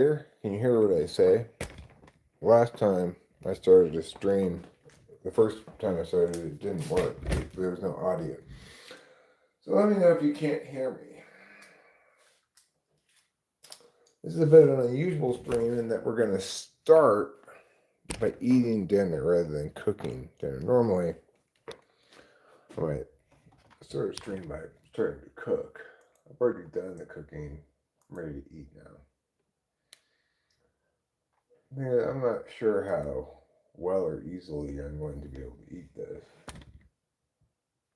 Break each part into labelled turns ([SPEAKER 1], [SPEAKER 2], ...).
[SPEAKER 1] Here, can you hear what I say? Last time I started a stream, the first time I started it didn't work. There was no audio. So let me know if you can't hear me. This is a bit of an unusual stream in that we're going to start by eating dinner rather than cooking dinner. Normally, I might start a stream by starting to cook. I've already done the cooking. I'm ready to eat now. Yeah, I'm not sure how well or easily I'm going to be able to eat this.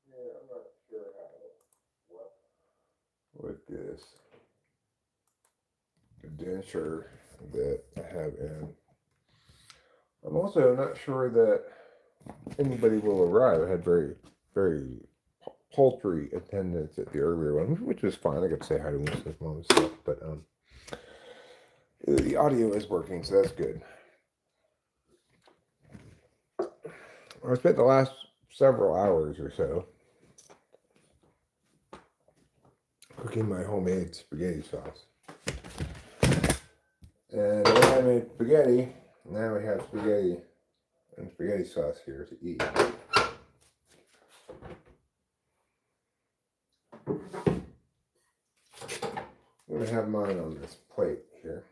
[SPEAKER 1] Yeah, I'm not sure how well with this denture that I have in. I'm also not sure that anybody will arrive. I had very paltry attendance at the earlier one, which was fine. I got to say hi to Winston's mom and stuff, but the audio is working, so that's good. I spent the last several hours or so cooking my homemade spaghetti sauce. And when I made spaghetti, now we have spaghetti and spaghetti sauce here to eat. I'm going to have mine on this plate here.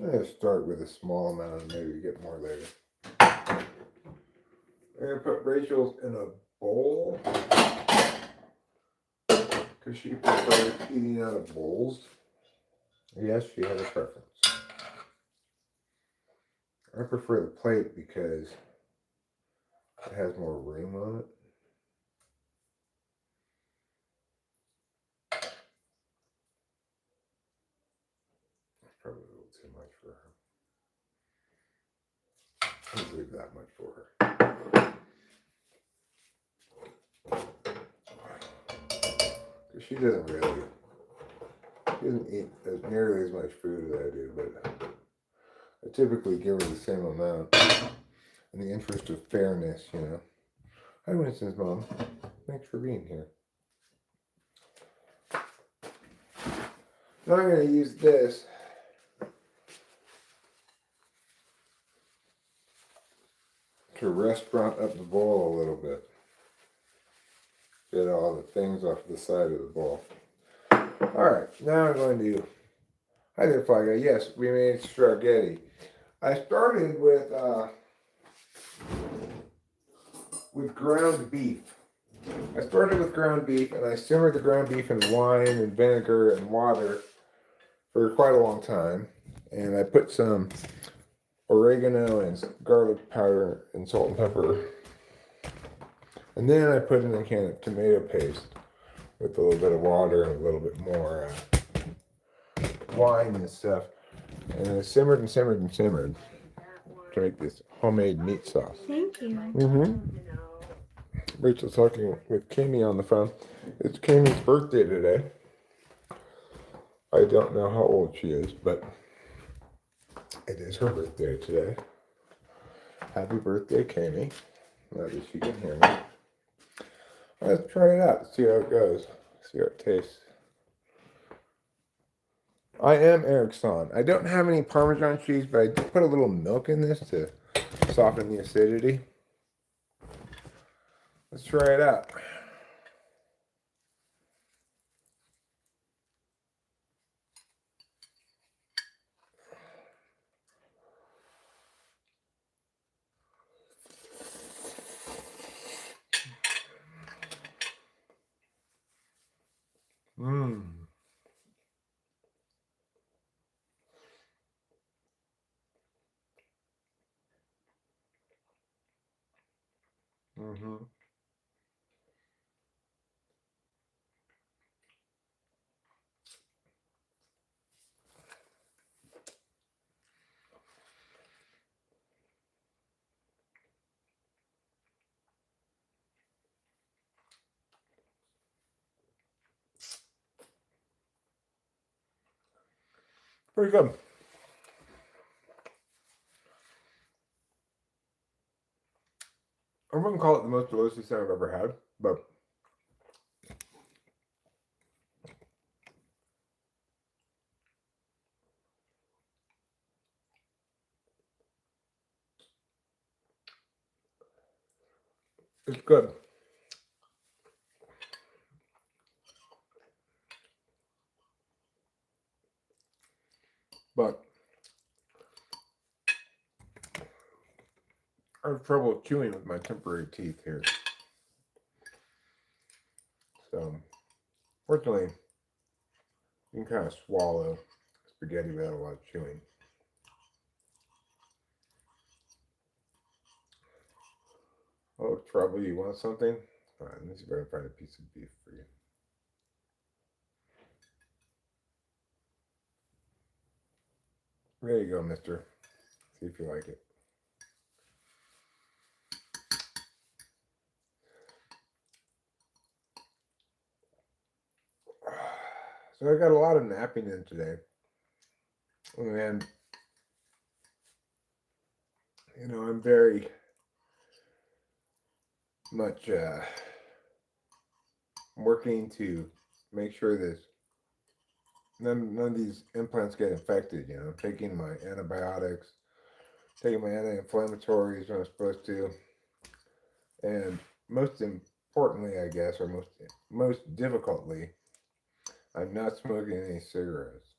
[SPEAKER 1] I'm going to start with a small amount and maybe get more later. I'm going to put Rachel's in a bowl because she prefers eating out of bowls. Yes, she has a preference. I prefer the plate because it has more room on it. That's probably a little too much for her. I'll leave that much for her. She doesn't eat nearly as much food as I do, but I typically give her the same amount in the interest of fairness, you know. Hi, Winston's mom. Thanks for being here. Now I'm going to use this to restaurant up the bowl a little bit. Get all the things off the side of the bowl. Alright, now I'm going to... Hi there, Fly Guy. Yes, we made spaghetti. I started with ground beef. I started with ground beef, and I simmered the ground beef in wine and vinegar and water for quite a long time. And I put some oregano and garlic powder and salt and pepper. And then I put in a can of tomato paste with a little bit of water and a little bit more wine and stuff. And I simmered and simmered and simmered to make this homemade meat sauce.
[SPEAKER 2] Thank you.
[SPEAKER 1] Rachel's talking with Kami on the phone. It's Kami's birthday today. I don't know how old she is, but it is her birthday today. Happy birthday, Kami. Now that she can hear me. Let's try it out, see how it goes, see how it tastes. I am Eric Son. I don't have any Parmesan cheese, but I did put a little milk in this to soften the acidity. Let's try it out. Mmm. Mm-hmm. Pretty good. I wouldn't call it the most delicious thing I've ever had, but It's good. But I have trouble chewing with my temporary teeth here. So, fortunately, you can kind of swallow spaghetti without a lot of chewing. Oh, trouble, you want something? All right, let me see if I can find a piece of beef for you. There you go, mister. See if you like it. So I got a lot of napping in today. And, I'm very much working to make sure that none of these implants get infected. Taking my antibiotics, taking my anti-inflammatories when I'm supposed to, and most importantly, I guess, or most difficultly, I'm not smoking any cigarettes.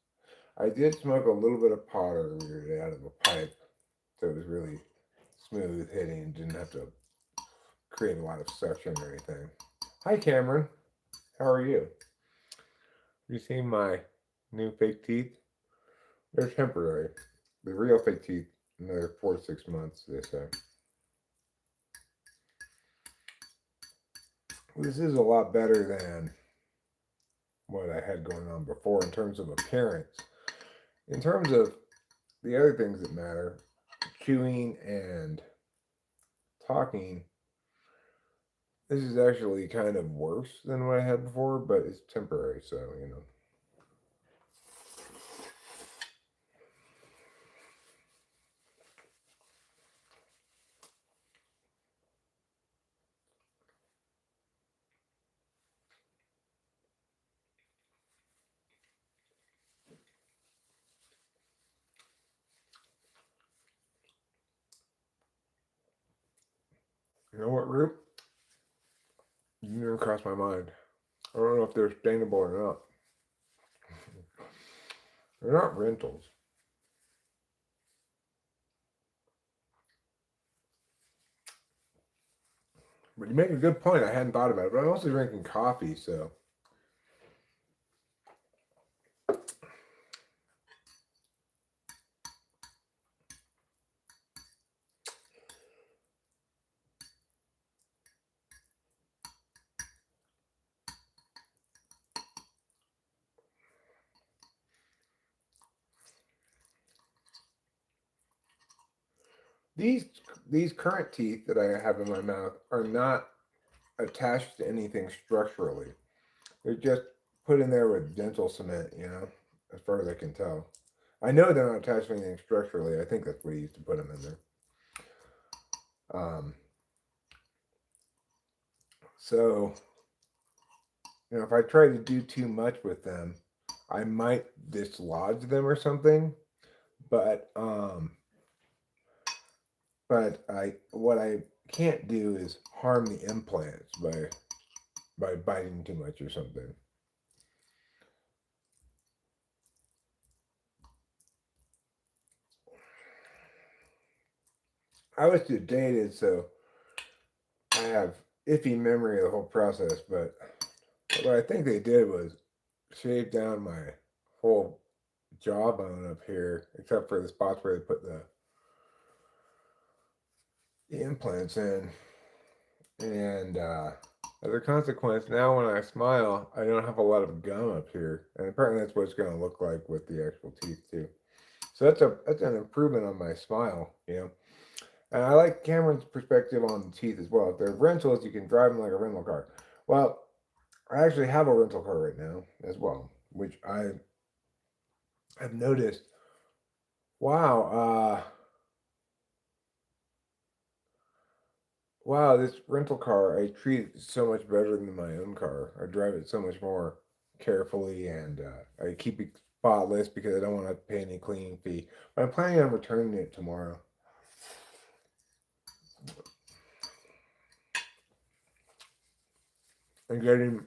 [SPEAKER 1] I did smoke a little bit of pot earlier today out of a pipe, so it was really smooth hitting. Didn't have to create a lot of suction or anything. Hi, Cameron. How are you? You seen my new fake teeth? They're temporary. The real fake teeth, another 4 to 6 months, they say. This is a lot better than what I had going on before in terms of appearance. In terms of the other things that matter, chewing and talking, this is actually kind of worse than what I had before, but it's temporary, so. You know what, Root? You never crossed my mind. I don't know if they're sustainable or not. They're not rentals. But you make a good point. I hadn't thought about it. But I'm also drinking coffee, so. These current teeth that I have in my mouth are not attached to anything structurally. They're just put in there with dental cement, as far as I can tell. I know they're not attached to anything structurally. I think that's what he used to put them in there. So, if I try to do too much with them, I might dislodge them or something. But what I can't do is harm the implants by biting too much or something. I was sedated, so I have iffy memory of the whole process, but what I think they did was shave down my whole jawbone up here, except for the spots where they put the implants in. And as a consequence, now when I smile, I don't have a lot of gum up here. And apparently that's what it's going to look like with the actual teeth, too. So that's an improvement on my smile, And I like Cameron's perspective on the teeth as well. If they're rentals, you can drive them like a rental car. Well, I actually have a rental car right now as well, which I have noticed. Wow, this rental car, I treat it so much better than my own car. I drive it so much more carefully, and I keep it spotless because I don't want to pay any cleaning fee. But I'm planning on returning it tomorrow. and getting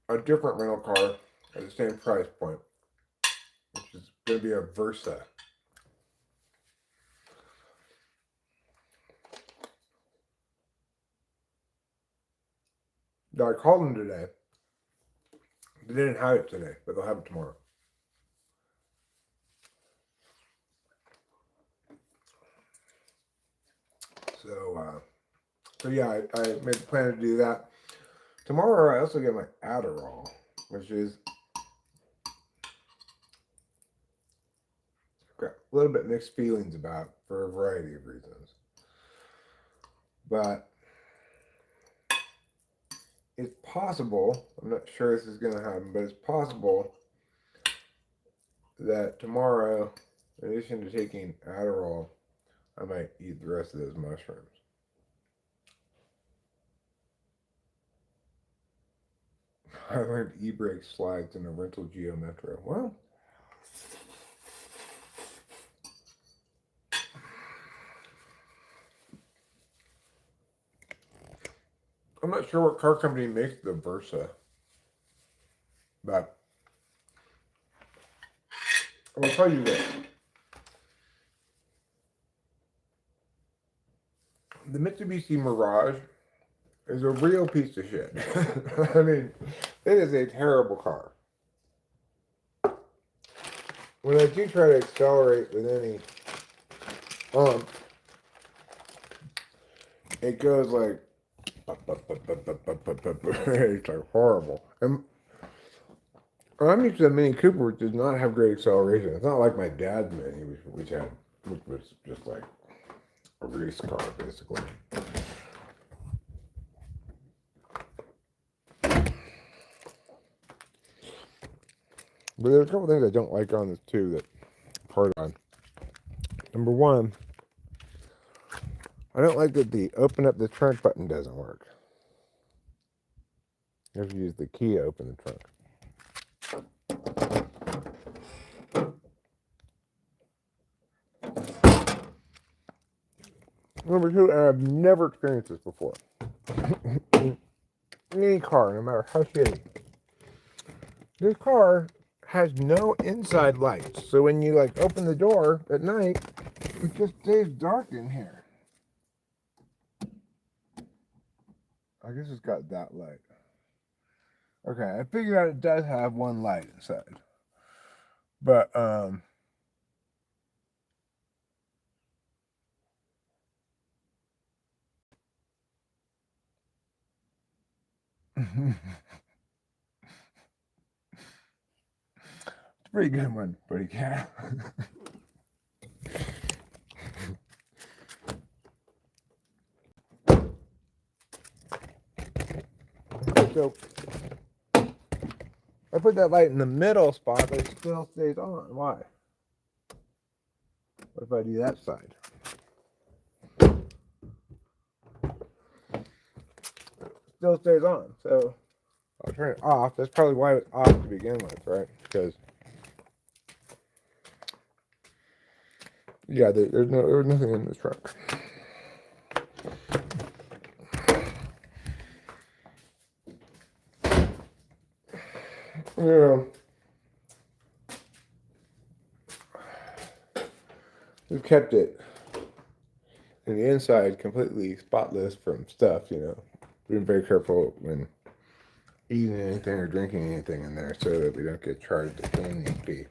[SPEAKER 1] a different rental car at the same price point, which is going to be a Versa. Now, I called them today. They didn't have it today, but they'll have it tomorrow. So yeah, I made a plan to do that. Tomorrow, I also get my Adderall, which is got a little bit mixed feelings about for a variety of reasons. But it's possible, I'm not sure this is going to happen, but it's possible that tomorrow, in addition to taking Adderall, I might eat the rest of those mushrooms. I learned e-brake slides in a rental Geo Metro. Well, I'm not sure what car company makes the Versa, but I will tell you this. The Mitsubishi Mirage is a real piece of shit. I mean, it is a terrible car. When I do try to accelerate with any it goes like it's like horrible. And I'm used to the Mini Cooper, which does not have great acceleration. It's not like my dad's Mini, which was just like a race car, basically. But there's a couple things I don't like on this too that hard on. Number one, I don't like that the open up the trunk button doesn't work. You have to use the key to open the trunk. Number two, and I've never experienced this before. Any car, no matter how shitty. This car has no inside lights. So when you like open the door at night, it just stays dark in here. I guess it's got that light. Okay, I figured out it does have one light inside. But it's a pretty good one, buddy cat. So I put that light in the middle spot, but it still stays on. Why? What if I do that side? Still stays on. So I'll turn it off. That's probably why it's off to begin with, right? Because yeah, there's nothing in this trunk. Yeah. We've kept it in the inside completely spotless from stuff, you know. Being very careful when eating anything or drinking anything in there so that we don't get charged to clean the pee.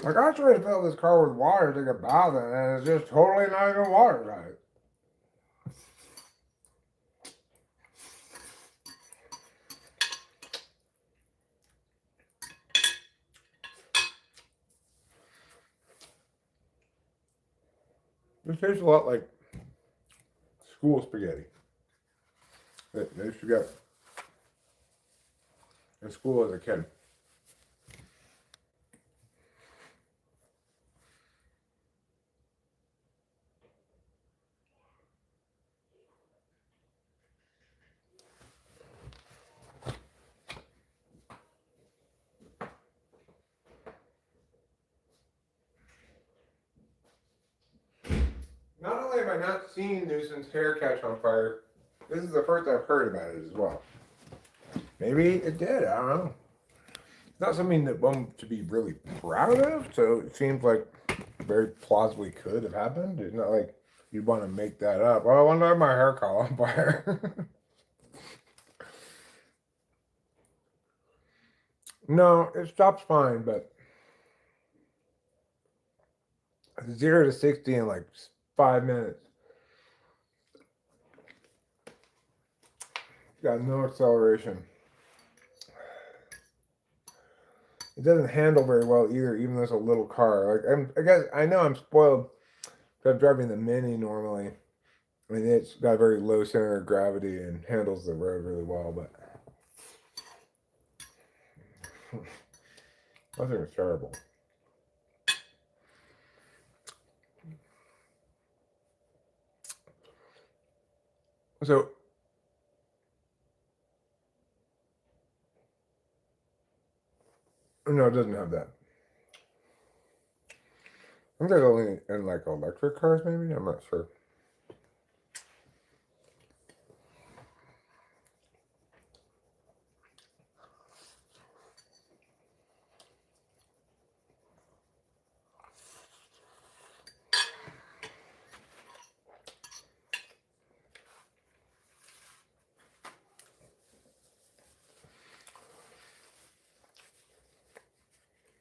[SPEAKER 1] Like, I tried to fill this car with water to take a bath in, and it's just totally not even watertight. This tastes a lot like school spaghetti that I used to get in school as a kid. have I not seen Newsom's hair catch on fire? This is the first I've heard about it as well. Maybe it did. I don't know. It's not something that one to be really proud of. So it seems like very plausibly could have happened. It's not like you'd want to make that up. Oh, I wonder if my hair caught on fire. No, it stops fine, but 0 to 60 in like 5 minutes. Got no acceleration. It doesn't handle very well either, even though it's a little car. Like I guess I know I'm spoiled because I'm driving the Mini normally. I mean, it's got a very low center of gravity and handles the road really well, but I think it's terrible. So, no, it doesn't have that. I think that's only in like electric cars, maybe? I'm not sure.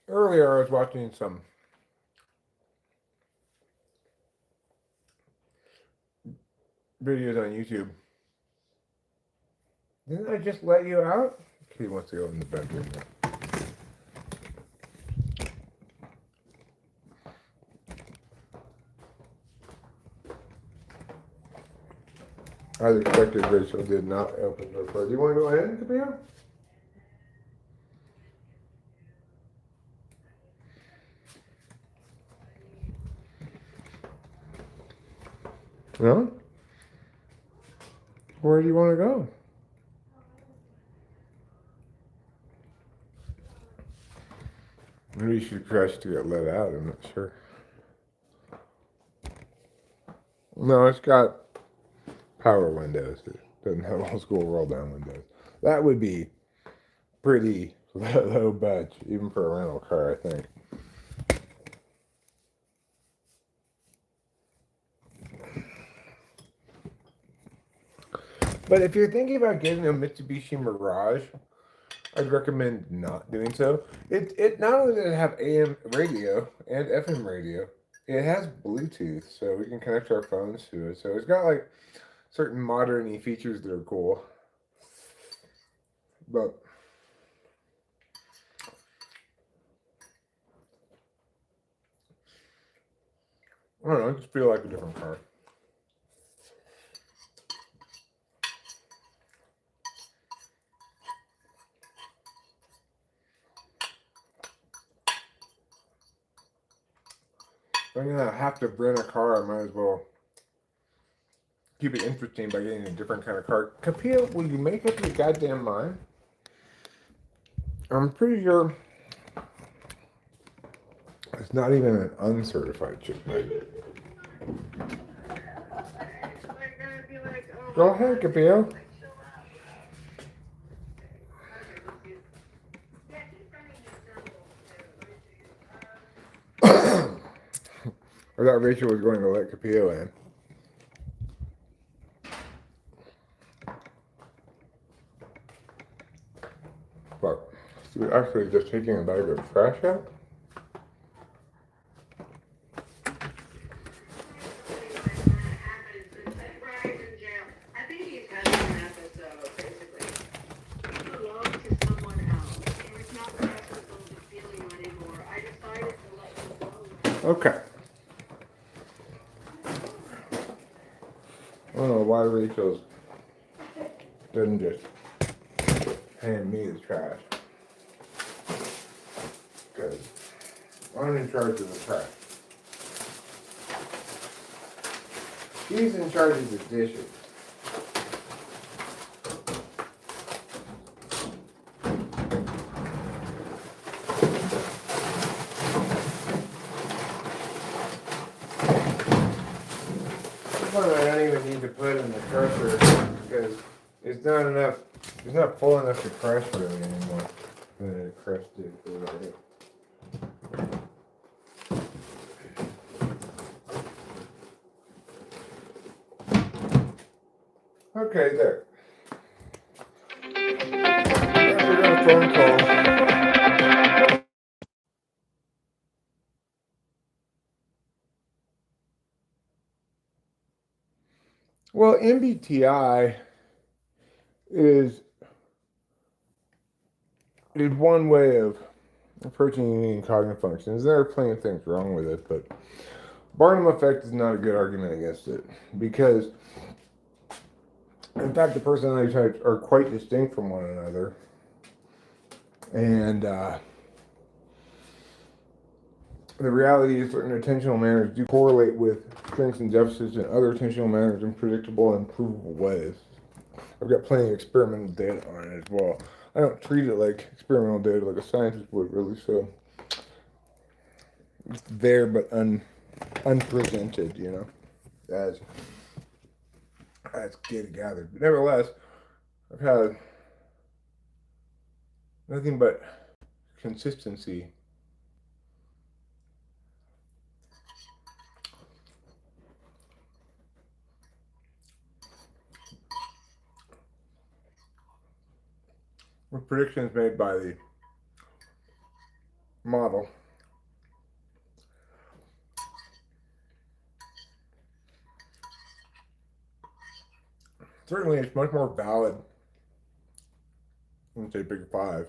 [SPEAKER 1] Earlier, I was watching some videos on YouTube. Didn't I just let you out? He wants to go in the bedroom now. As expected, Rachel did not open her door. Do you want to go in, Camille? No? Where do you want to go? Maybe you should crash to get let out. I'm not sure. No, it's got power windows. It doesn't have old school roll down windows. That would be pretty low budget, even for a rental car, I think. But if you're thinking about getting a Mitsubishi Mirage, I'd recommend not doing so. It not only does it have AM radio and FM radio, it has Bluetooth, so we can connect our phones to it. So it's got like certain modern features that are cool. But I don't know, I just feel like a different car. If I'm gonna have to rent a car, I might as well keep it interesting by getting a different kind of car. Kapia, will you make up your goddamn mind? I'm pretty sure it's not even an uncertified chip. Go ahead, Kapia. I thought Rachel was going to let Capillo in. But she was actually just taking a bag of trash out. Okay. I don't know why Rachel didn't just hand me the trash. Because I'm in charge of the trash. She's in charge of the dishes. pressure because it's not full enough to crush really anymore. The crushed it already. Okay, there. I got a phone call. Well, MBTI is one way of approaching unique cognitive functions. There are plenty of things wrong with it, but Barnum effect is not a good argument against it because, in fact, the personality types are quite distinct from one another, and the reality is certain attentional manners do correlate with strengths and deficits in other attentional manners in predictable and provable ways. I've got plenty of experimental data on it as well. I don't treat it like experimental data like a scientist would really, so it's there but unpresented, you know, as data gathered. But nevertheless, I've had nothing but consistency. With predictions made by the model. Certainly, it's much more valid than, say, Big Five.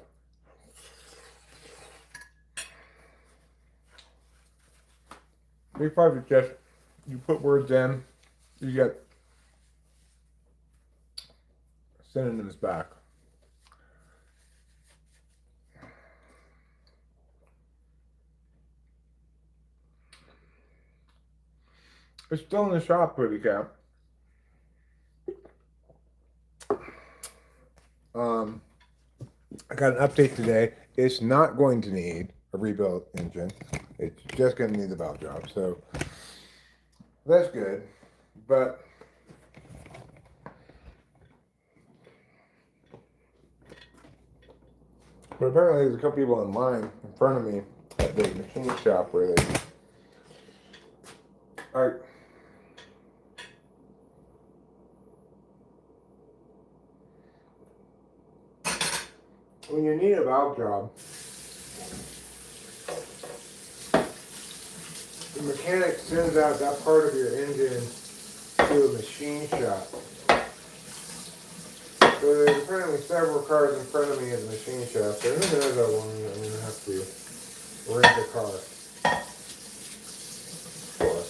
[SPEAKER 1] Big Five is just, you put words in, you get synonyms back. It's still in the shop, Pretty Cap. I got an update today. It's not going to need a rebuilt engine. It's just going to need the valve job. So that's good. But apparently there's a couple people in line in front of me at the machine shop where they are. When you need a valve job, the mechanic sends out that part of your engine to a machine shop. So there's apparently several cars in front of me at the machine shop. So who knows how long I'm going to have to rent a car for.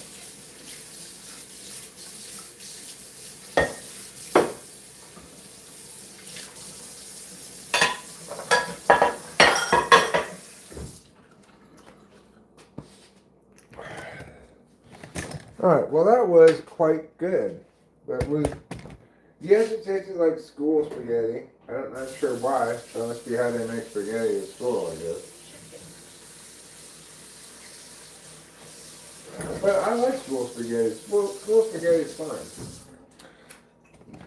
[SPEAKER 1] Alright, well that was quite good. That was, yes, it tasted like school spaghetti. I'm not sure why. That must be how they make spaghetti at school, I guess. But I like school spaghetti. School spaghetti is fine.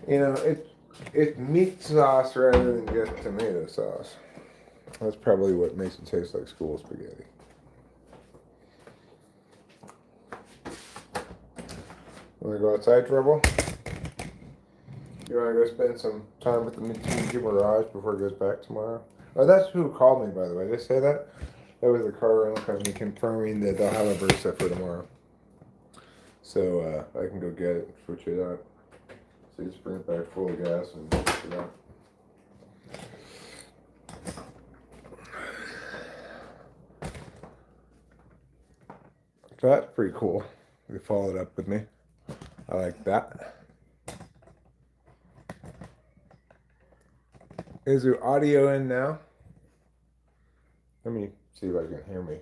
[SPEAKER 1] You know, it's meat sauce rather than just tomato sauce. That's probably what makes it taste like school spaghetti. Want to go outside, Trouble? You want to go spend some time with the Mitsubishi Mirage before it goes back tomorrow? Oh, that's who called me, by the way. Did I say that? That was the car rental company confirming that they'll have a Versa for tomorrow. So I can go get it, switch it out. So you just bring it back full of gas and switch it out. So that's pretty cool. They followed up with me. I like that. Is there audio in now? Let me see if I can hear me.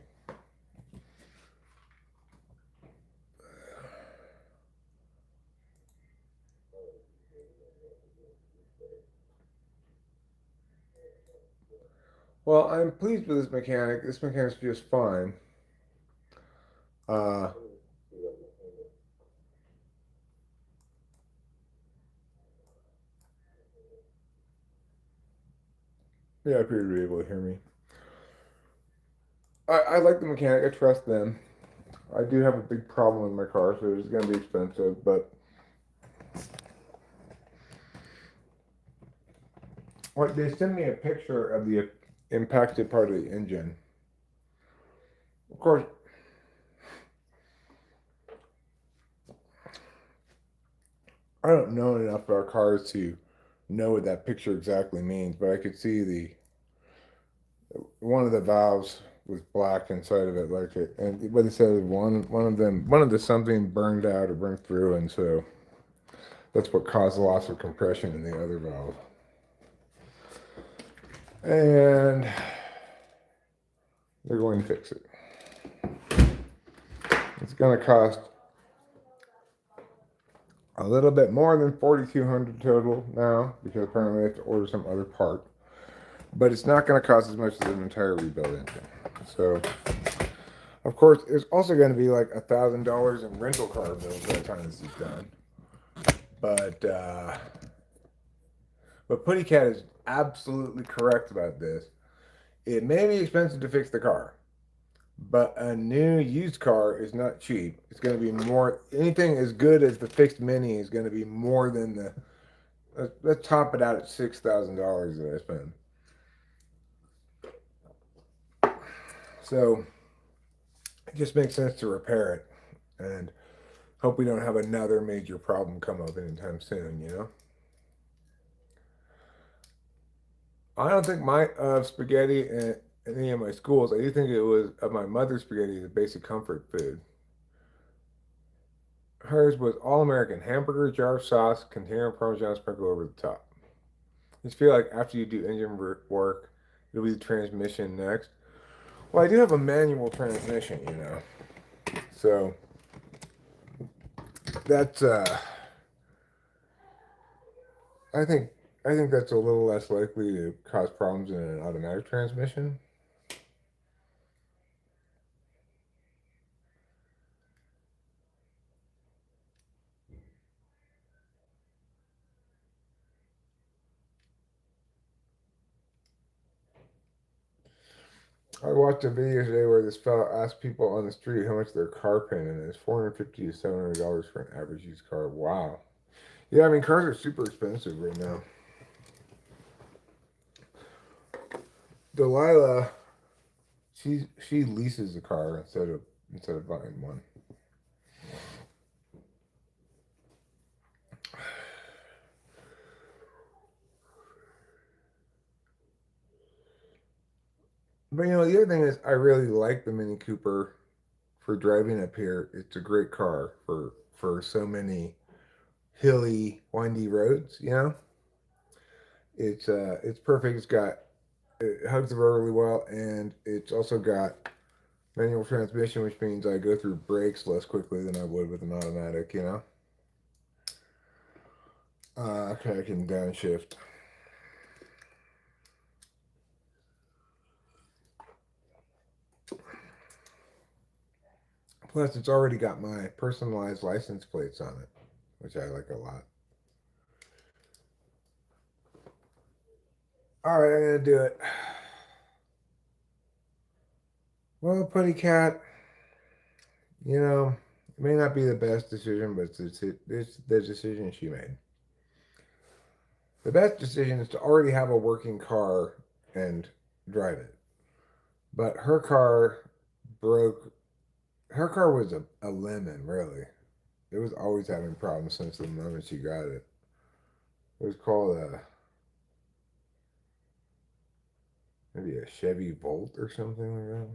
[SPEAKER 1] Well, I'm pleased with this mechanic. This mechanic's just fine. Yeah, I appear to be able to hear me. I like the mechanic. I trust them. I do have a big problem with my car, so it's going to be expensive. But what they sent me a picture of the impacted part of the engine. Of course, I don't know enough about cars to know what that picture exactly means, but I could see the one of the valves was black inside of it, like it, and but it said one of the something burned out or burned through, and so that's what caused the loss of compression in the other valve. And they're going to fix it. It's going to cost a little bit more than 4,200 total now because apparently I have to order some other part. But it's not going to cost as much as an entire rebuild engine. So, of course, it's also going to be like $1,000 in rental car bills by the time this is done. But Putty Cat is absolutely correct about this. It may be expensive to fix the car, but a new used car is not cheap. It's going to be more. Anything as good as the fixed Mini is going to be more than the. Let's top it out at $6,000 that I spend. So it just makes sense to repair it, and hope we don't have another major problem come up anytime soon. You know. I don't think my spaghetti in any of my schools. I do think it was of my mother's spaghetti, the basic comfort food. Hers was all American hamburger, jar of sauce, container Parmesan sprinkle over the top. I just feel like after you do engine work, it'll be the transmission next. Well, I do have a manual transmission, you know, so that's I think I think that's a little less likely to cause problems in an automatic transmission. I watched a video today where this fellow asked people on the street how much their car payment is. $450 to $700 for an average used car. Wow. Yeah, I mean cars are super expensive right now. Delilah, she leases a car instead of buying one. But you know, the other thing is, I really like the Mini Cooper for driving up here. It's a great car for so many hilly, windy roads. You know, it's perfect. It hugs the road really well, and it's also got manual transmission, which means I go through brakes less quickly than I would with an automatic. You know, okay, I can downshift. Plus, it's already got my personalized license plates on it, which I like a lot. All right, I'm gonna do it. Well, Putty Cat, you know, it may not be the best decision, but it's the decision she made. The best decision is to already have a working car and drive it. But her car broke. Her car was a lemon, really. It was always having problems since the moment she got it. It was called maybe a Chevy Volt or something like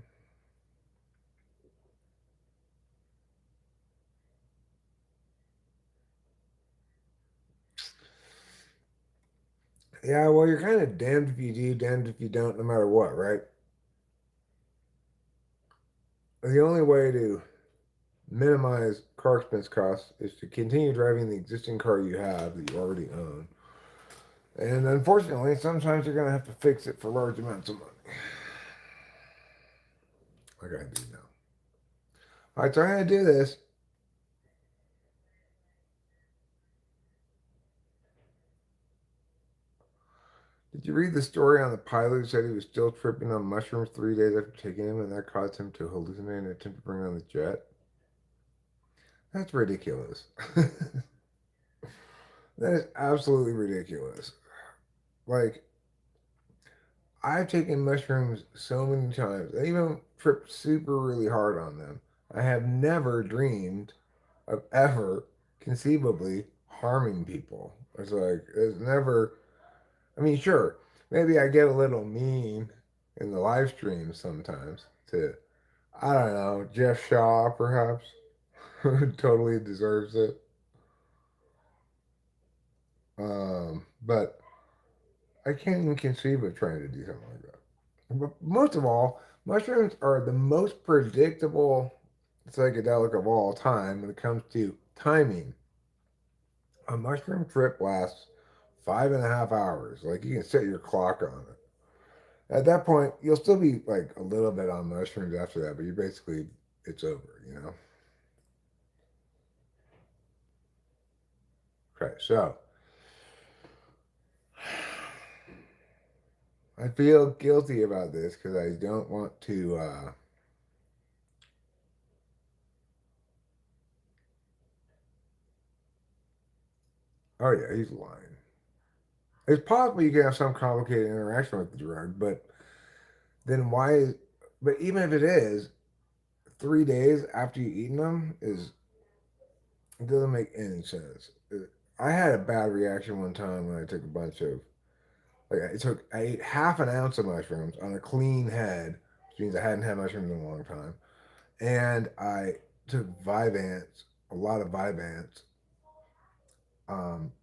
[SPEAKER 1] that. Yeah, well, you're kind of damned if you do, damned if you don't, no matter what, right? The only way to minimize car expense costs is to continue driving the existing car you have that you already own. And unfortunately, sometimes you're going to have to fix it for large amounts of money. Like I do now. All right, so I'm going to do this. Did you read the story on the pilot who said he was still tripping on mushrooms 3 days after taking them, and that caused him to hallucinate and attempt to bring on the jet? That's ridiculous. That is absolutely ridiculous. Like, I've taken mushrooms so many times. I even tripped super really hard on them. I have never dreamed of ever conceivably harming people. It's never, I mean, sure, maybe I get a little mean in the live stream sometimes to, I don't know, Jeff Shaw perhaps, who totally deserves it. But I can't even conceive of trying to do something like that. But most of all, mushrooms are the most predictable psychedelic of all time when it comes to timing. A mushroom trip lasts 5.5 hours. Like you can set your clock on it. At that point, you'll still be like a little bit on mushrooms after that, but you basically it's over, you know. Okay, so I feel guilty about this because I don't want to. Oh yeah, he's lying. It's possible you can have some complicated interaction with the drug, but then why? But even if it is, 3 days after you eaten them is it doesn't make any sense. I had a bad reaction one time when I took a bunch of I ate half an ounce of mushrooms on a clean head, which means I hadn't had mushrooms in a long time, and I took Vyvanse, a lot of Vyvanse, um,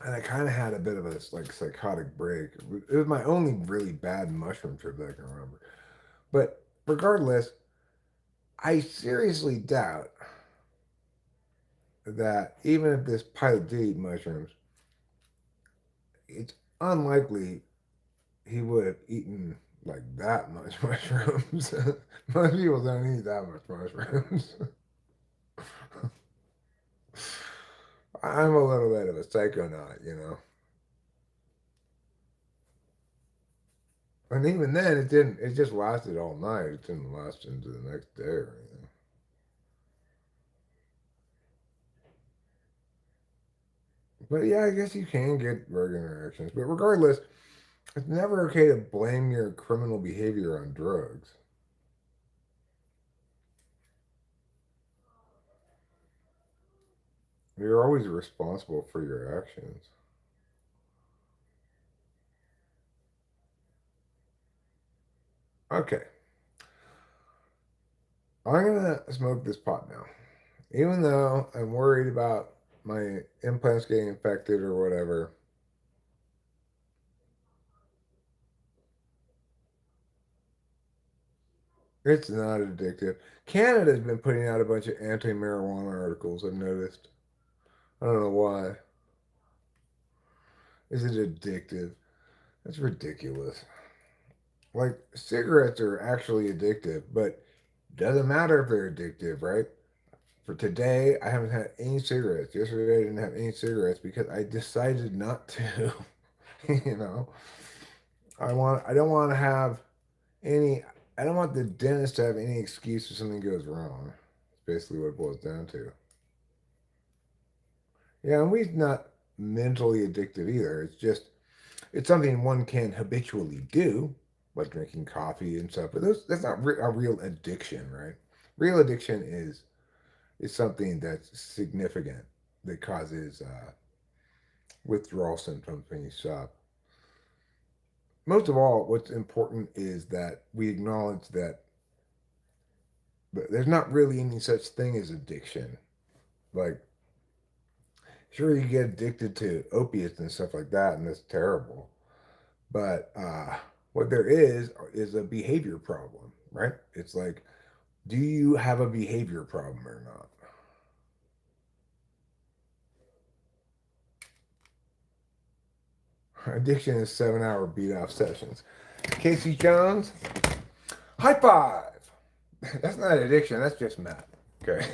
[SPEAKER 1] and I kind of had a bit of a like psychotic break. It was my only really bad mushroom trip that I can remember. But regardless, I seriously doubt that even if this pilot did eat mushrooms, it's unlikely he would have eaten like that much mushrooms. Most people don't eat that much mushrooms. I'm a little bit of a psychonaut, you know. And even then, it didn't. It just lasted all night. It didn't last into the next day or anything. But yeah, I guess you can get drug interactions. But regardless, it's never okay to blame your criminal behavior on drugs. You're always responsible for your actions. Okay, I'm gonna smoke this pot now. Even though I'm worried about my implants getting infected or whatever, it's not addictive. Canada's been putting out a bunch of anti-marijuana articles, I've noticed. I don't know why. Is it addictive? That's ridiculous. Like, cigarettes are actually addictive, but doesn't matter if they're addictive, right? For today, I haven't had any cigarettes. Yesterday, I didn't have any cigarettes because I decided not to. You know, I don't want to have any, I don't want the dentist to have any excuse if something goes wrong. It's basically what it boils down to. Yeah, and we're not mentally addicted either. It's just, it's something one can habitually do, like drinking coffee and stuff. But that's not a real addiction, right? Real addiction is something that's significant that causes withdrawal symptoms when you stop. Most of all, what's important is that we acknowledge that there's not really any such thing as addiction. Like, sure, you get addicted to opiates and stuff like that, and that's terrible. But what there is a behavior problem, right? It's like, do you have a behavior problem or not? Addiction is 7 hour beat off sessions. Casey Jones, high five. That's not addiction, that's just math. Okay.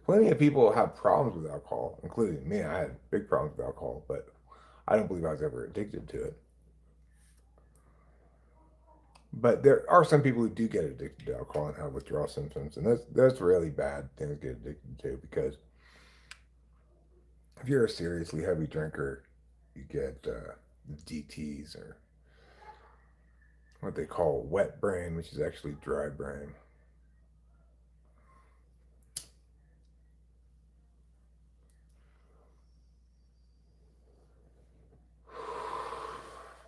[SPEAKER 1] Plenty of people have problems with alcohol, including me. I had big problems with alcohol, but I don't believe I was ever addicted to it. But there are some people who do get addicted to alcohol and have withdrawal symptoms, and that's really bad thing to get addicted to because if you're a seriously heavy drinker, you get DTs or what they call wet brain, which is actually dry brain.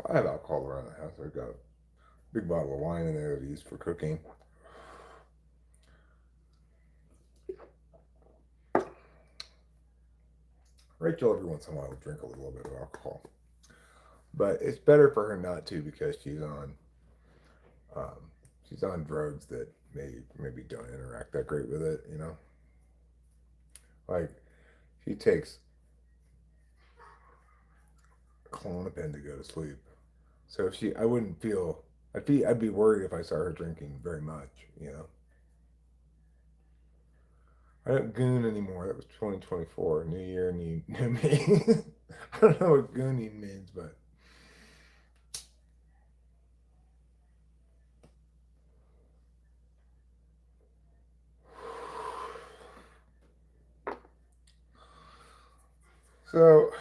[SPEAKER 1] I have alcohol around the house. I've got a big bottle of wine in there that I use for cooking. Rachel every once in a while will drink a little bit of alcohol, but it's better for her not to because um, she's on drugs that maybe don't interact that great with it. Like she takes Klonopin to go to sleep. So if I wouldn't feel, I'd be worried if I saw her drinking very much. I don't goon anymore. That was 2024. New year, new me. I don't know what gooning means, but so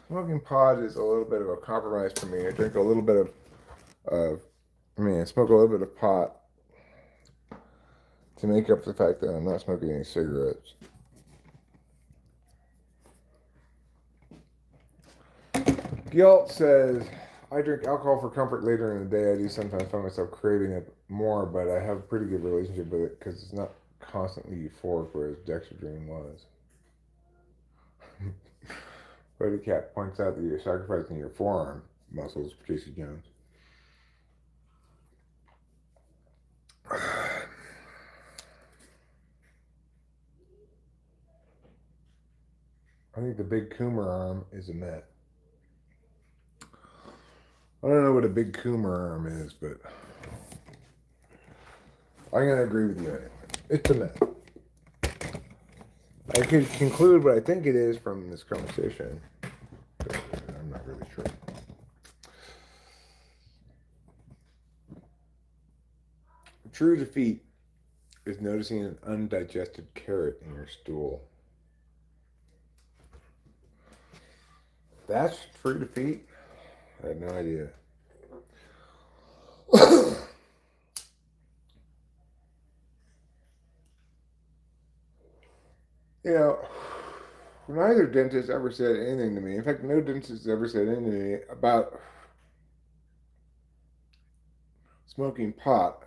[SPEAKER 1] smoking pot is a little bit of a compromise for me. I drink a little bit of I smoke a little bit of pot to make up for the fact that I'm not smoking any cigarettes. Guilt says, I drink alcohol for comfort later in the day. I do sometimes find myself craving it more, but I have a pretty good relationship with it because it's not constantly euphoric, whereas Dexedrine was. Buddy Cat points out that you're sacrificing your forearm muscles, Casey Jones. I think the big Coomer arm is a myth. I don't know what a big Coomer arm is, but I'm going to agree with you anyway. It's a myth. I could conclude what I think it is from this conversation. I'm not really sure. True defeat is noticing an undigested carrot in your stool. That's true defeat? I had no idea. You know, neither dentist ever said anything to me. In fact, no dentist ever said anything to me about smoking pot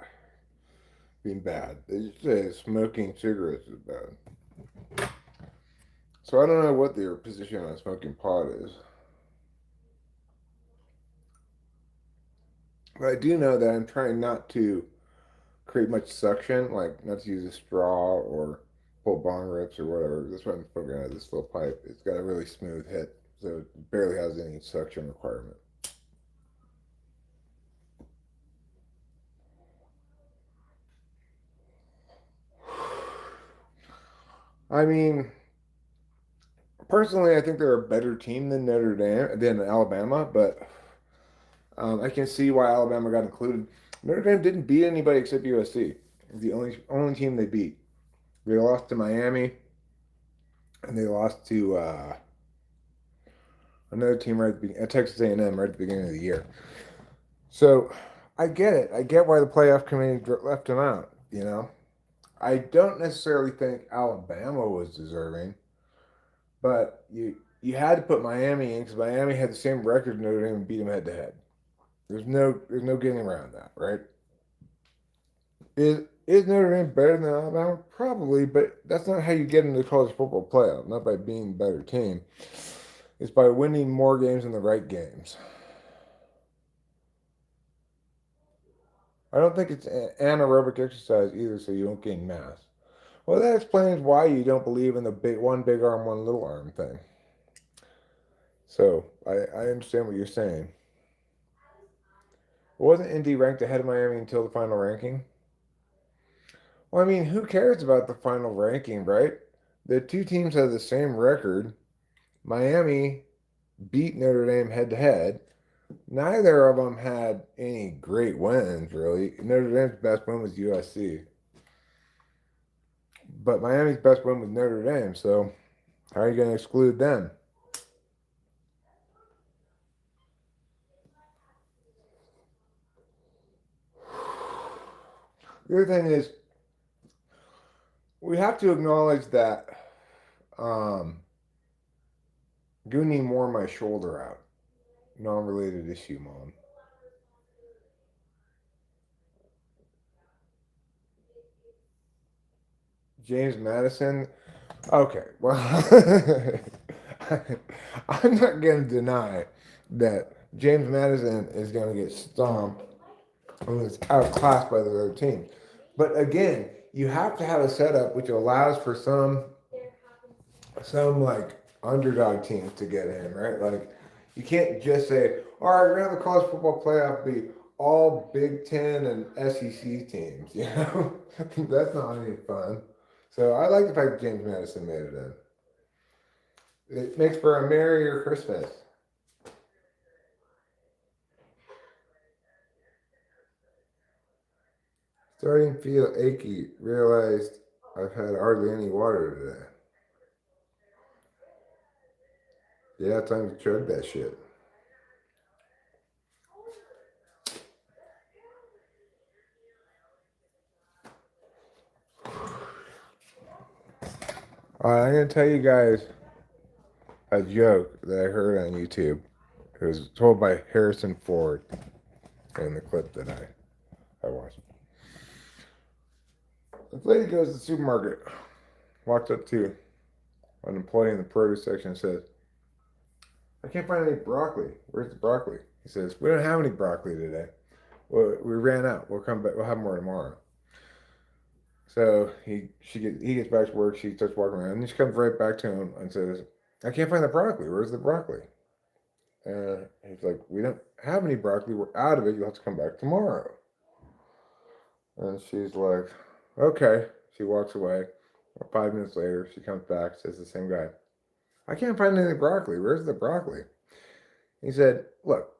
[SPEAKER 1] being bad. They just say smoking cigarettes is bad. So I don't know what their position on smoking pot is. But I do know that I'm trying not to create much suction, like not to use a straw or pull bong rips or whatever. That's why I'm smoking out of this little pipe. It's got a really smooth hit, so it barely has any suction requirement. I mean, personally, I think they're a better team than Notre Dame than Alabama, but I can see why Alabama got included. Notre Dame didn't beat anybody except USC. The only team they beat. They lost to Miami, and they lost to another team at Texas A&M right at the beginning of the year. So I get it. I get why the playoff committee left them out. I don't necessarily think Alabama was deserving, but you had to put Miami in because Miami had the same record as Notre Dame and beat them head to head. There's no getting around that, right? Is Notre Dame better than Alabama? Probably, but that's not how you get into the college football playoff. Not by being a better team. It's by winning more games in the right games. I don't think it's anaerobic exercise either, so you don't gain mass. Well, that explains why you don't believe in the big arm, one little arm thing. So I understand what you're saying. Wasn't Indy ranked ahead of Miami until the final ranking? Well, I mean, who cares about the final ranking, right? The two teams have the same record. Miami beat Notre Dame head to head. Neither of them had any great wins, really. Notre Dame's best win was USC, but Miami's best win was Notre Dame. So how are you going to exclude them? The other thing is, we have to acknowledge that Goonie wore my shoulder out. Non-related issue, Mom. James Madison. Okay, well, I'm not going to deny that James Madison is going to get stomped and is outclassed by the other team. But again, you have to have a setup which allows for some like underdog teams to get in, right? Like you can't just say, all right, we're gonna have the college football playoff be all Big Ten and SEC teams. You know, that's not any fun. So I like the fact that James Madison made it in. It makes for a merrier Christmas. Starting to feel achy. Realized I've had hardly any water today. Yeah, time to chug that shit. All right, I'm gonna tell you guys a joke that I heard on YouTube. It was told by Harrison Ford in the clip that I watched. This lady goes to the supermarket, walks up to an employee in the produce section and says, I can't find any broccoli. Where's the broccoli? He says, we don't have any broccoli today. Well, we ran out. We'll come back. We'll have more tomorrow. So he gets back to work. She starts walking around, and she comes right back to him and says, I can't find the broccoli. Where's the broccoli? And he's like, we don't have any broccoli. We're out of it. You'll have to come back tomorrow. And she's like, okay. She walks away. 5 minutes later, she comes back, says the same guy, I can't find any broccoli. Where's the broccoli? He said, look,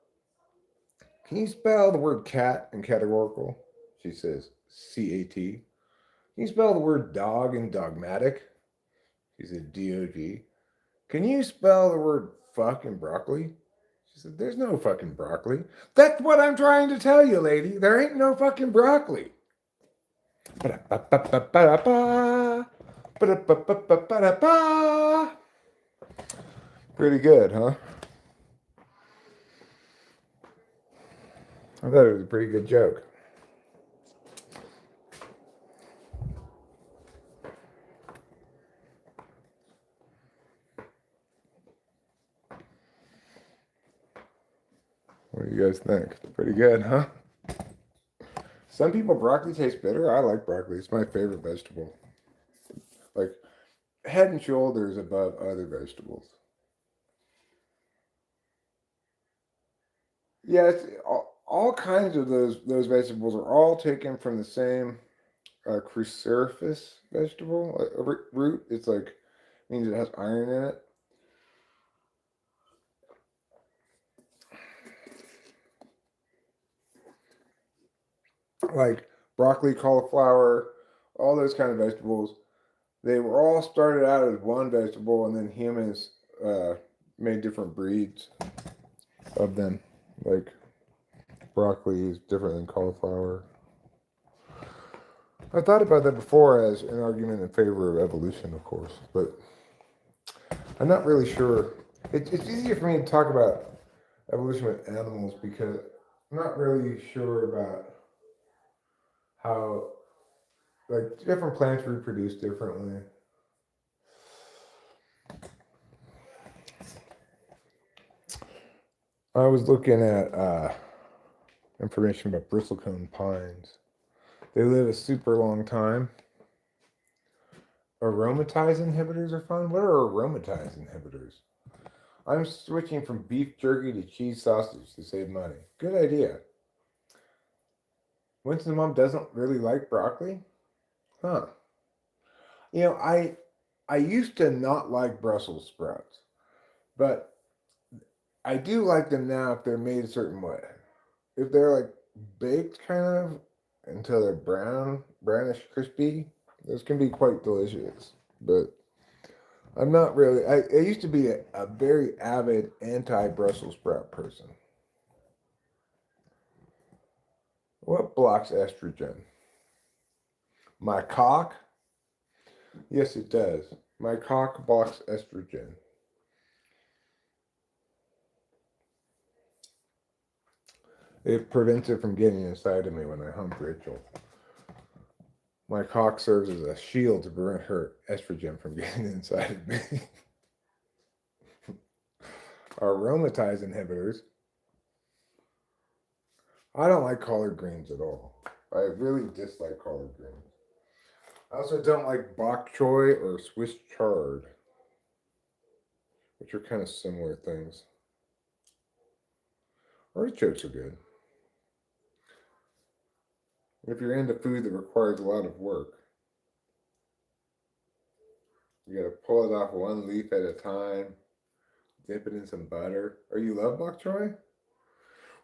[SPEAKER 1] can you spell the word cat in categorical? She says, C-A-T. Can you spell the word dog in dogmatic? She said, D-O-G. Can you spell the word fuck in broccoli? She said, there's no fucking broccoli. That's what I'm trying to tell you, lady. There ain't no fucking broccoli. Pretty good, huh? I thought it was a pretty good joke. What do you guys think? Pretty good, huh? Some people, broccoli tastes bitter. I like broccoli. It's my favorite vegetable. Like, head and shoulders above other vegetables. Yeah, it's all kinds of those vegetables are all taken from the same cruciferous vegetable root. It's like means it has iron in it. Like broccoli, cauliflower, all those kind of vegetables. They were all started out as one vegetable, and then humans made different breeds of them. Like broccoli is different than cauliflower. I thought about that before as an argument in favor of evolution, of course, but I'm not really sure. It's easier for me to talk about evolution with animals because I'm not really sure about how, like, different plants reproduce differently. I was looking at information about bristlecone pines. They live a super long time. Aromatase inhibitors are fun. What are aromatase inhibitors? I'm switching from beef jerky to cheese sausage to save money. Good idea. Winston's mom doesn't really like broccoli? Huh. You know, I used to not like Brussels sprouts, but I do like them now if they're made a certain way. If they're like baked kind of until they're brownish, crispy, those can be quite delicious. But I'm not really. I used to be a very avid anti-Brussels sprout person. What blocks estrogen? My cock? Yes, it does. My cock blocks estrogen. It prevents it from getting inside of me when I hump Rachel. My cock serves as a shield to prevent her estrogen from getting inside of me. Aromatase inhibitors. I don't like collard greens at all. I really dislike collard greens. I also don't like bok choy or Swiss chard, which are kind of similar things. Artichokes are good. If you're into food that requires a lot of work, you gotta pull it off one leaf at a time, dip it in some butter. Or you love bok choy?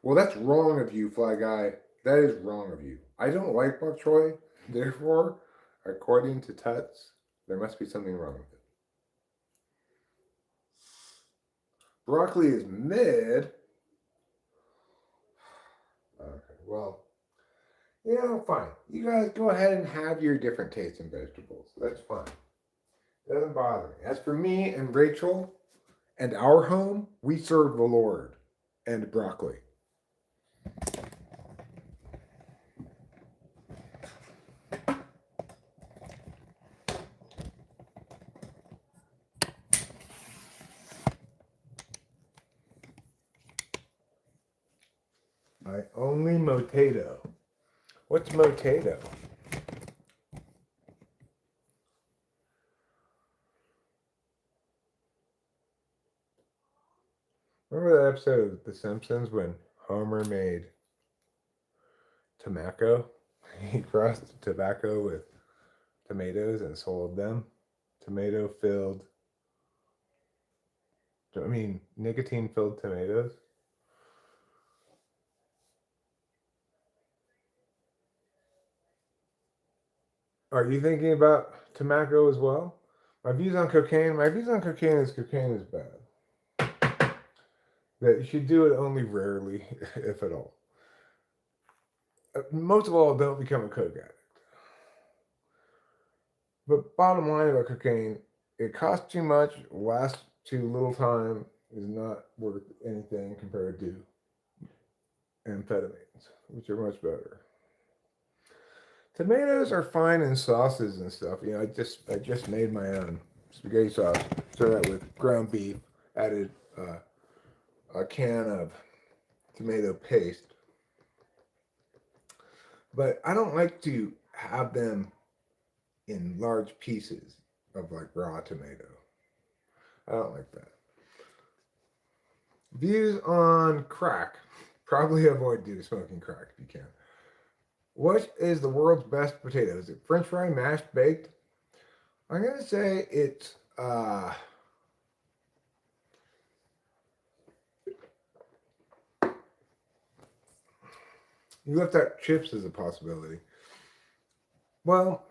[SPEAKER 1] Well, that's wrong of you, Fly Guy. That is wrong of you. I don't like bok choy. Therefore, according to Tuts, there must be something wrong with it. Broccoli is mid. Okay, well, fine. You guys go ahead and have your different tastes in vegetables. That's fine. Doesn't bother me. As for me and Rachel and our home, we serve the Lord and broccoli. I only motato. What's motato? Remember that episode of The Simpsons when Homer made tobacco? He crossed tobacco with tomatoes and sold them. Tomato filled, nicotine filled tomatoes. Are you thinking about tobacco as well? My views on cocaine is cocaine is bad. That you should do it only rarely, if at all. Most of all, don't become a coke addict. But bottom line about cocaine, it costs too much, lasts too little time, is not worth anything compared to amphetamines, which are much better. Tomatoes are fine in sauces and stuff. I just made my own spaghetti sauce. Started out with ground beef, added a can of tomato paste. But I don't like to have them in large pieces of like raw tomato. I don't like that. Views on crack. Probably avoid smoking crack if you can. What is the world's best potato? Is it French fry, mashed, baked? I'm gonna say it's you left out chips as a possibility. Well,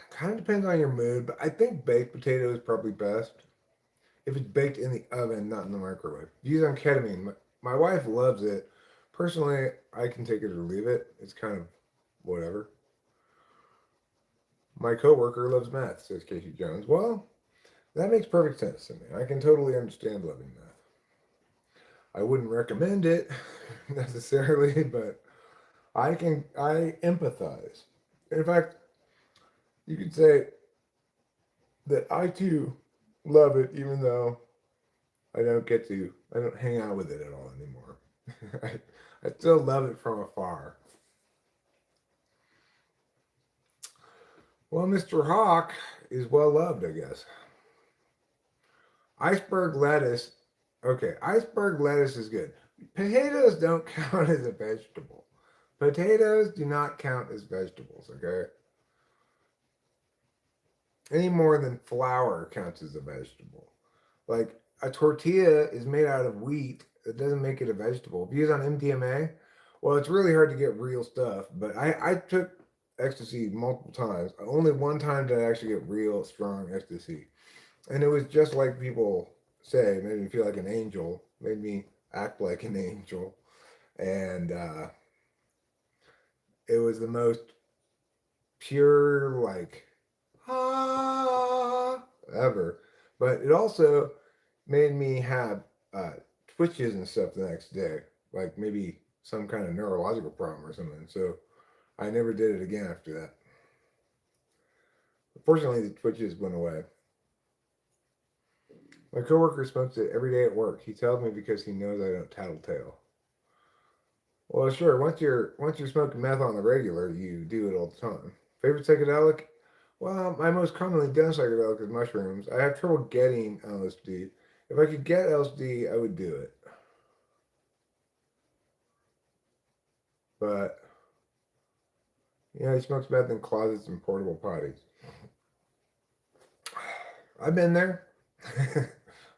[SPEAKER 1] kind of depends on your mood, but I think baked potato is probably best. If it's baked in the oven, not in the microwave. Views on ketamine. My wife loves it. Personally, I can take it or leave it. It's kind of whatever. My coworker loves math, says Casey Jones. Well, that makes perfect sense to me. I can totally understand loving math. I wouldn't recommend it necessarily, but I empathize. In fact, you could say that I too love it, even though I don't hang out with it at all anymore. I still love it from afar. Well, Mr. Hawk is well loved, I guess. Iceberg lettuce. Okay, iceberg lettuce is good. Potatoes don't count as a vegetable. Potatoes do not count as vegetables, okay? any more than flour counts as a vegetable. Like a tortilla is made out of wheat. It doesn't make it a vegetable. If you use on MDMA, well, it's really hard to get real stuff. But I took ecstasy multiple times. Only one time did I actually get real strong ecstasy. And it was just like people say, it made me feel like an angel, made me act like an angel. And it was the most pure, like, ah, ever. But it also made me have twitches and stuff the next day, like maybe some kind of neurological problem or something. So I never did it again after that. Fortunately, the twitches went away. My coworker smokes it every day at work. He tells me because he knows I don't tattletale. Well, sure. Once you're smoking meth on the regular, you do it all the time. Favorite psychedelic? Well, my most commonly done psychedelic is mushrooms. I have trouble getting LSD. If I could get LSD, I would do it. But he smokes meth in closets and portable potties. I've been there.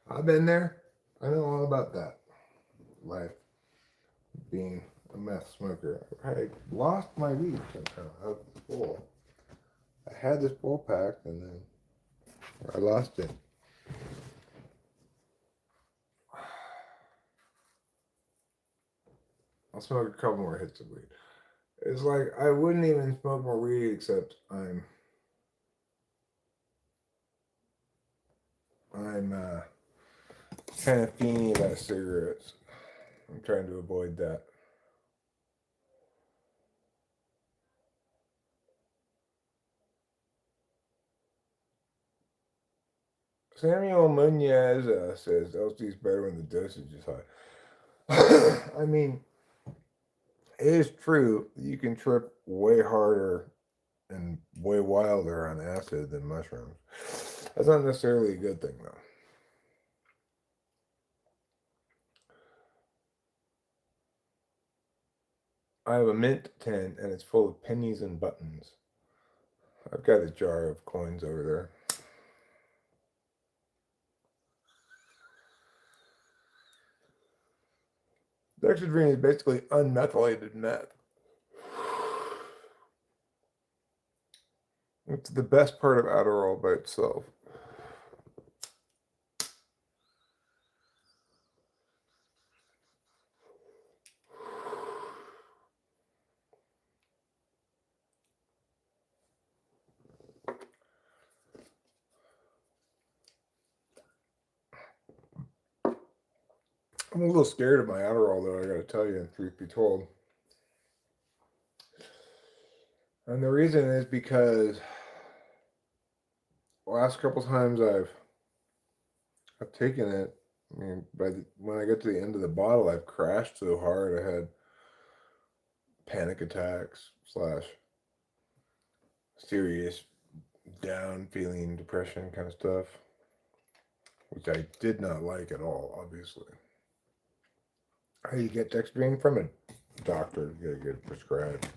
[SPEAKER 1] I've been there. I know all about that life, being a meth smoker. I lost my weed somehow out of the bowl. I had this bowl packed and then I lost it. I'll smoke a couple more hits of weed. It's like I wouldn't even smoke more weed except I'm kind of fiending about cigarettes. I'm trying to avoid that. Samuel Munoz says LSD is better when the dosage is high. I mean, it is true you can trip way harder and way wilder on acid than mushrooms. That's not necessarily a good thing, though. I have a mint tin and it's full of pennies and buttons. I've got a jar of coins over there. Dexedrine is basically unmethylated meth. It's the best part of Adderall by itself. I'm a little scared of my Adderall, though, I gotta tell you, truth be told. And the reason is because the last couple times I've taken it, I mean, when I get to the end of the bottle, I've crashed so hard. I had panic attacks / serious down feeling, depression kind of stuff, which I did not like at all, obviously. How you get dexedrine? From a doctor. You gotta get it prescribed.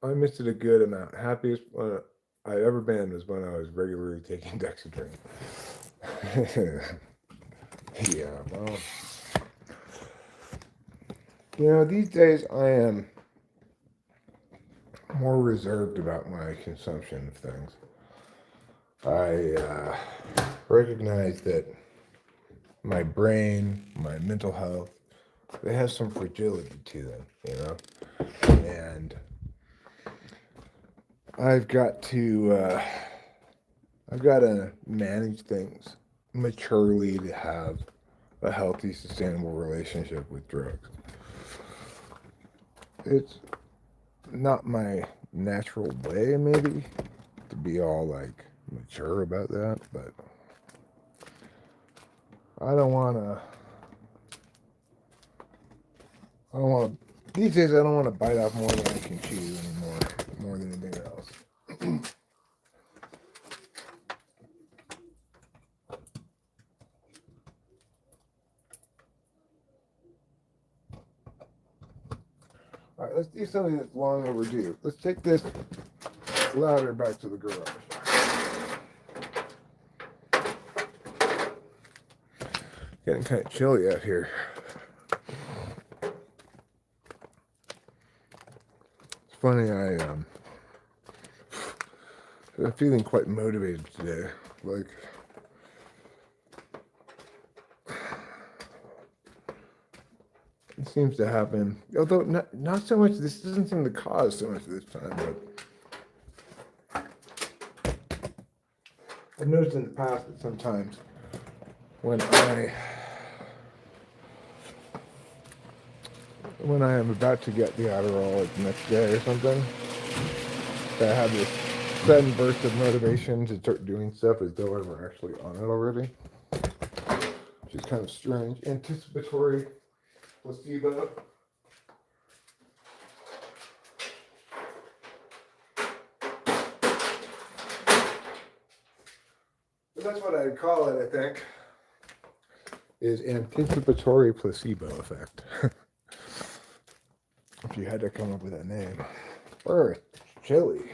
[SPEAKER 1] I missed it a good amount. Happiest one I've ever been was when I was regularly taking dexedrine. Yeah, well, these days I am more reserved about my consumption of things. I recognize that my brain, my mental health, they have some fragility to them, and I've got to manage things maturely to have a healthy, sustainable relationship with drugs. It's not my natural way, maybe, to be all like mature about that, but these days I don't want to bite off more than I can chew anymore, more than anything else. All right, let's do something that's long overdue. Let's take this ladder back to the garage. Getting kind of chilly out here. It's funny, I'm feeling quite motivated today. Like, it seems to happen, although not so much. This doesn't seem to cause so much this time, but I've noticed in the past that sometimes when I am about to get the Adderall like the next day or something, that I have this sudden burst of motivation to start doing stuff as though I were actually on it already, which is kind of strange. Anticipatory placebo. But that's what I'd call it, I think, is anticipatory placebo effect. If you had to come up with that name. Earth, chili.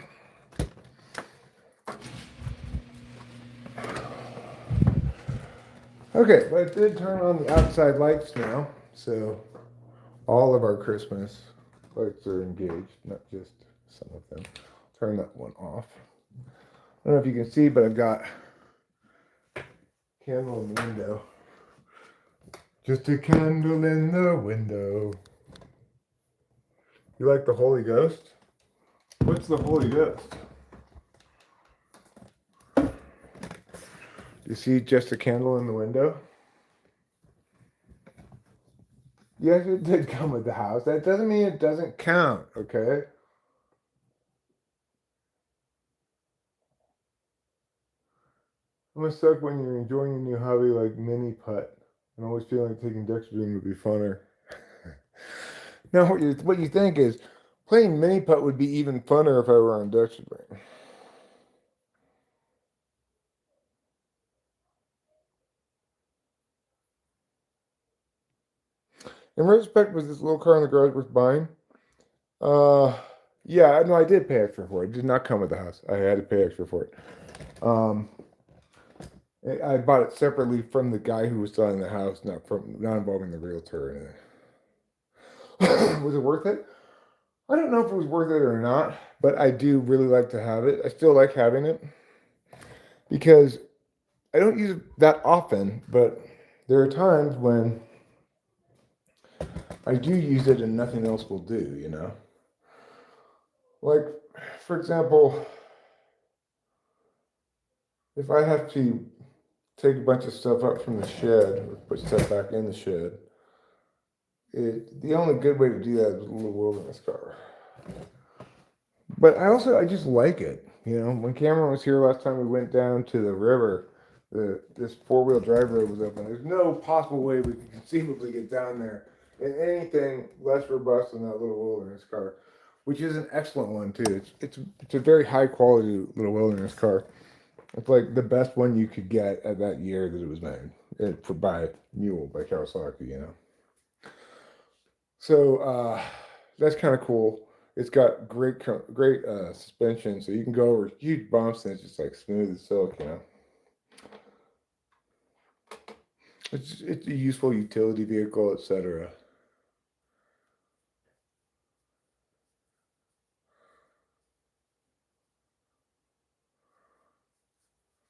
[SPEAKER 1] Okay, but I did turn on the outside lights now, so all of our Christmas lights are engaged, not just some of them. Turn that one off. I don't know if you can see, but I've got a candle in the window. Just a candle in the window. You like the Holy Ghost? What's the Holy Ghost? You see just a candle in the window? Yes, it did come with the house. That doesn't mean it doesn't count, okay? I'm gonna suck when you're enjoying a new hobby like mini putt and always feeling like taking dextrin would be funner. Now, what you think is playing mini putt would be even funner if I were on dextrin. In retrospect, was this little car in the garage worth buying? Yeah, no, I did pay extra for it. It did not come with the house. I had to pay extra for it. I bought it separately from the guy who was selling the house, not involving the realtor or anything. Was it worth it? I don't know if it was worth it or not, but I do really like to have it. I still like having it because I don't use it that often, but there are times when I do use it and nothing else will do, you know? Like, for example, if I have to take a bunch of stuff up from the shed or put stuff back in the shed, the only good way to do that is with a little wilderness car. But I just like it. You know, when Cameron was here last time we went down to the river, this four-wheel drive road was open. There's no possible way we could conceivably get down there in anything less robust than that little wilderness car, which is an excellent one too. It's a very high quality little wilderness car. It's like the best one you could get at that year that it was made by Mule by Kawasaki, you know. So that's kind of cool. It's got great suspension, so you can go over huge bumps and it's just like smooth as silk, you know. It's a useful utility vehicle, etc.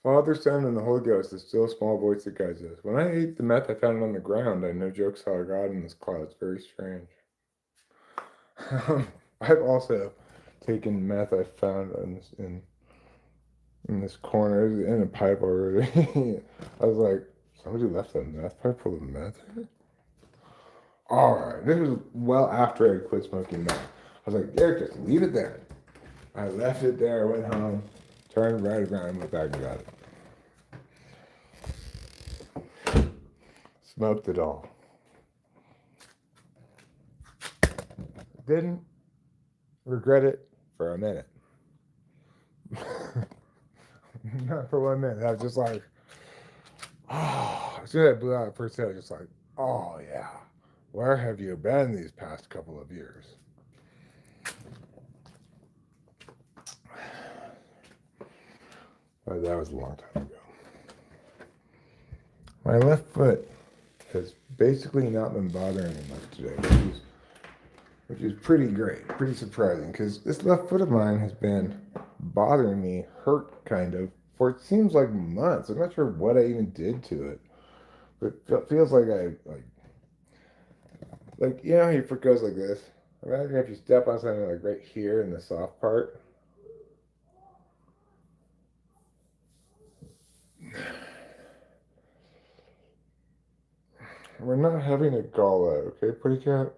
[SPEAKER 1] Father, Son, and the Holy Ghost is still a small voice that guides us. When I ate the meth I found on the ground, I no joke saw God in this cloud. It's very strange. I've also taken meth I found in this corner. It was in a pipe already. I was like, somebody left a meth pipe full of meth. All right, this was well after I had quit smoking meth. I was like, Eric, just leave it there. I left it there, went home, turned right around, went back and got it. Smoked it all. Didn't regret it for a minute. Not for 1 minute. I was just like, oh, as soon as I blew out the first hit, I was just like, oh yeah, where have you been these past couple of years? But that was a long time ago. My left foot has basically not been bothering me much today, which is pretty great, pretty surprising, because this left foot of mine has been bothering me, hurt kind of, for it seems like months. I'm not sure what I even did to it, but it feels like you know how your foot goes like this? Imagine if you step on something like right here in the soft part. We're not having a gala, okay, Pretty Cat?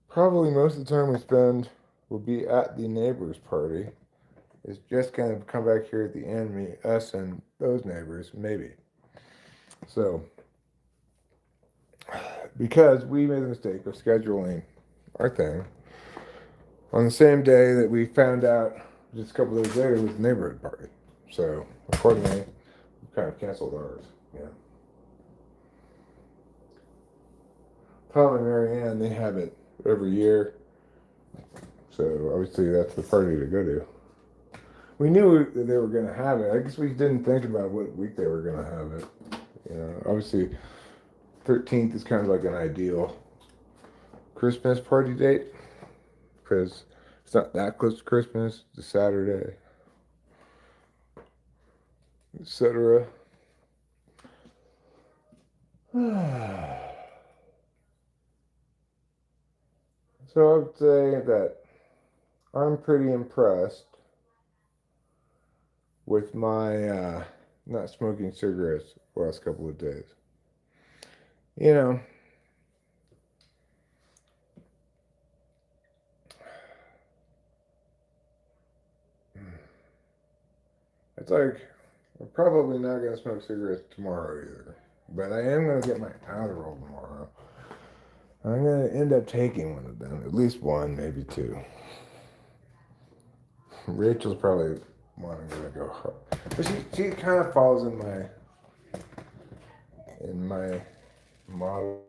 [SPEAKER 1] Probably most of the time we spend will be at the neighbor's party. It's just gonna come back here at the end, us and those neighbors, maybe. So, because we made the mistake of scheduling our thing on the same day that we found out just a couple of days later was the neighborhood party. So, accordingly, we kind of canceled ours. Yeah. Tom and Mary Ann, they have it every year. So, obviously, that's the party to go to. We knew that they were going to have it. I guess we didn't think about what week they were going to have it. You know, obviously, 13th is kind of like an ideal Christmas party date because it's not that close to Christmas. It's a Saturday, etc. So I would say that I'm pretty impressed with my not smoking cigarettes the last couple of days. You know, it's like I'm probably not going to smoke cigarettes tomorrow either. But I am going to get my Adderall tomorrow. I'm going to end up taking one of them. At least one, maybe two. Rachel's probably wanting me to go hard. But she kind of falls in my model.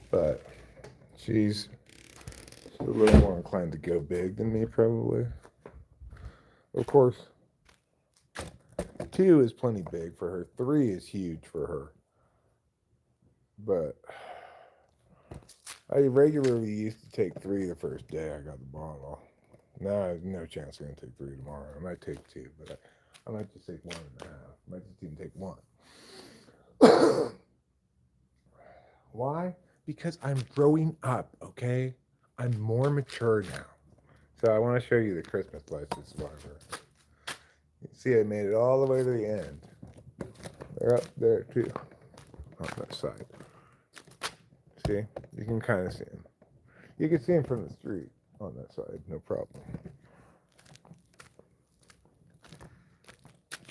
[SPEAKER 1] But she's a little more inclined to go big than me, probably. Of course, 2 is plenty big for her. 3 is huge for her. But I regularly used to take 3 the first day I got the bottle. Now I have no chance I'm going to take 3 tomorrow. I might take 2, but I might just take 1.5. I might just even take 1. Why? Because I'm growing up, okay? I'm more mature now. So I want to show you the Christmas lights at Survivor. You see I made it all the way to the end. They're up there too, on that side. See? You can kind of see them. You can see them from the street on that side, no problem.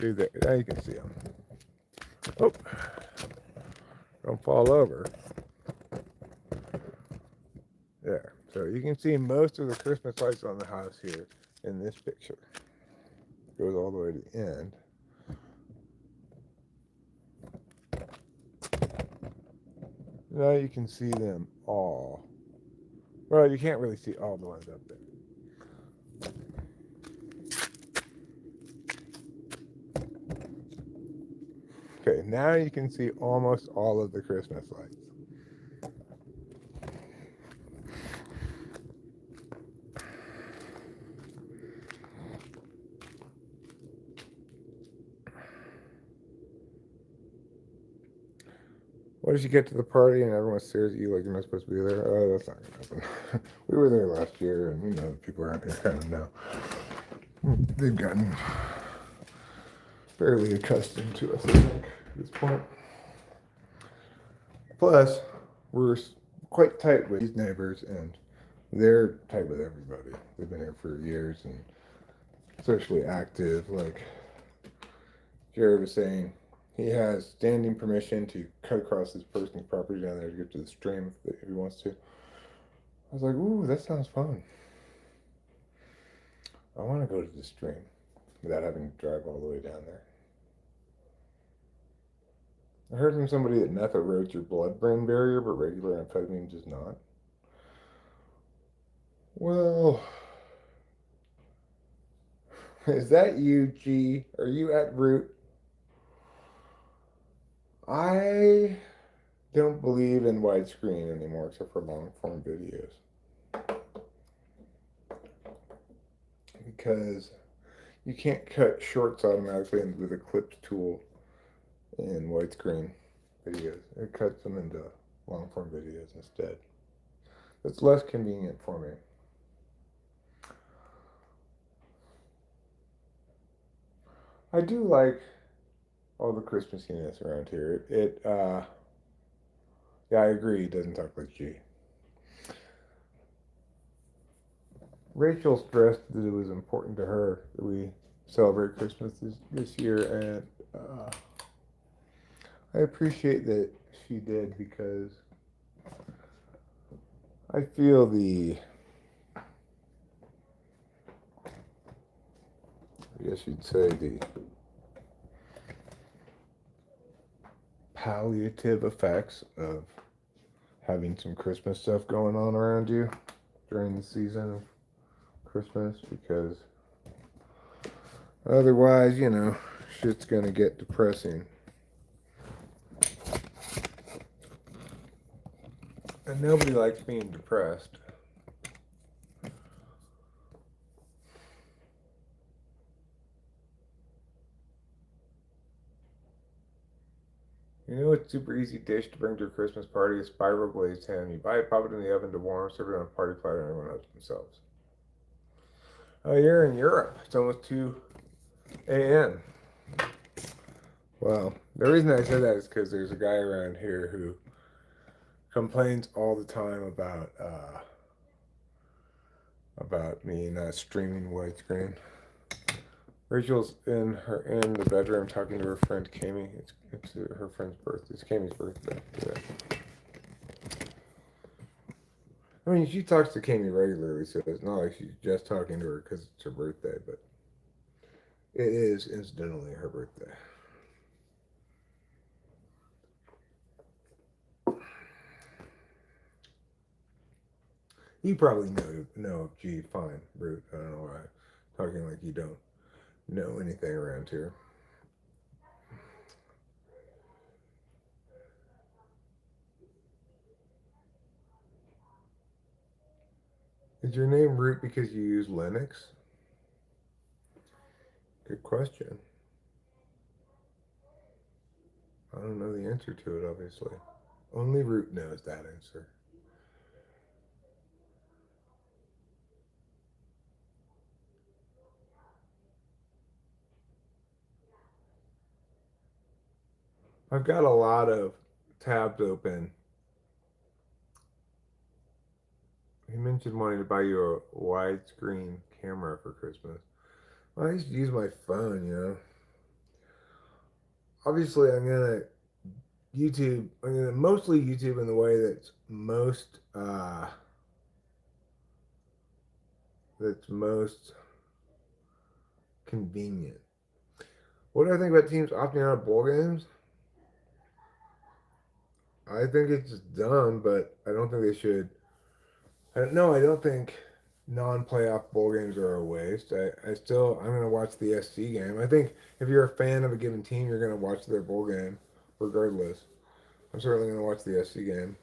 [SPEAKER 1] See there, now you can see them. Oh, don't fall over. There. So you can see most of the Christmas lights on the house here in this picture. It goes all the way to the end. Now you can see them all. Well, you can't really see all the ones up there. Okay, now you can see almost all of the Christmas lights. What if you get to the party and everyone stares at you like you're not supposed to be there? Oh, that's not going to happen. We were there last year, and we know the people around here kind of know. They've gotten fairly accustomed to us, I think, at this point. Plus, we're quite tight with these neighbors, and they're tight with everybody. They've been here for years and socially active. Like Jared was saying, he has standing permission to cut across this person's property down there to get to the stream if he wants to. I was like, ooh, that sounds fun. I want to go to the stream without having to drive all the way down there. I heard from somebody that meth erodes your blood-brain barrier, but regular amphetamine does not. Well, Is that you, G? Are you at root? I don't believe in widescreen anymore except for long form videos because you can't cut shorts automatically with the clips tool in widescreen videos. It cuts them into long form videos instead. It's less convenient for me. I do like all the Christmassiness around here. Yeah, I agree. It doesn't talk like G. Rachel stressed that it was important to her that we celebrate Christmas this year, and I appreciate that she did because I feel I guess you'd say, the palliative effects of having some Christmas stuff going on around you during the season of Christmas because otherwise, shit's gonna get depressing. And nobody likes being depressed. You know what's super easy dish to bring to a Christmas party? A spiral glazed ham. You buy it, pop it in the oven to warm, serve it on a party platter, and everyone helps themselves. Oh, you're in Europe. It's almost 2 a.m. Well, the reason I said that is because there's a guy around here who complains all the time about me not streaming widescreen. Rachel's in the bedroom talking to her friend Kami. It's her friend's birthday. It's Kami's birthday today. I mean, she talks to Kami regularly, so it's not like she's just talking to her because it's her birthday, but it is incidentally her birthday. You probably know, gee, fine, Root. I don't know why. Talking like you don't know anything around here. Is your name Root because you use Linux? Good question. I don't know the answer to it, obviously. Only Root knows that answer. I've got a lot of tabs open. He mentioned wanting to buy you a widescreen camera for Christmas. Well, I used to use my phone. Obviously, I'm gonna YouTube. I'm gonna mostly YouTube in the way that's most convenient. What do I think about teams opting out of bowl games? I think it's just dumb, but I don't think they should. I don't think non-playoff bowl games are a waste. I'm gonna watch the SC game. I think if you're a fan of a given team, you're gonna watch their bowl game, regardless. I'm certainly gonna watch the SC game.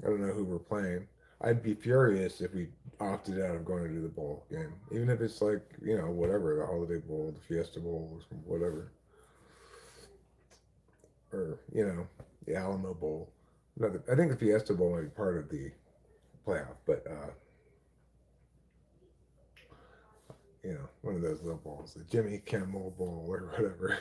[SPEAKER 1] I don't know who we're playing. I'd be furious if we opted out of going to the bowl game, even if it's like whatever, the Holiday Bowl, the Fiesta Bowl, whatever, or the Alamo Bowl. No, I think the Fiesta Bowl might be part of the playoff, but one of those little bowls, the Jimmy Kimmel Bowl or whatever.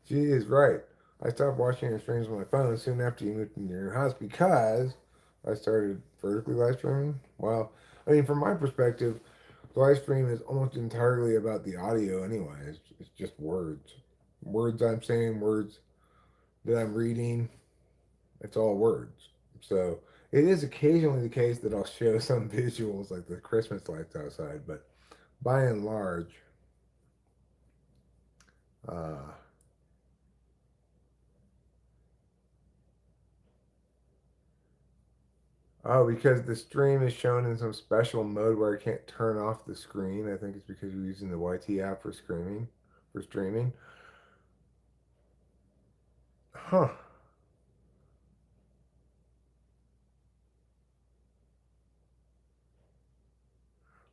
[SPEAKER 1] She is right. I stopped watching your streams on my phone soon after you moved into your house because I started vertically live streaming. Well, I mean, from my perspective, the live stream is almost entirely about the audio anyway. It's just words. Words I'm saying, words that I'm reading. It's all words. So it is occasionally the case that I'll show some visuals like the Christmas lights outside, but by and large, uh, Oh, because the stream is shown in some special mode where I can't turn off the screen. I think it's because you're using the YT app for streaming. Huh.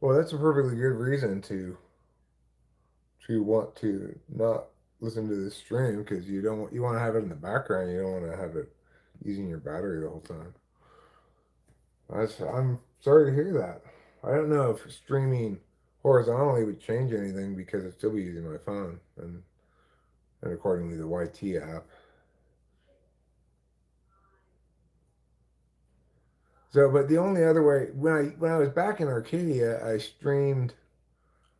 [SPEAKER 1] Well, that's a perfectly good reason to want to not listen to the stream because you want to have it in the background. You don't want to have it using your battery the whole time. I'm sorry to hear that. I don't know if streaming horizontally would change anything because I'd still be using my phone and accordingly the YT app. So, but the only other way when I was back in Arcadia, I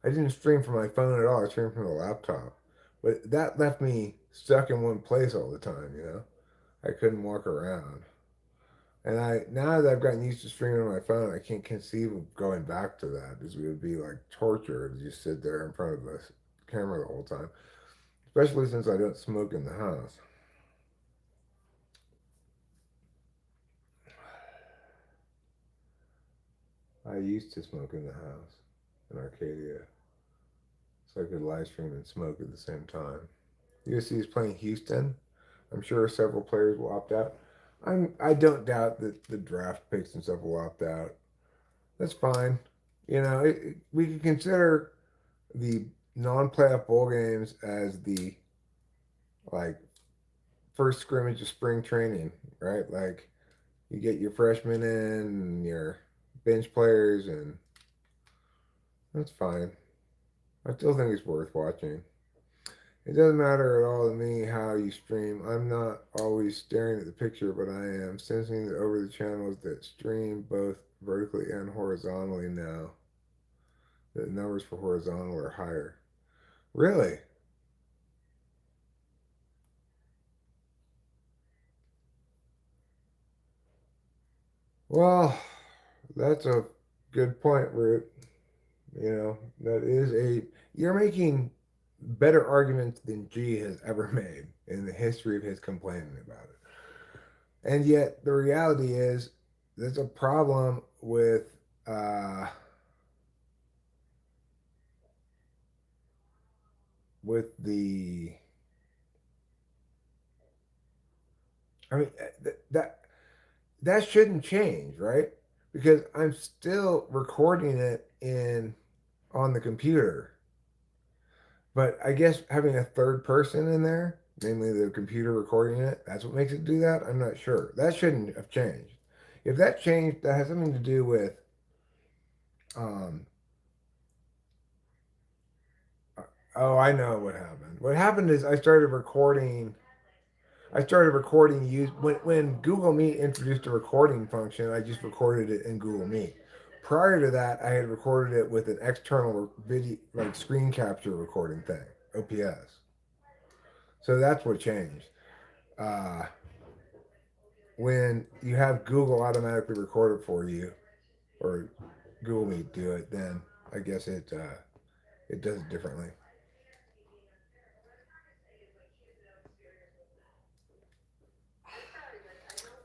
[SPEAKER 1] didn't stream from my phone at all. I streamed from the laptop, but that left me stuck in one place all the time. I couldn't walk around. And I now that I've gotten used to streaming on my phone, I can't conceive of going back to that because it would be like torture to just sit there in front of the camera the whole time. Especially since I don't smoke in the house. I used to smoke in the house in Arcadia, so I could live stream and smoke at the same time. USC is playing Houston. I'm sure several players will opt out. I don't doubt that the draft picks and stuff will opt out. That's fine. We can consider the non-playoff bowl games as the like first scrimmage of spring training, right? Like you get your freshmen in and your bench players, and that's fine. I still think it's worth watching. It doesn't matter at all to me how you stream. I'm not always staring at the picture, but I am sensing that over the channels that stream both vertically and horizontally now, the numbers for horizontal are higher. Really? Well, that's a good point, Root. That is you're making better arguments than G has ever made in the history of his complaining about it. And yet the reality is there's a problem uh with the I mean that shouldn't change, right? Because I'm still recording it in on the computer. But I guess having a third person in there, namely the computer recording it, that's what makes it do that. I'm not sure. That shouldn't have changed. If that changed, that has something to do with. Um, oh, I know what happened. What happened is I started recording. I started recording when Google Meet introduced a recording function. I just recorded it in Google Meet. Prior to that, I had recorded it with an external video, like screen capture recording thing, OPS. So that's what changed. Uh, when you have Google automatically record it for you, or Google Meet do it, then I guess it does it differently.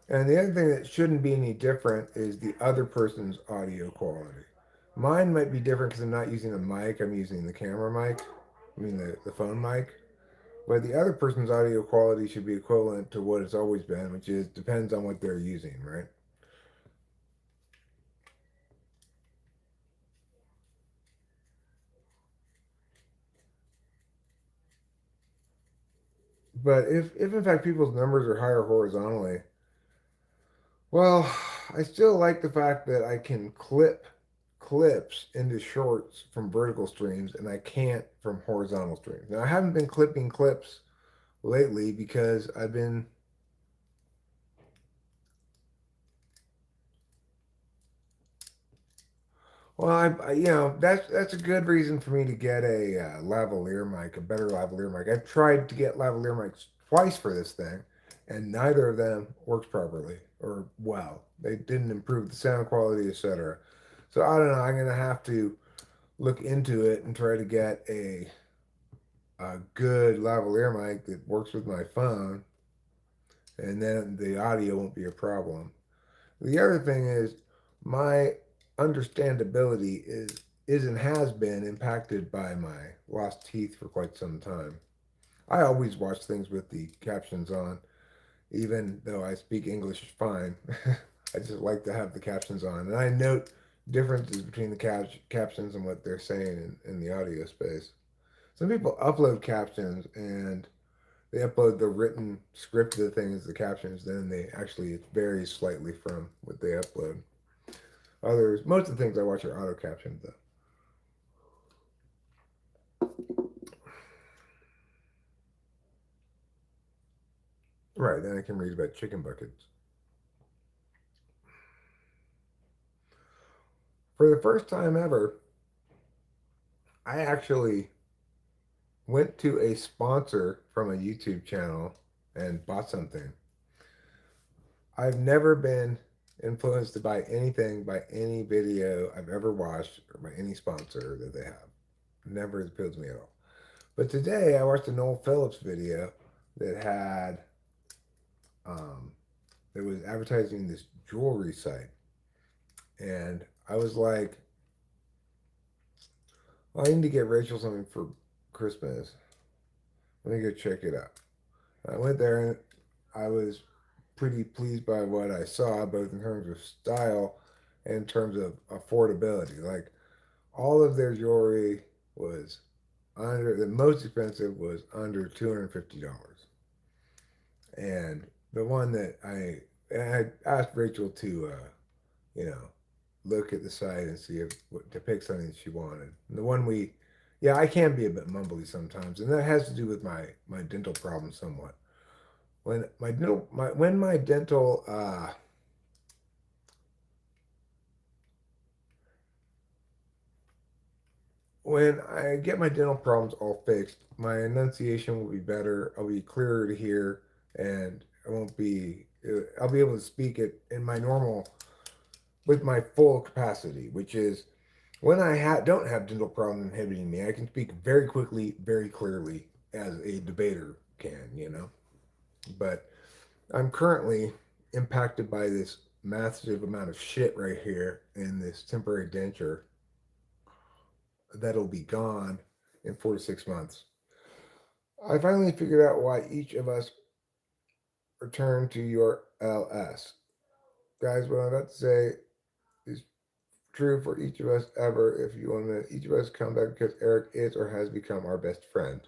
[SPEAKER 1] And the other thing that shouldn't be any different is the other person's audio quality. Mine might be different because I'm not using a mic; I'm using the camera mic. I mean the phone mic. But the other person's audio quality should be equivalent to what it's always been, which is depends on what they're using, right? But if in fact people's numbers are higher horizontally, well, I still like the fact that I can clip clips into shorts from vertical streams and I can't from horizontal streams. Now, I haven't been clipping clips lately because I've been, well, that's a good reason for me to get a lavalier mic, a better lavalier mic. I've tried to get lavalier mics twice for this thing, and neither of them works properly or well. They didn't improve the sound quality, etc. So I don't know. I'm gonna have to look into it and try to get a good lavalier mic that works with my phone, and then the audio won't be a problem. The other thing is my understandability is and has been impacted by my lost teeth for quite some time. I always watch things with the captions on, even though I speak English fine. I just like to have the captions on, and I note differences between the captions and what they're saying in the audio space. Some people upload captions and they upload the written script of the thing as the captions, then they actually it varies slightly from what they upload. Others, most of the things I watch are auto captioned though. Right, then I can read about chicken buckets. For the first time ever, I actually went to a sponsor from a YouTube channel and bought something. I've never been influenced to buy anything by any video I've ever watched or by any sponsor that they have. Never appealed to me at all. But today I watched a Noel Phillips video that had that was advertising this jewelry site, and I was like, well, I need to get Rachel something for Christmas. Let me go check it out. I went there and I was pretty pleased by what I saw, both in terms of style and in terms of affordability. Like all of their jewelry was under the most expensive was under $250, and the one that I asked Rachel to you know look at the site and see if to pick something that she wanted. And the one we yeah, I can be a bit mumbly sometimes, and that has to do with my dental problem somewhat. When my dental when I get my dental problems all fixed, my enunciation will be better. I'll be clearer to hear, and I won't be. I'll be able to speak it in my normal with my full capacity, which is when I don't have dental problems inhibiting me, I can speak very quickly, very clearly, as a debater can, you know. But I'm currently impacted by this massive amount of shit right here in this temporary denture that'll be gone in 4 to 6 months. I finally figured out why each of us return to your LS. Guys, what I'm about to say is true for each of us ever. If you want to, each of us come back because Eric is or has become our best friend.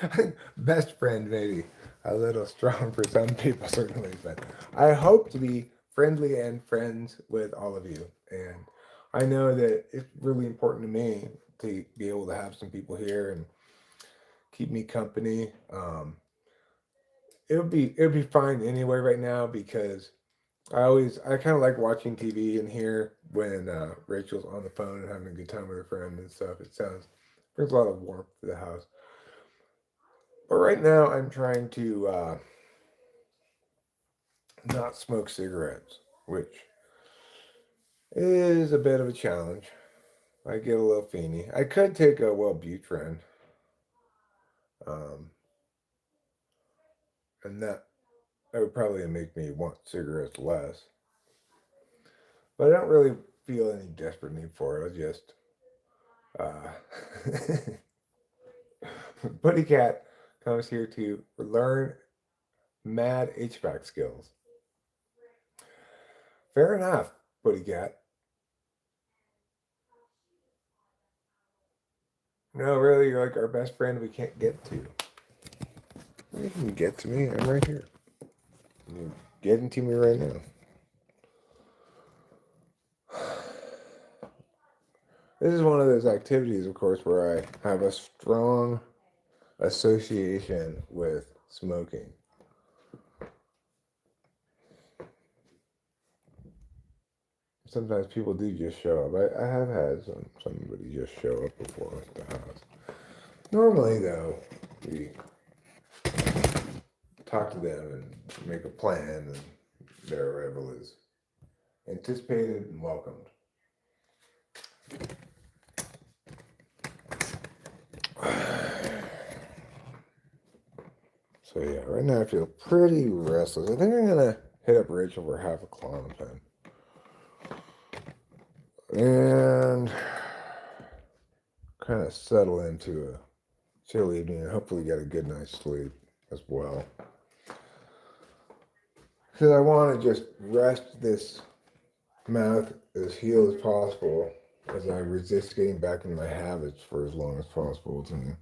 [SPEAKER 1] I think best friend maybe a little strong for some people certainly, but I hope to be friendly and friends with all of you. And I know that it's really important to me to be able to have some people here and keep me company. It would be fine anyway right now because I kind of like watching TV in here when Rachel's on the phone and having a good time with her friend and stuff. It brings a lot of warmth to the house. But right now I'm trying to not smoke cigarettes, which is a bit of a challenge. I get a little feeny. I could take a Wellbutrin, um, and that would probably make me want cigarettes less. But I don't really feel any desperate need for it. I just Putty Cat comes here to learn mad HVAC skills. Fair enough, Putty Cat. No, really, you're like our best friend we can't get to. You can get to me. I'm right here. You're getting to me right now. This is one of those activities, of course, where I have a strong association with smoking. Sometimes people do just show up. I have had somebody just show up before at the house. Normally, though, we talk to them and make a plan, and their arrival is anticipated and welcomed. So yeah, right now I feel pretty restless. I think I'm gonna hit up Rachel for half a Klonopin. And kind of settle into a chill evening and hopefully get a good night's sleep as well. Because I want to just rest this mouth as healed as possible as I resist getting back into my habits for as long as possible to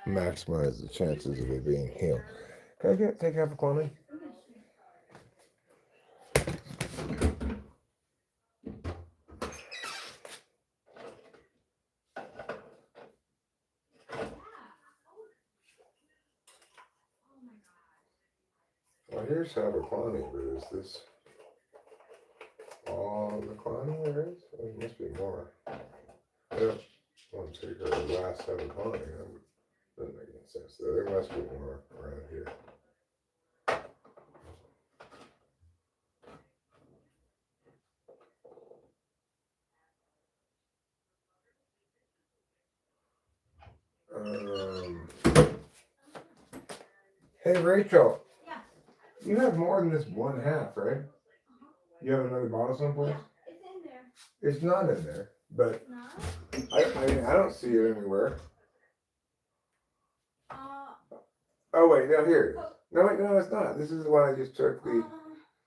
[SPEAKER 1] maximize the chances of it being healed. Can I take half a Klonopin? Well, here's half a Klonopin, but is this all the Klonopin there is? There must be more. I don't want to take our last half a Klonopin. That doesn't make any sense. There must be more around here. Hey, Rachel. Yeah. You have more than this one half, right? You have another bottle someplace? Yeah, it's in there. It's not in there, but I mean, I don't see it anywhere. Oh wait, no, here it is. No, wait, no, it's not. This is the one I just took the.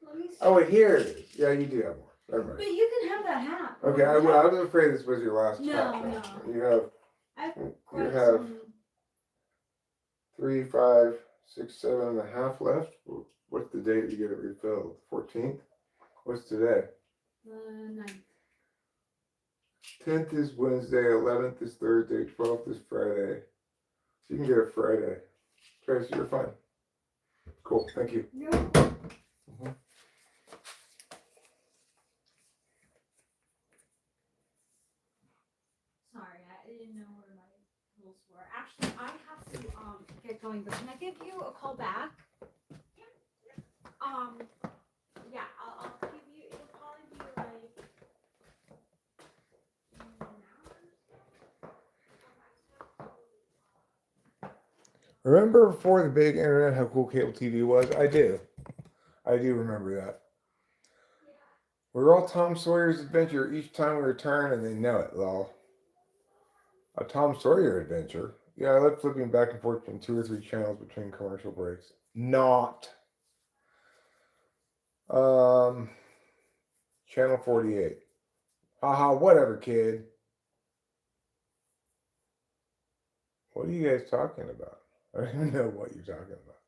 [SPEAKER 1] Let me see. Oh wait, here it is. Yeah, you do have more. Never mind. But you can have that half. Okay, I was afraid this was your last half. No. You have 3, 5, 6, 7 and a half left. What's the date you get it refilled? 14th? What's today? 9th. 10th is Wednesday, 11th is Thursday, 12th is Friday. So you can get it Friday. Tracy, you're fine. Cool, thank you. No. Mm-hmm.
[SPEAKER 2] Sorry, I didn't know where my tools were. Actually, I have to get going, but can I give you a call back? Yeah, I'll give you. It'll probably be like an hour.
[SPEAKER 1] Remember before the big internet how cool cable TV was? I do remember that. We're all Tom Sawyer's adventure each time we return, and they know it, lol. A Tom Sawyer adventure? Yeah, I like flipping back and forth between 2 or 3 channels between commercial breaks. Not. Channel 48. Haha, whatever, kid. What are you guys talking about? I don't even know what you're talking about.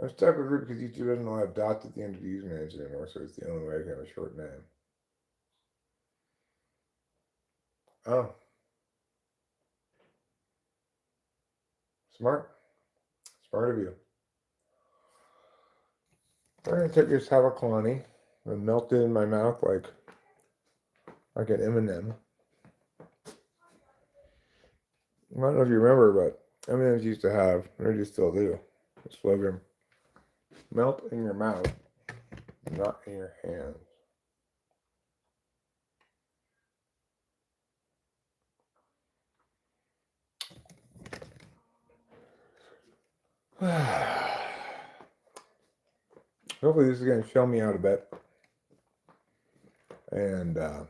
[SPEAKER 1] I'm stuck with it because YouTube doesn't allow dots at the end of the username anymore, so it's the only way I can have a short name. Oh. Smart. Smart of you. I'm going to take this Havaklani and melt it in my mouth like an M&M. I don't know if you remember, but M&M's used to have, or they still do, the slogan, melt in your mouth, not in your hands. Hopefully this is going to show me out a bit. And I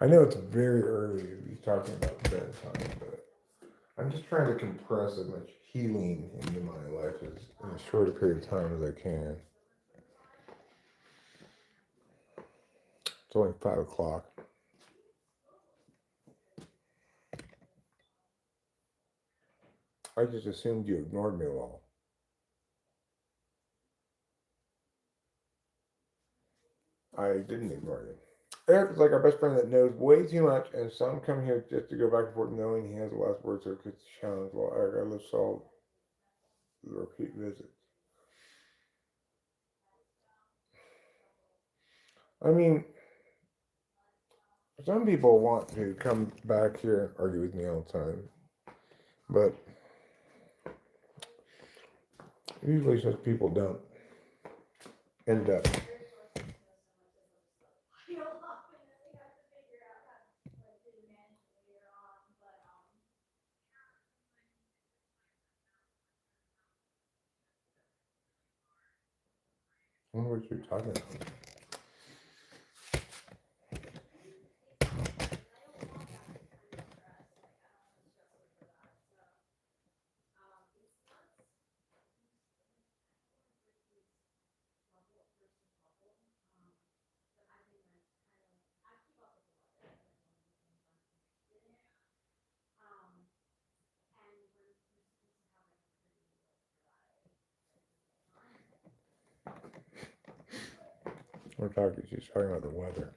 [SPEAKER 1] know it's very early to be talking about bedtime, but I'm just trying to compress as much healing into my life as in as short a period of time as I can. It's only 5 o'clock. I just assumed you ignored me all. I didn't ignore you. Eric is like our best friend that knows way too much, and some come here just to go back and forth knowing he has the last word, so it gets challenged. While Eric, I live solve the repeat visits. I mean, some people want to come back here and argue with me all the time, but usually such people don't end up. wonder what you're talking about. She's talking about the weather.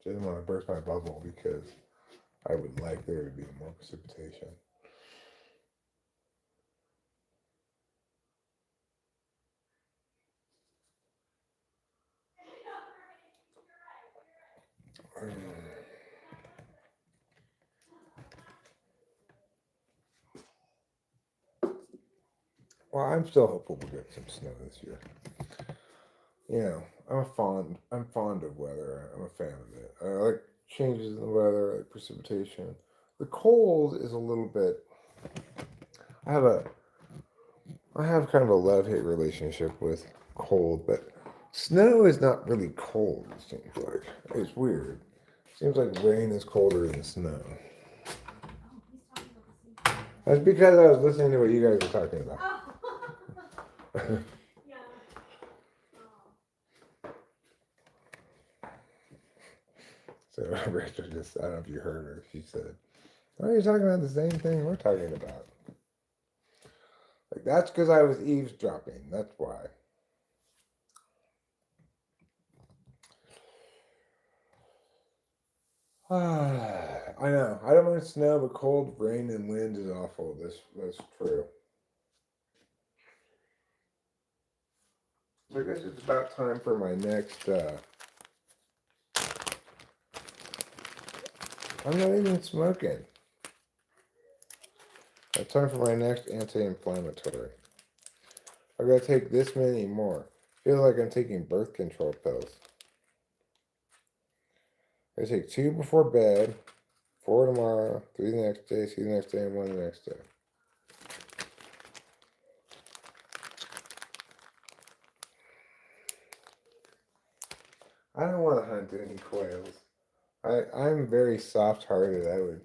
[SPEAKER 1] She doesn't want to burst my bubble because I would like there to be more precipitation. Well, I'm still hopeful we'll get some snow this year. You know, I'm fond of weather. I'm a fan of it. I like changes in the weather, I like precipitation. The cold is a little bit. I have a I have kind of a love-hate relationship with cold, but snow is not really cold, it seems like. It's weird. It seems like rain is colder than snow. That's because I was listening to what you guys were talking about. So Rachel just, I don't know if you heard her, she said, "Why are you talking about the same thing we're talking about?" Like, that's because I was eavesdropping. That's why. I know. I don't mind snow, but cold, rain, and wind is awful. That's true. So I guess it's about time for my next. I'm not even smoking. It's time for my next anti-inflammatory. I gotta take this many more. Feel like I'm taking birth control pills. I take 2 before bed, 4 tomorrow, 3 the next day, 2 the next day, and 1 the next day. I don't want to hunt any quails. I'm very soft-hearted. I would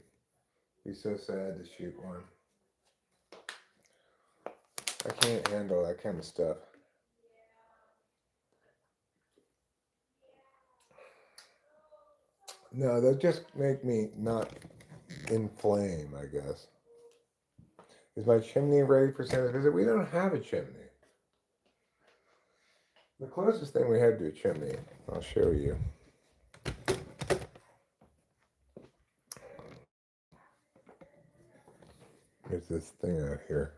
[SPEAKER 1] be so sad to shoot one. I can't handle that kind of stuff. No, that just make me not inflame, I guess. Is my chimney ready for Santa's visit? We don't have a chimney. The closest thing we have to a chimney, I'll show you. There's this thing out here.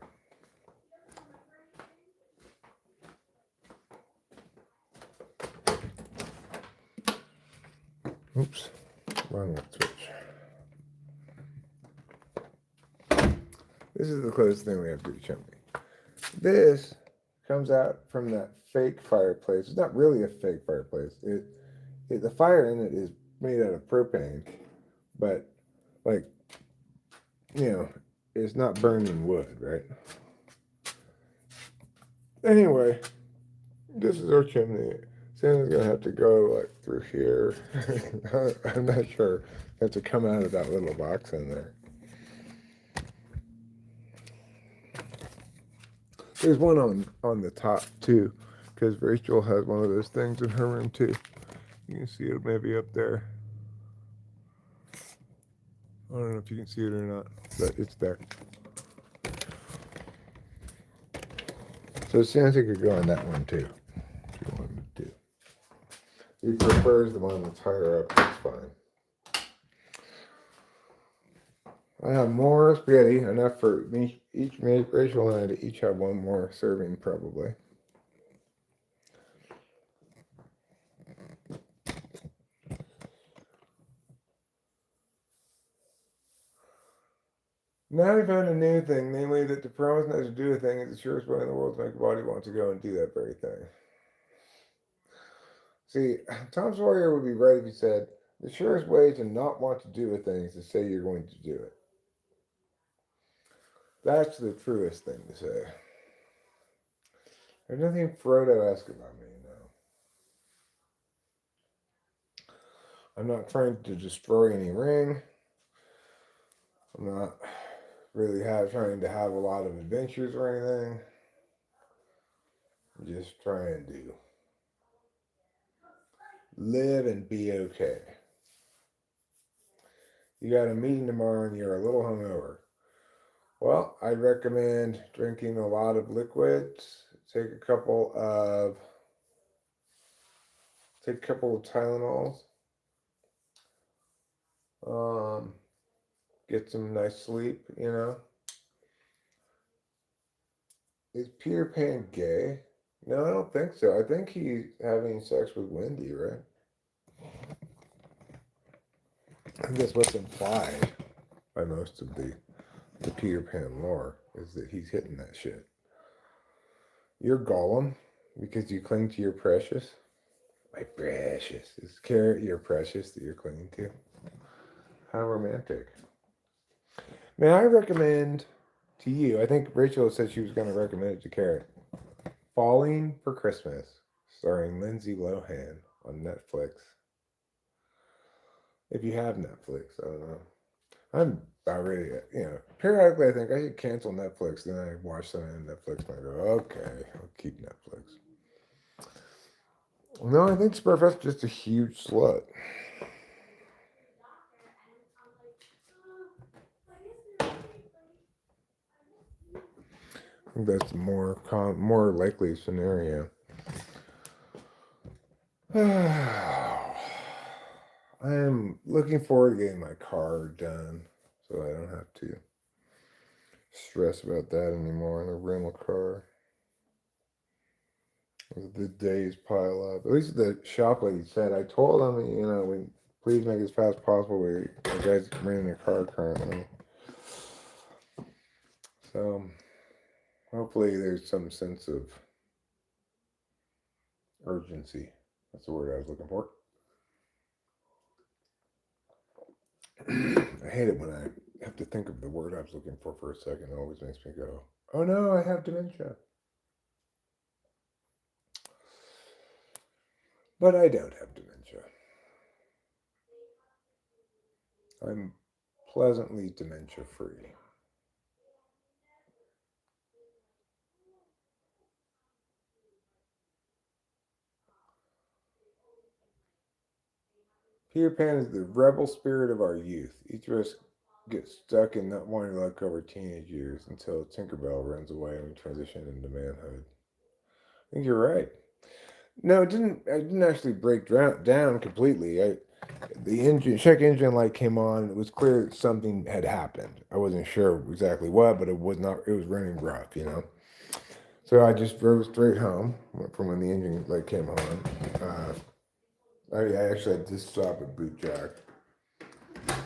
[SPEAKER 1] Oops, wrong switch. This is the closest thing we have to a chimney. This comes out from that fake fireplace. It's not really a fake fireplace. The fire in it is made out of propane, but like, you know, it's not burning wood, right? Anyway, this is our chimney. Santa's gonna have to go like through here. I'm not sure. Have to come out of that little box in there. There's one on the top too, because Rachel has one of those things in her room too. You can see it maybe up there. I don't know if you can see it or not, but it's there. So Santa could go on that one too, if you wanted to. He prefers the one that's higher up. That's fine. I have more spaghetti, enough for me, Rachel and I to each have one more serving probably. Now I found a new thing, namely that to promise not to do a thing is the surest way in the world to make the body want to go and do that very thing. See, Tom Sawyer would be right if he said, the surest way to not want to do a thing is to say you're going to do it. That's the truest thing to say. There's nothing Frodo-esque about me, no. I'm not trying to destroy any ring. I'm not really trying to have a lot of adventures or anything. I'm just trying to live and be okay. You got a meeting tomorrow and you're a little hungover. Well, I'd recommend drinking a lot of liquids. Take a couple of Tylenols. Get some nice sleep, you know. Is Peter Pan gay? No, I don't think so. I think he's having sex with Wendy, right? I think that's what's implied by most of the Peter Pan lore, is that he's hitting that shit. You're Gollum because you cling to your precious. My precious. Is Carrot your precious that you're clinging to? How romantic. May I recommend to you, I think Rachel said she was going to recommend it to Carrot, Falling for Christmas, starring Lindsay Lohan on Netflix. If you have Netflix, I don't know. I'm about ready to, periodically I think I should cancel Netflix, then I watch something on Netflix and I go, okay, I'll keep Netflix. No, I think Spurfett's just a huge slut. I think that's the more likely scenario. I'm looking forward to getting my car done so I don't have to stress about that anymore in a rental car. The days pile up. At least the shop lady said. I told them, we please make it as fast as possible. The guy's renting a car currently. So hopefully there's some sense of urgency. That's the word I was looking for. I hate it when I have to think of the word I was looking for a second. It always makes me go, oh no, I have dementia. But I don't have dementia. I'm pleasantly dementia free. Peter Pan is the rebel spirit of our youth. Each of us gets stuck in not wanting to let go of our teenage years until Tinkerbell runs away and we transition into manhood. I think you're right. No, it didn't. I didn't actually break down completely. The check engine light came on. It was clear that something had happened. I wasn't sure exactly what, but it was not. It was running rough. So I just drove straight home from when the engine light came on. I actually had to stop at Boot Jack.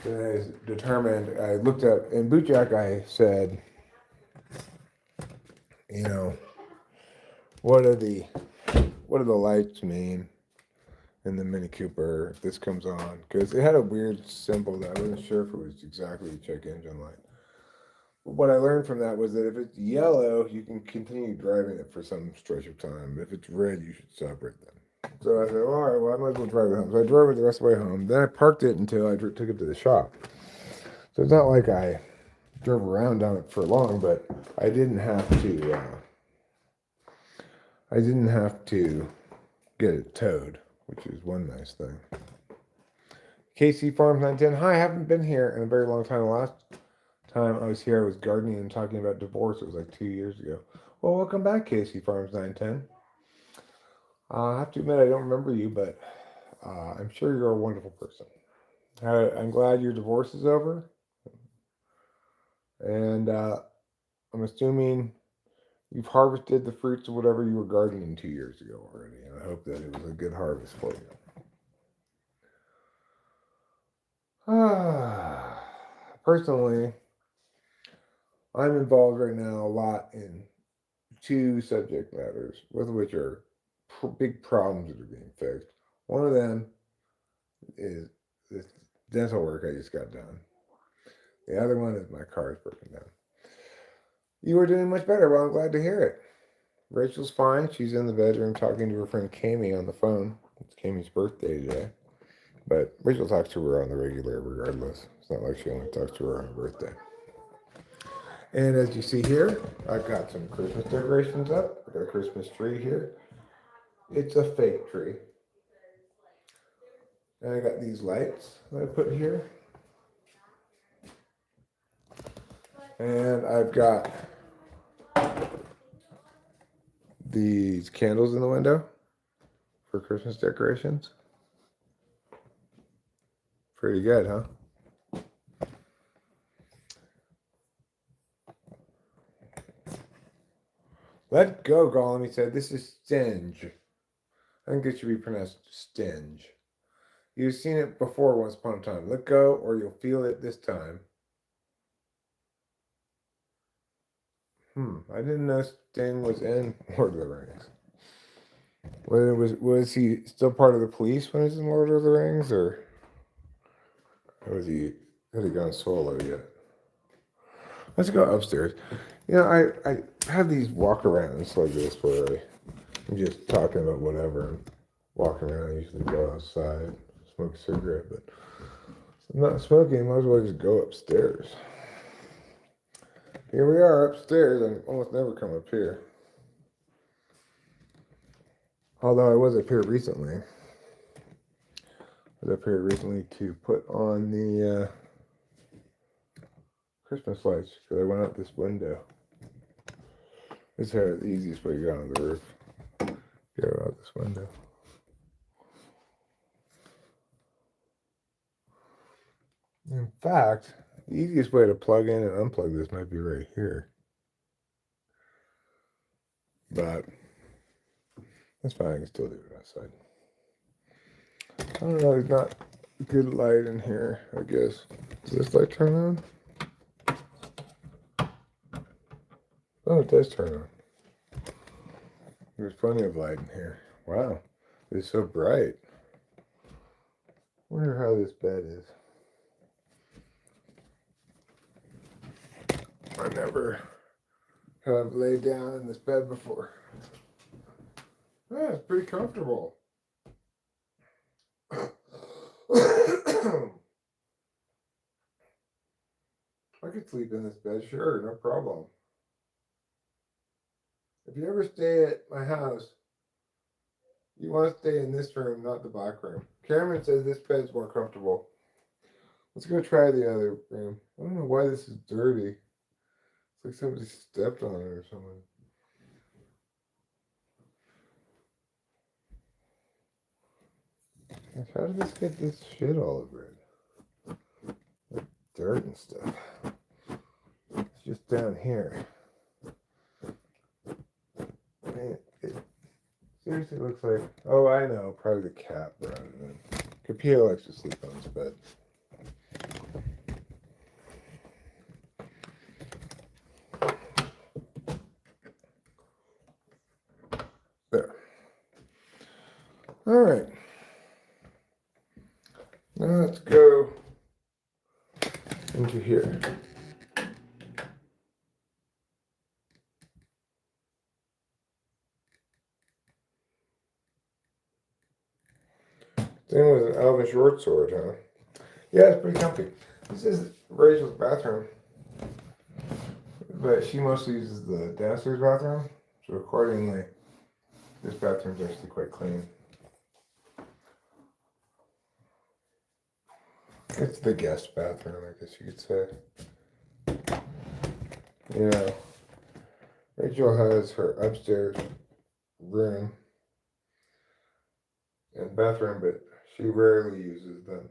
[SPEAKER 1] And I was determined. I looked up in Boot Jack. I said, what are the lights mean in the Mini Cooper if this comes on? Because it had a weird symbol that I wasn't sure if it was exactly a check engine light. But what I learned from that was that if it's yellow, you can continue driving it for some stretch of time. If it's red, you should stop right then. So I said, all right, well, I might as well drive it home. So I drove it the rest of the way home. Then I parked it until I took it to the shop. So it's not like I drove around on it for long, but I didn't have to. I didn't have to get it towed, which is one nice thing. KC Farms 910. Hi, I haven't been here in a very long time. The last time I was here, I was gardening and talking about divorce. It was like 2 years ago. Well, welcome back, KC Farms 910. I have to admit, I don't remember you, but I'm sure you're a wonderful person. I'm glad your divorce is over. And I'm assuming you've harvested the fruits of whatever you were gardening 2 years ago already. And I hope that it was a good harvest for you. Personally, I'm involved right now a lot in 2 subject matters, both of which are big problems that are being fixed. One of them is this dental work I just got done. The other one is my car is broken down. You are doing much better. Well, I'm glad to hear it. Rachel's fine. She's in the bedroom talking to her friend Kami on the phone. It's Kami's birthday today. But Rachel talks to her on the regular regardless. It's not like she only talks to her on her birthday. And as you see here, I've got some Christmas decorations up. I've got a Christmas tree here. It's a fake tree. And I got these lights that I put here. And I've got these candles in the window for Christmas decorations. Pretty good, huh? Let go, Gollum, he said. This is Stinge. I think it should be pronounced Stinge. You've seen it before once upon a time. Let go or you'll feel it this time. I didn't know Sting was in Lord of the Rings. Was he still part of the police when he was in Lord of the Rings, or had he gone solo yet? Let's go upstairs. You know, I have these walk-arounds like this where I'm just talking about whatever and walking around. I usually go outside, smoke a cigarette, but if I'm not smoking, I might as well just go upstairs. Here we are upstairs. I almost never come up here. Although I was up here recently. To put on the Christmas lights because I went out this window. This is the easiest way to get on the roof. Go out this window. In fact, the easiest way to plug in and unplug this might be right here. But that's fine, I can still do it outside. I don't know, there's not a good light in here, I guess. Does this light turn on? Oh, it does turn on. There's plenty of light in here. Wow, it's so bright. Wonder how this bed is. I never have laid down in this bed before. Yeah, it's pretty comfortable. I could sleep in this bed, sure, no problem. If you ever stay at my house, you want to stay in this room, not the back room. Cameron says this bed's more comfortable. Let's go try the other room. I don't know why this is dirty. It's like somebody stepped on it or something. Gosh, how did this get this shit all over it? Like dirt and stuff. It's just down here. Man, it seriously looks like, oh, I know, probably the cat brought it in. Capilla likes to sleep on his bed. There. All right. Now let's go into here. Thing with an elven short sword, huh? Yeah, it's pretty comfy. This is Rachel's bathroom, but she mostly uses the downstairs bathroom, so accordingly, this bathroom's actually quite clean. It's the guest bathroom, I guess you could say. You know, Rachel has her upstairs room and bathroom, but she rarely uses them.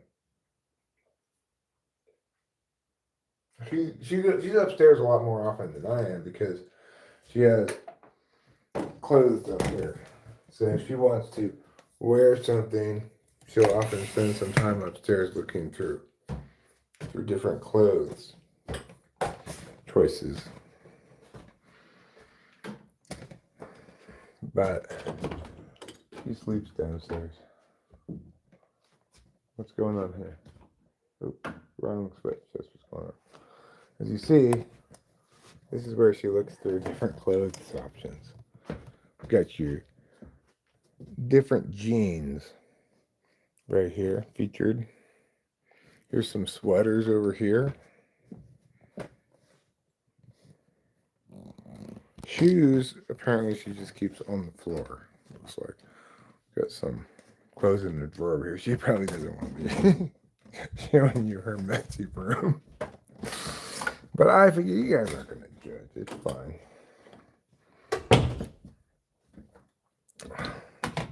[SPEAKER 1] She's upstairs a lot more often than I am because she has clothes up here. So if she wants to wear something, she'll often spend some time upstairs looking through different clothes choices. But she sleeps downstairs. What's going on here? Oh, wrong switch. That's what's going on. As you see, this is where she looks through different clothes options. got your different jeans right here featured. Here's some sweaters over here. Shoes, apparently she just keeps on the floor. Looks like. Got some clothes in the drawer over here. She probably doesn't want me showing you her messy room. But I figure you guys aren't going to judge. It's fine.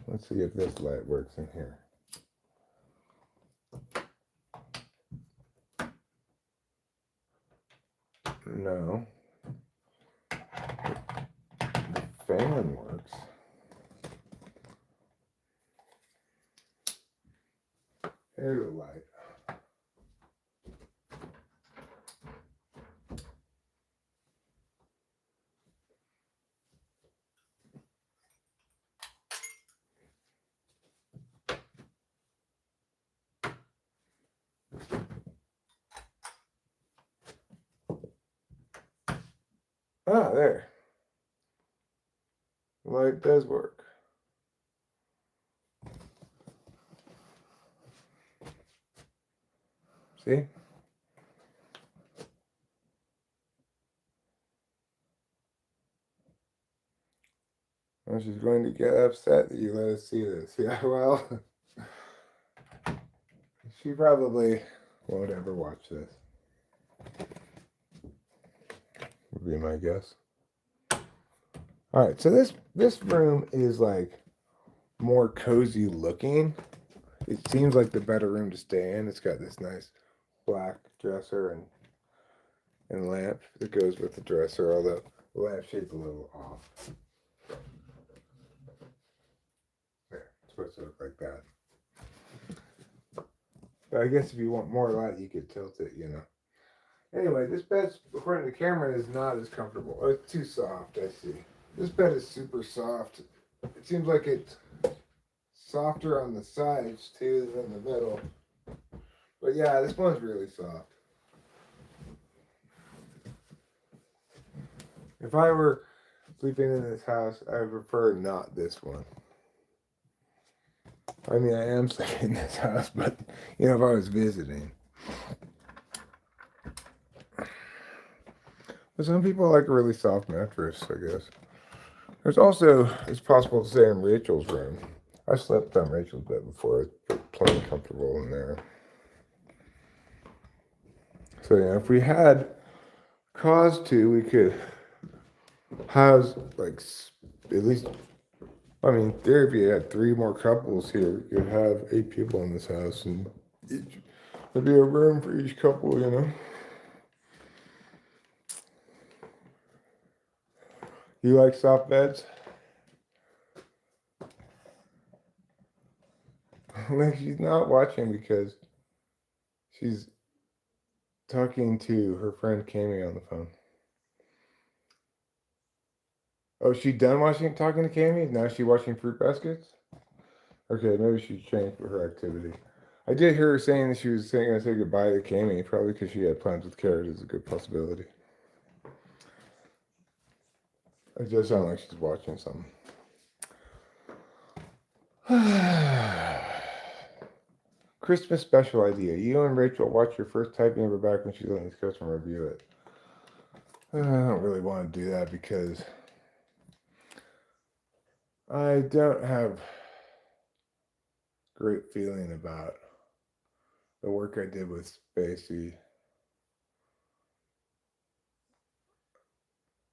[SPEAKER 1] Let's see if this light works in here. No. The fan works. Here's the light. Ah, there. The light does work. See? Well, she's going to get upset that you let us see this. Yeah, well, she probably won't ever watch this. Would be my guess. All right, so this room is like more cozy looking. It seems like the better room to stay in. It's got this nice black dresser and lamp that goes with the dresser, although the lamp shade's a little off. There, it's supposed to look like that. But I guess if you want more light, you could tilt it, you know. Anyway, this bed, according to the camera, is not as comfortable. Oh, it's too soft, I see. This bed is super soft. It seems like it's softer on the sides, too, than the middle. But yeah, this one's really soft. If I were sleeping in this house, I would prefer not this one. I mean, I am sleeping in this house, but, you know, if I was visiting. But some people like a really soft mattress, I guess. There's also, it's possible to stay in Rachel's room. I slept on Rachel's bed before. It's plenty comfortable in there. So, yeah, if we had cause to, we could house, like, at least, I mean, there, if you had 3 more couples here, you could have 8 people in this house, and there'd be a room for each couple, you know? You like soft beds? Like, she's not watching because she's talking to her friend Cami on the phone. Oh, she done talking to Cami? Now she's watching Fruit Baskets? Okay, maybe she changed for her activity. I did hear her saying that she was going to say goodbye to Cami, probably because she had plans with Carrot is a good possibility. It does sound like she's watching something. Christmas special idea. You and Rachel watch your first typing of her back when she's letting this customer review it. I don't really want to do that because I don't have great feeling about the work I did with Spacey.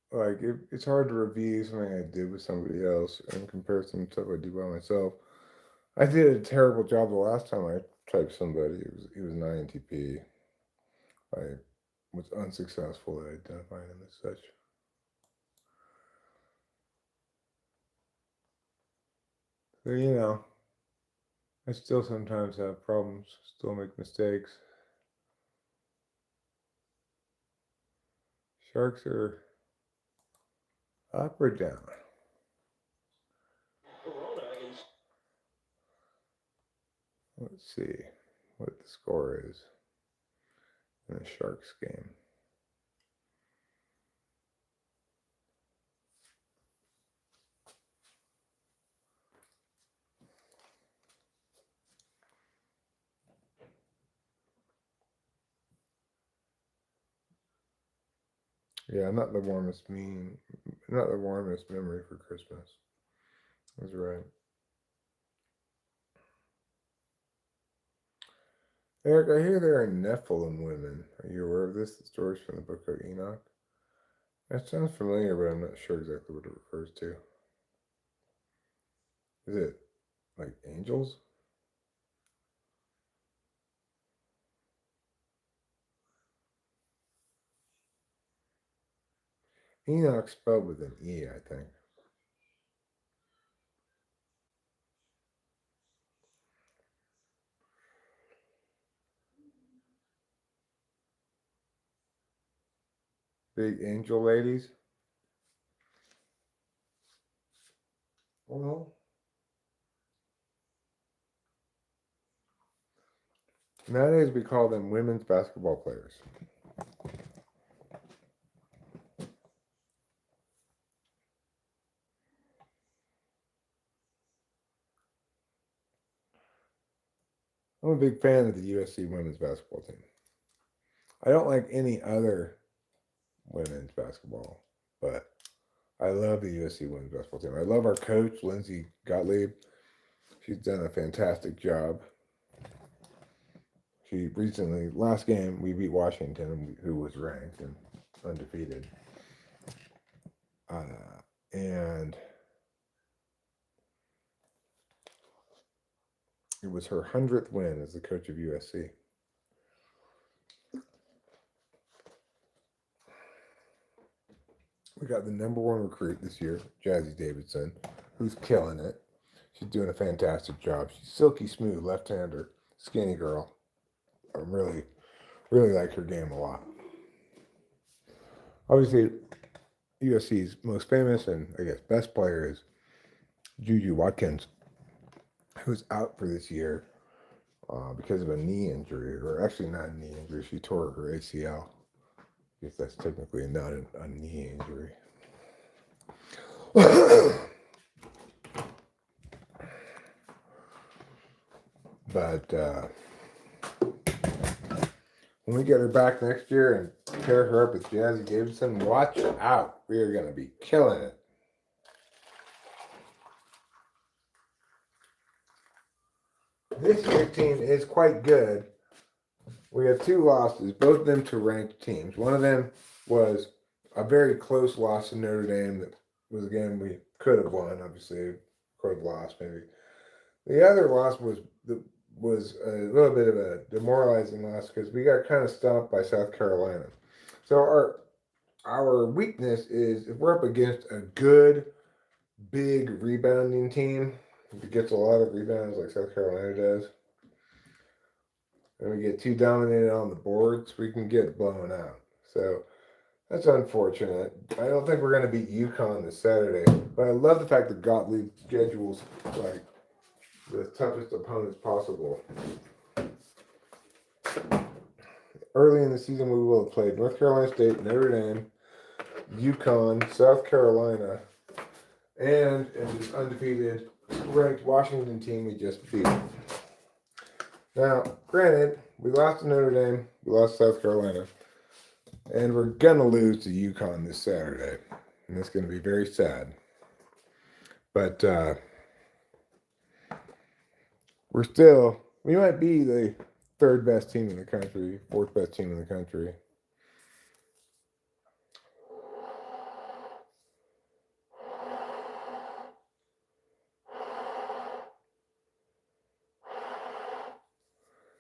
[SPEAKER 1] Like, it's hard to review something I did with somebody else in comparison to stuff I do by myself. I did a terrible job the last time I typed somebody. It was an INTP. I was unsuccessful at identifying him as such. So, you know, I still sometimes have problems, still make mistakes. Sharks are up or down? Let's see what the score is in a Sharks game. Yeah, not the warmest memory for Christmas. That's right. Eric, I hear there are Nephilim women. Are you aware of this? The stories from the book of Enoch? That sounds familiar, but I'm not sure exactly what it refers to. Is it like angels? Enoch spelled with an E, I think. Big angel ladies? Well, nowadays we call them women's basketball players. I'm a big fan of the USC women's basketball team. I don't like any other women's basketball, but I love the USC women's basketball team. I love our coach, Lindsay Gottlieb. She's done a fantastic job. She recently, last game, we beat Washington, who was ranked and undefeated. And it was her 100th win as the coach of USC. We got the number one recruit this year, Jazzy Davidson, who's killing it. She's doing a fantastic job. She's silky smooth, left-hander, skinny girl. I really like her game a lot. Obviously, USC's most famous and I guess best player is Juju Watkins, who's out for this year because of a knee injury, or actually not a knee injury. She tore her ACL. I guess that's technically not a knee injury. But when we get her back next year and pair her up with Jazzy Davidson, watch out. We are going to be killing it. This year's team is quite good. We have 2 losses, both of them to ranked teams. One of them was a very close loss to Notre Dame that was a game we could have won, obviously. Could have lost, maybe. The other loss was a little bit of a demoralizing loss because we got kind of stomped by South Carolina. So our weakness is if we're up against a good, big rebounding team that gets a lot of rebounds like South Carolina does, and we get too dominated on the boards, we can get blown out. So that's unfortunate. I don't think we're going to beat UConn this Saturday, but I love the fact that Gottlieb schedules like the toughest opponents possible. Early in the season, we will have played North Carolina State, Notre Dame, UConn, South Carolina, and this undefeated ranked Washington team we just beat. Now, granted, we lost to Notre Dame, we lost to South Carolina, and we're going to lose to UConn this Saturday. And it's going to be very sad. But we might be the 3rd best team in the country, 4th best team in the country.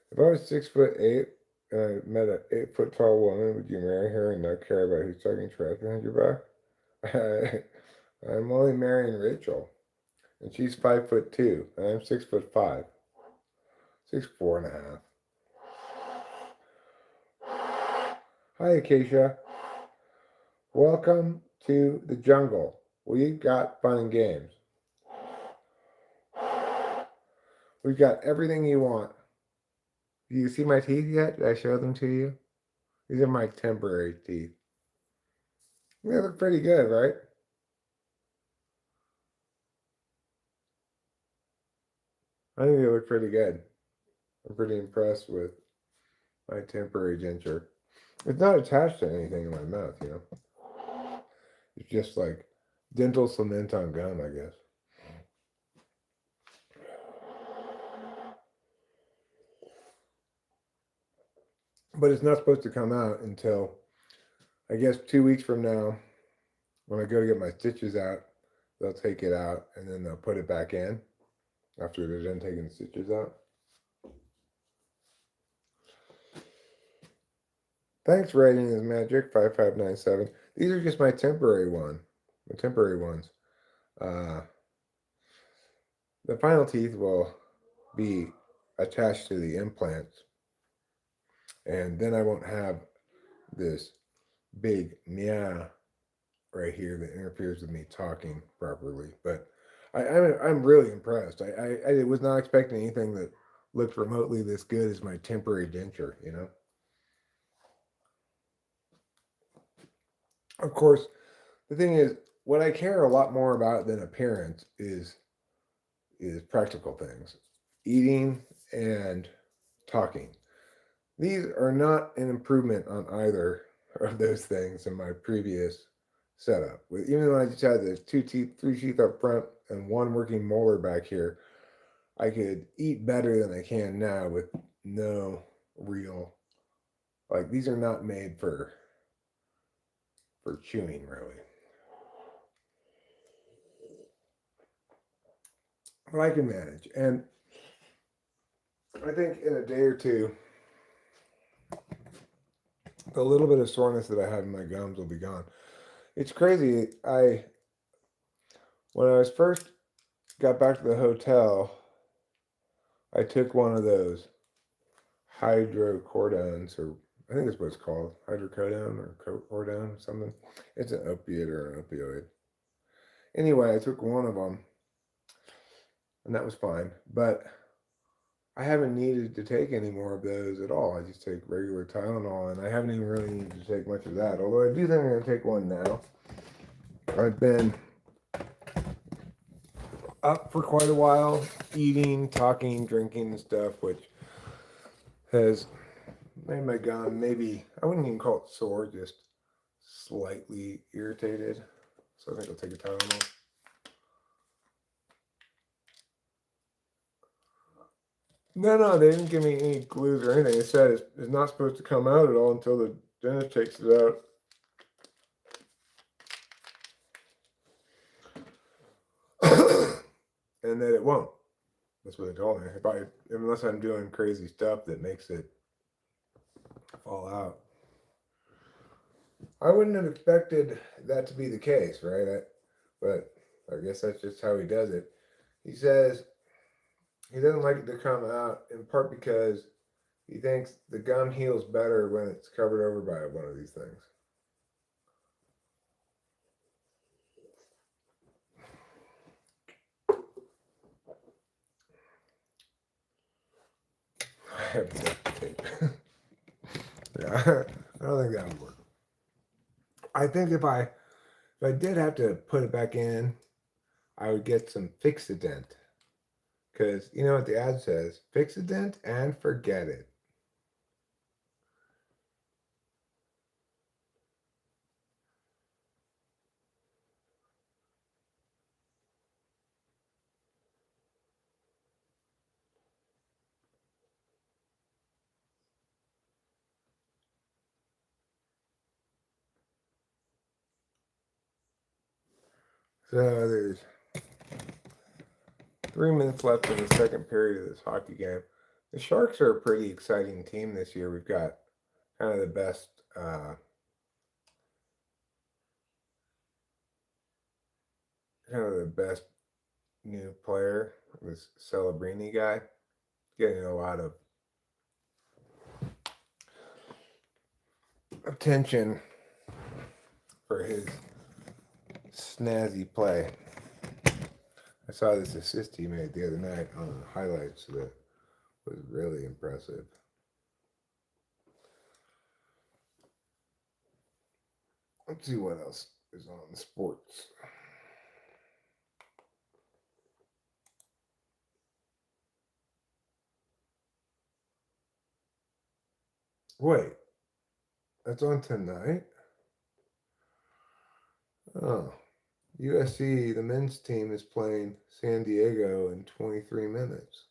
[SPEAKER 1] If I was 6'8" and I met an 8 foot tall woman, would you marry her and not care about who's talking trash behind your back? I'm only marrying Rachel, and she's 5'2", and I'm 6'5", 6'4.5". Hi, Acacia. Welcome to the jungle. We've got fun and games. We've got everything you want. Do you see my teeth yet? Did I show them to you? These are my temporary teeth. They look pretty good, right? I think they look pretty good. I'm pretty impressed with my temporary denture. It's not attached to anything in my mouth, you know. It's just like dental cement on gum, I guess. But it's not supposed to come out until, I guess, 2 weeks from now. When I go to get my stitches out, they'll take it out and then they'll put it back in after they're done taking the stitches out. Thanks, Writing is Magic 5597. These are just my temporary ones. The final teeth will be attached to the implants, and then I won't have this big meow right here that interferes with me talking properly. But I'm really impressed. I was not expecting anything that looked remotely this good as my temporary denture, you know. Of course, the thing is, what I care a lot more about than appearance is practical things, eating and talking. These are not an improvement on either of those things in my previous setup. Even though I just had the 2 teeth, 3 teeth up front, and 1 working molar back here, I could eat better than I can now with no real, like, these are not made for chewing really. But I can manage, and I think in a day or two, the little bit of soreness that I have in my gums will be gone. It's crazy. When I was first got back to the hotel, I took one of those hydrocordones, or I think that's what it's called, hydrocodone or cordone or something. It's an opiate or an opioid. Anyway, I took one of them, and that was fine. But I haven't needed to take any more of those at all. I just take regular Tylenol, and I haven't even really needed to take much of that. Although I do think I'm going to take one now. I've been up for quite a while, eating, talking, drinking, and stuff, which has made my gum maybe, I wouldn't even call it sore, just slightly irritated. So I think I'll take a Tylenol. No, they didn't give me any clues or anything. It said it's not supposed to come out at all until the dentist takes it out. And that it won't. That's what they told me. Unless I'm doing crazy stuff that makes it fall out. I wouldn't have expected that to be the case, right? But I guess that's just how he does it. He says he doesn't like it to come out in part because he thinks the gum heals better when it's covered over by one of these things. I have duct tape. Yeah, I don't think that would work. I think if I did have to put it back in, I would get some Fix-A-Dent. Because you know what the ad says? Fix-A-Dent and forget it. So there's 3 minutes left in the second period of this hockey game. The Sharks are a pretty exciting team this year. We've got kind of the best new player, this Celebrini guy, getting a lot of attention for his snazzy play. I saw this assist he made the other night on the highlights that was really impressive. Let's see what else is on sports. Wait, that's on tonight? Oh, USC, the men's team is playing San Diego in 23 minutes.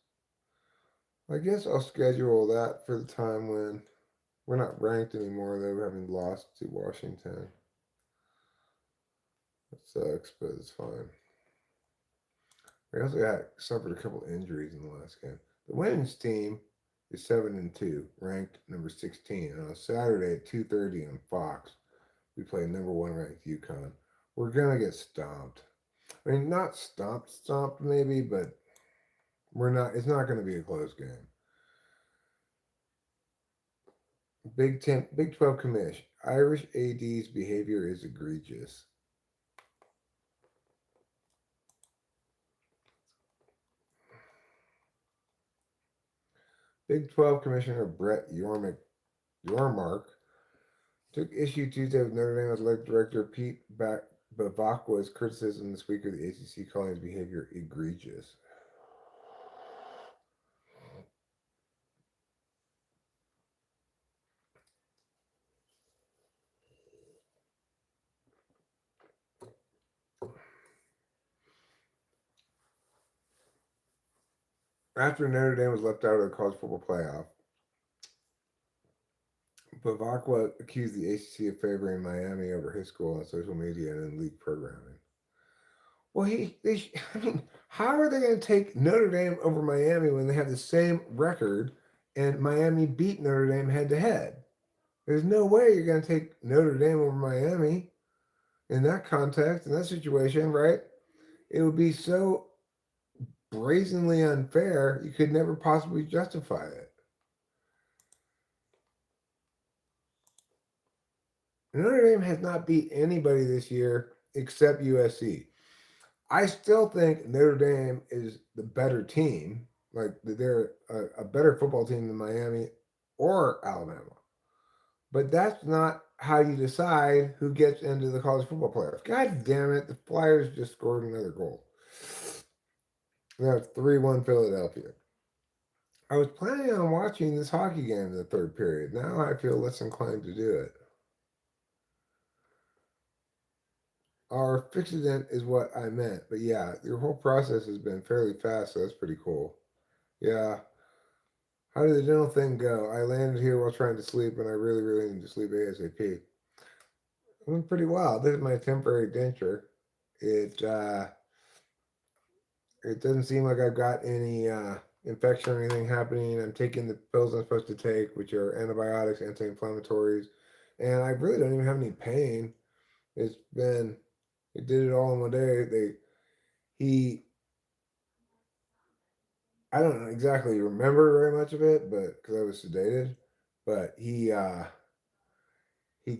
[SPEAKER 1] I guess I'll schedule that for the time when we're not ranked anymore, though, having lost to Washington. It sucks, but it's fine. We also suffered a couple injuries in the last game. The women's team is 7-2, ranked number 16. And on Saturday at 2:30 on Fox, we play number one ranked UConn. We're gonna get stomped. I mean, not stomped maybe, but we're not. It's not going to be a close game. Big 12 commish. Irish AD's behavior is egregious. Big 12 Commissioner Brett Yormark took issue Tuesday with Notre Dame Athletic Director Pete Bavacqua's criticism this week of the ACC calling his behavior egregious. After Notre Dame was left out of the college football playoff, Bavacqua accused the ACC of favoring Miami over his school on social media and in league programming. Well, I mean, how are they going to take Notre Dame over Miami when they have the same record and Miami beat Notre Dame head to head? There's no way you're going to take Notre Dame over Miami in that context, in that situation, right? It would be so brazenly unfair, you could never possibly justify it. Notre Dame has not beat anybody this year except USC. I still think Notre Dame is the better team. Like they're a better football team than Miami or Alabama. But that's not how you decide who gets into the college football playoff. God damn it, the Flyers just scored another goal. They have 3-1 Philadelphia. I was planning on watching this hockey game in the third period. Now I feel less inclined to do it. Our fixident is what I meant. But yeah, your whole process has been fairly fast, so that's pretty cool. Yeah. How did the dental thing go? I landed here while trying to sleep, and I really, really need to sleep ASAP. It went pretty well. This is my temporary denture. It it doesn't seem like I've got any infection or anything happening. I'm taking the pills I'm supposed to take, which are antibiotics, anti-inflammatories, and I really don't even have any pain. It's been it did it all in one day. He I don't exactly remember very much of it, but because I was sedated, but he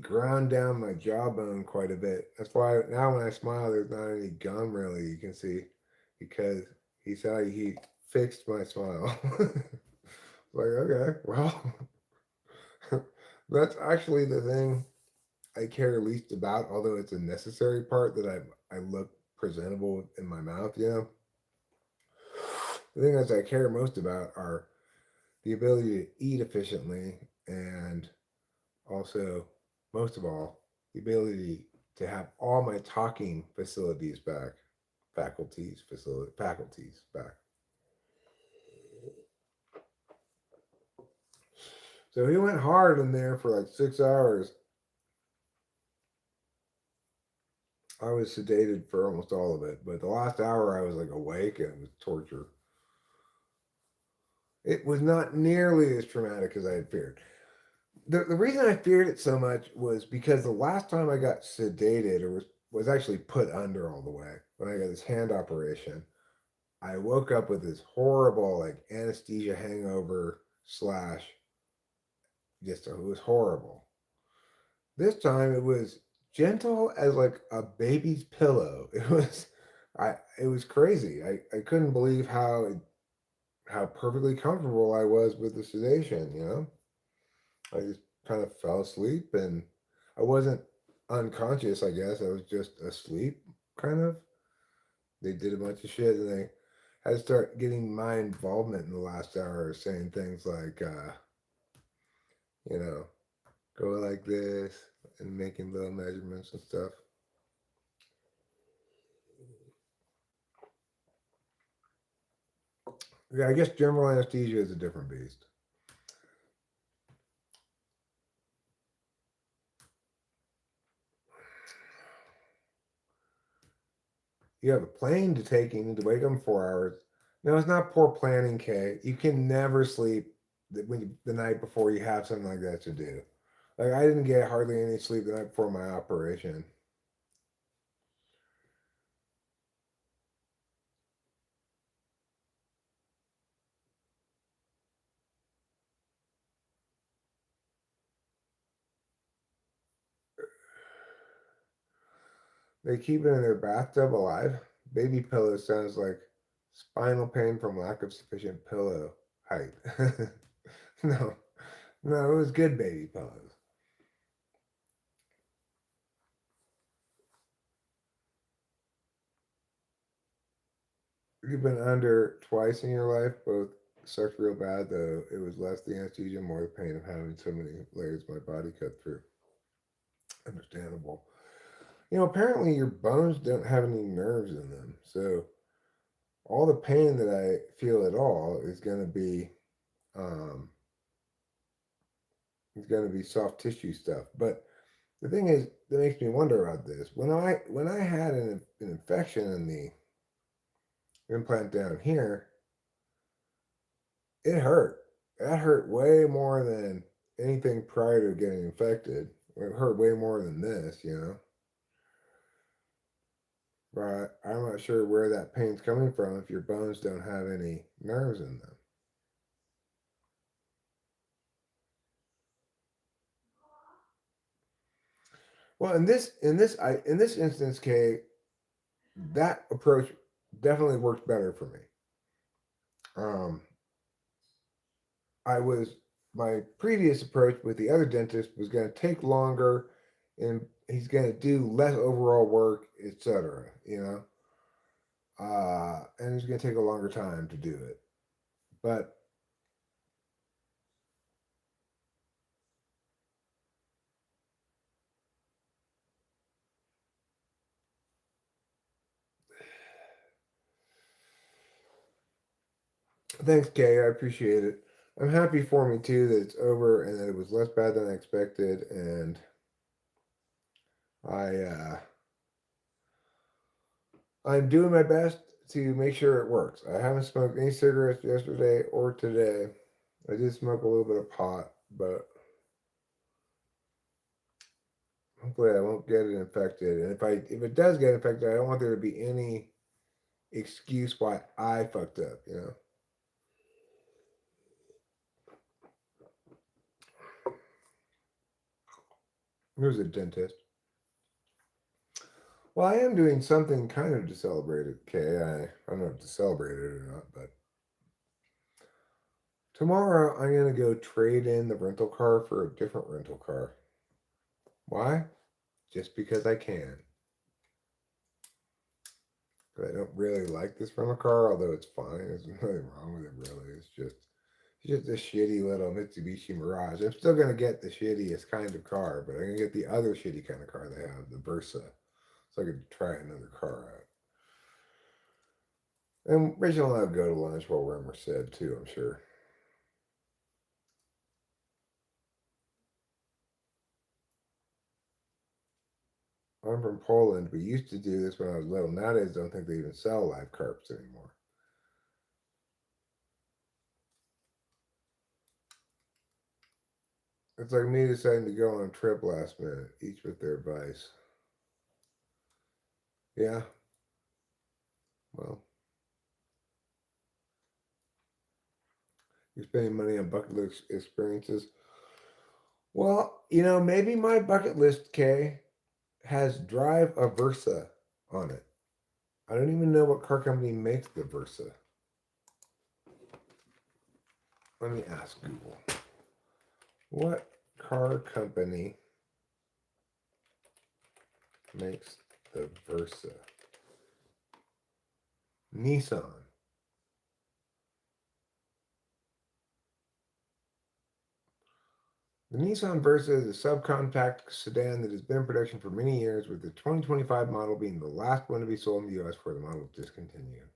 [SPEAKER 1] ground down my jawbone quite a bit. That's why now when I smile, there's not any gum really you can see, because he fixed my smile. Like, okay, well, that's actually the thing I care least about, although it's a necessary part that I look presentable in my mouth. You know, the things I care most about are the ability to eat efficiently and also, most of all, the ability to have all my talking facilities back, faculties back. So he went hard in there for like 6 hours. I was sedated for almost all of it, but the last hour I was like awake and it was torture. It was not nearly as traumatic as I had feared. The reason I feared it so much was because the last time I got sedated or was actually put under all the way when I got this hand operation, I woke up with this horrible like anesthesia hangover slash just it was horrible. This time it was gentle as like a baby's pillow. It was crazy. I couldn't believe how perfectly comfortable I was with the sedation, you know? I just kind of fell asleep and I wasn't unconscious, I guess. I was just asleep, kind of. They did a bunch of shit and they had to start getting my involvement in the last hour, saying things like, you know, go like this and making little measurements and stuff. Yeah, I guess general anesthesia is a different beast. You have a plane to take, you need to wake up in 4 hours. No, it's not poor planning, Kay. You can never sleep the night before you have something like that to do. Like, I didn't get hardly any sleep the night before my operation. They keep it in their bathtub alive. Baby pillow sounds like spinal pain from lack of sufficient pillow height. No, no, it was good baby pillows. You've been under twice in your life, both sucked real bad, though it was less the anesthesia, more the pain of having so many layers my body cut through. Understandable. Apparently your bones don't have any nerves in them, so all the pain that I feel at all um, is going to be soft tissue stuff. But the thing is that makes me wonder about this. When I had an infection in the implant down here, it hurt. That hurt way more than anything prior to getting infected. It hurt way more than this. But I'm not sure where that pain's coming from if your bones don't have any nerves in them. Well, in this instance, Kay, that approach definitely worked better for me. Um, I was my previous approach with the other dentist was going to take longer, and he's going to do less overall work, etc. And it's going to take a longer time to do it. But thanks, Kay. I appreciate it. I'm happy for me too that it's over and that it was less bad than I expected. And I I'm doing my best to make sure it works. I haven't smoked any cigarettes yesterday or today. I did smoke a little bit of pot, but hopefully I won't get it infected. And if it does get infected, I don't want there to be any excuse why I fucked up. Who's a dentist? Well, I am doing something kind of to celebrate it, Kay. I don't know if to celebrate it or not, but tomorrow I'm gonna go trade in the rental car for a different rental car. Why? Just because I can. But I don't really like this rental car, although it's fine. There's nothing wrong with it really. It's just a shitty little Mitsubishi Mirage. I'm still gonna get the shittiest kind of car, but I'm gonna get the other shitty kind of car they have, the Versa. So I could try another car out. And Rachel and I'll go to lunch while we're in Merced too, I'm sure. I'm from Poland. We used to do this when I was little. Nowadays, I don't think they even sell live carps anymore. It's like me deciding to go on a trip last minute, each with their advice. Yeah, well, you're spending money on bucket list experiences. Well, maybe my bucket list, Kay, has drive a Versa on it. I don't even know what car company makes the Versa. Let me ask Google. What car company makes the Versa? Nissan. The Nissan Versa is a subcompact sedan that has been in production for many years, with the 2025 model being the last one to be sold in the US before the model was discontinued.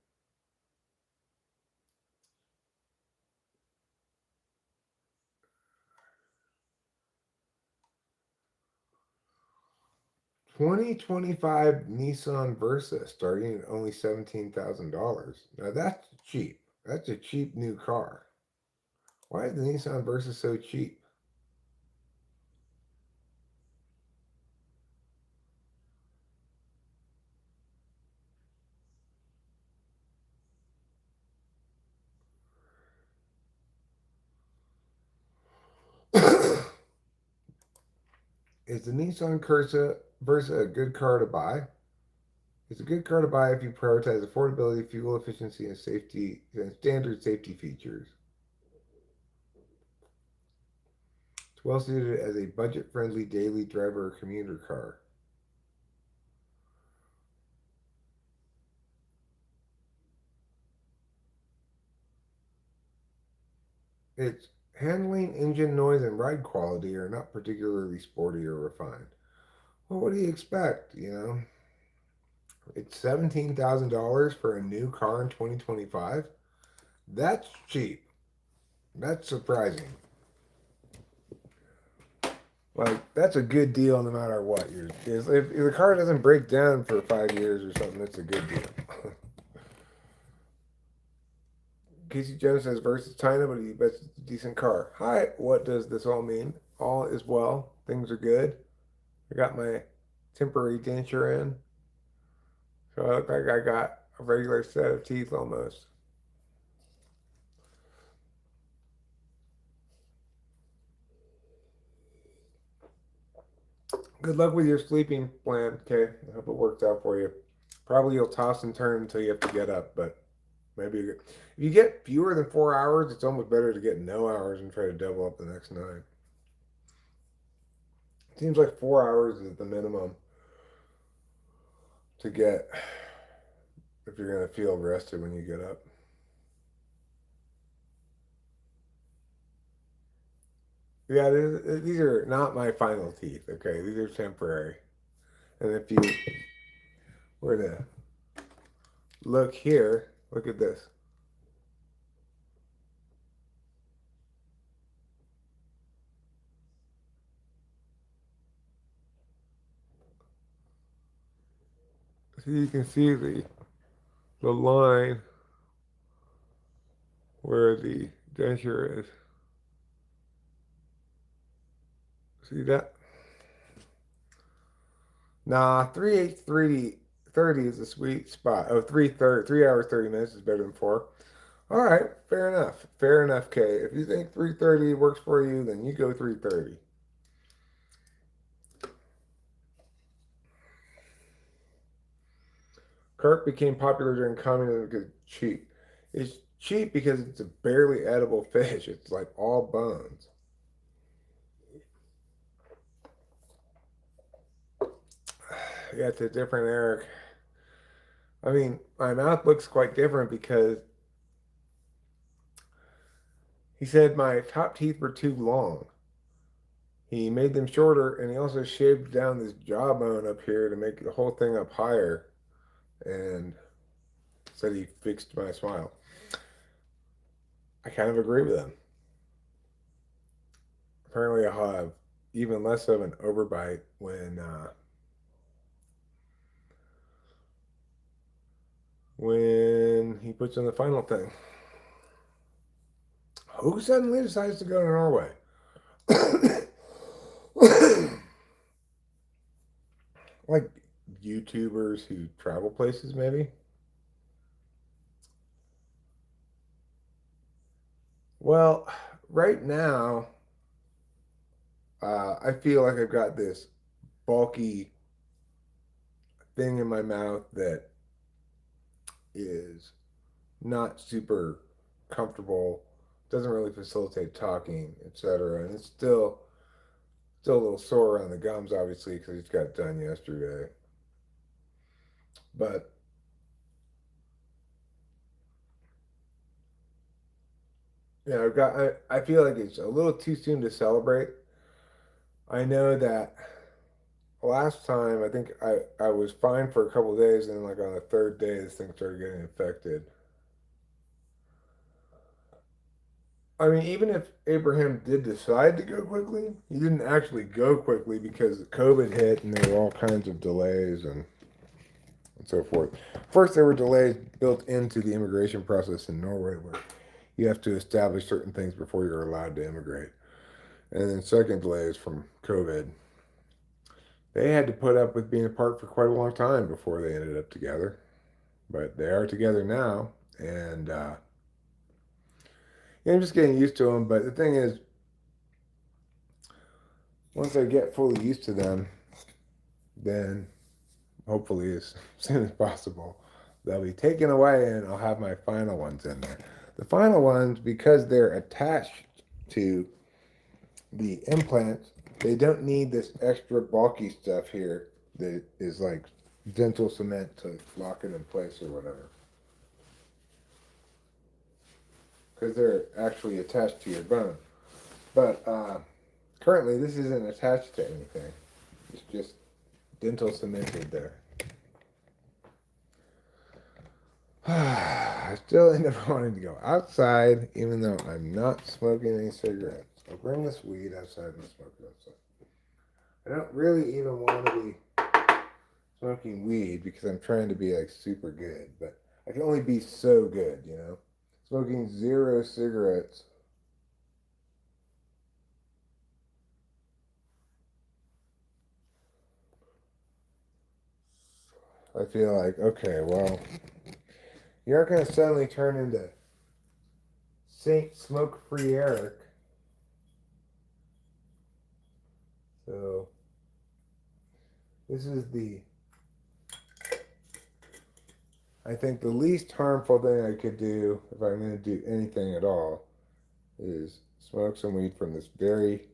[SPEAKER 1] 2025 Nissan Versa starting at only $17,000. Now that's cheap. That's a cheap new car. Why is the Nissan Versa so cheap? Is the Versa a good car to buy? It's a good car to buy if you prioritize affordability, fuel efficiency, and safety and standard safety features. It's well suited as a budget-friendly daily driver or commuter car. Its handling, engine noise, and ride quality are not particularly sporty or refined. Well, what do you expect? It's $17,000 for a new car in 2025. That's cheap. That's surprising. Like that's a good deal no matter what. If the car doesn't break down for 5 years or something, that's a good deal. Casey Jones says versus China, but he bets it's a decent car. Hi, what does this all mean? All is well. Things are good. I got my temporary denture in, so I look like I got a regular set of teeth almost. Good luck with your sleeping plan, okay? I hope it works out for you. Probably you'll toss and turn until you have to get up, but maybe if you get fewer than 4 hours, it's almost better to get no hours and try to double up the next night. It seems like 4 hours is the minimum to get if you're gonna feel rested when you get up. Yeah, these are not my final teeth. Okay, these are temporary. And if you were to look here, look at this. So you can see the line where the denture is. See that? Nah, 3 8 30 is a sweet spot. Oh, 3:30, 3 hours 30 minutes is better than 4. All right, fair enough. Fair enough, Kay. If you think 3:30 works for you, then you go 3:30. Carp became popular during communism because it's cheap. It's cheap because it's a barely edible fish. It's like all bones. Yeah, it's a different Eric. I mean, my mouth looks quite different because he said my top teeth were too long. He made them shorter and he also shaved down this jawbone up here to make the whole thing up higher and said he fixed my smile. I kind of agree with him. Apparently, I'll have even less of an overbite when he puts in the final thing. Who suddenly decides to go to Norway? Like YouTubers who travel places, maybe? Well, right now, I feel like I've got this bulky thing in my mouth that is not super comfortable, doesn't really facilitate talking, etc. And it's still a little sore around the gums, obviously, because it got done yesterday. But yeah, I feel like it's a little too soon to celebrate. I know that last time I think I was fine for a couple of days, and then like on the third day, this thing started getting infected. I mean, even if Abraham did decide to go quickly, he didn't actually go quickly because COVID hit and there were all kinds of delays and so forth. First, there were delays built into the immigration process in Norway where you have to establish certain things before you're allowed to immigrate. And then, second, delays from COVID. They had to put up with being apart for quite a long time before they ended up together. But they are together now. And yeah, I'm just getting used to them. But the thing is, once I get fully used to them, then hopefully as soon as possible, they'll be taken away and I'll have my final ones in there. The final ones, because they're attached to the implants, they don't need this extra bulky stuff here that is like dental cement to lock it in place or whatever. Because they're actually attached to your bone. But currently, this isn't attached to anything. It's just dental cemented there. I still end up wanting to go outside, even though I'm not smoking any cigarettes. I'll bring this weed outside and smoke it outside. I don't really even want to be smoking weed because I'm trying to be like super good, but I can only be so good, you know? Smoking 0 cigarettes. I feel like, okay, well, you aren't going to suddenly turn into Saint Smoke Free Eric. So, this is I think the least harmful thing I could do if I'm going to do anything at all is smoke some weed from this very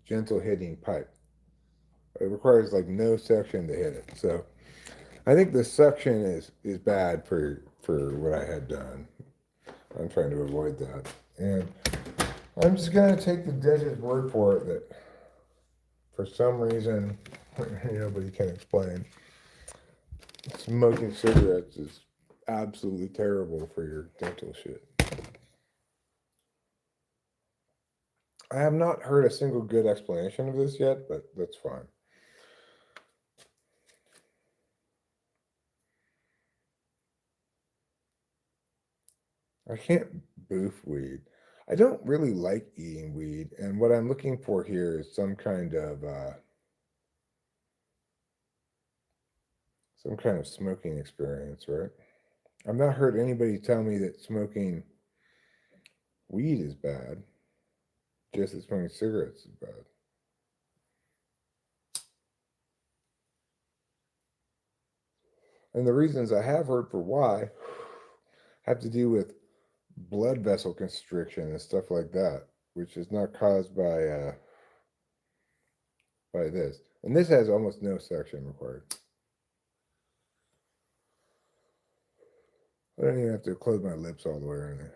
[SPEAKER 1] gentle hitting pipe. It requires like no suction to hit it. So I think the suction is bad for what I had done. I'm trying to avoid that. And I'm just going to take the dentist's word for it that for some reason, nobody can explain, smoking cigarettes is absolutely terrible for your dental shit. I have not heard a single good explanation of this yet, but that's fine. I can't boof weed. I don't really like eating weed, and what I'm looking for here is some kind of smoking experience, right? I've not heard anybody tell me that smoking weed is bad, just that smoking cigarettes is bad. And the reasons I have heard for why have to do with blood vessel constriction and stuff like that, which is not caused by this. And this has almost no suction required. I don't even have to close my lips all the way around there.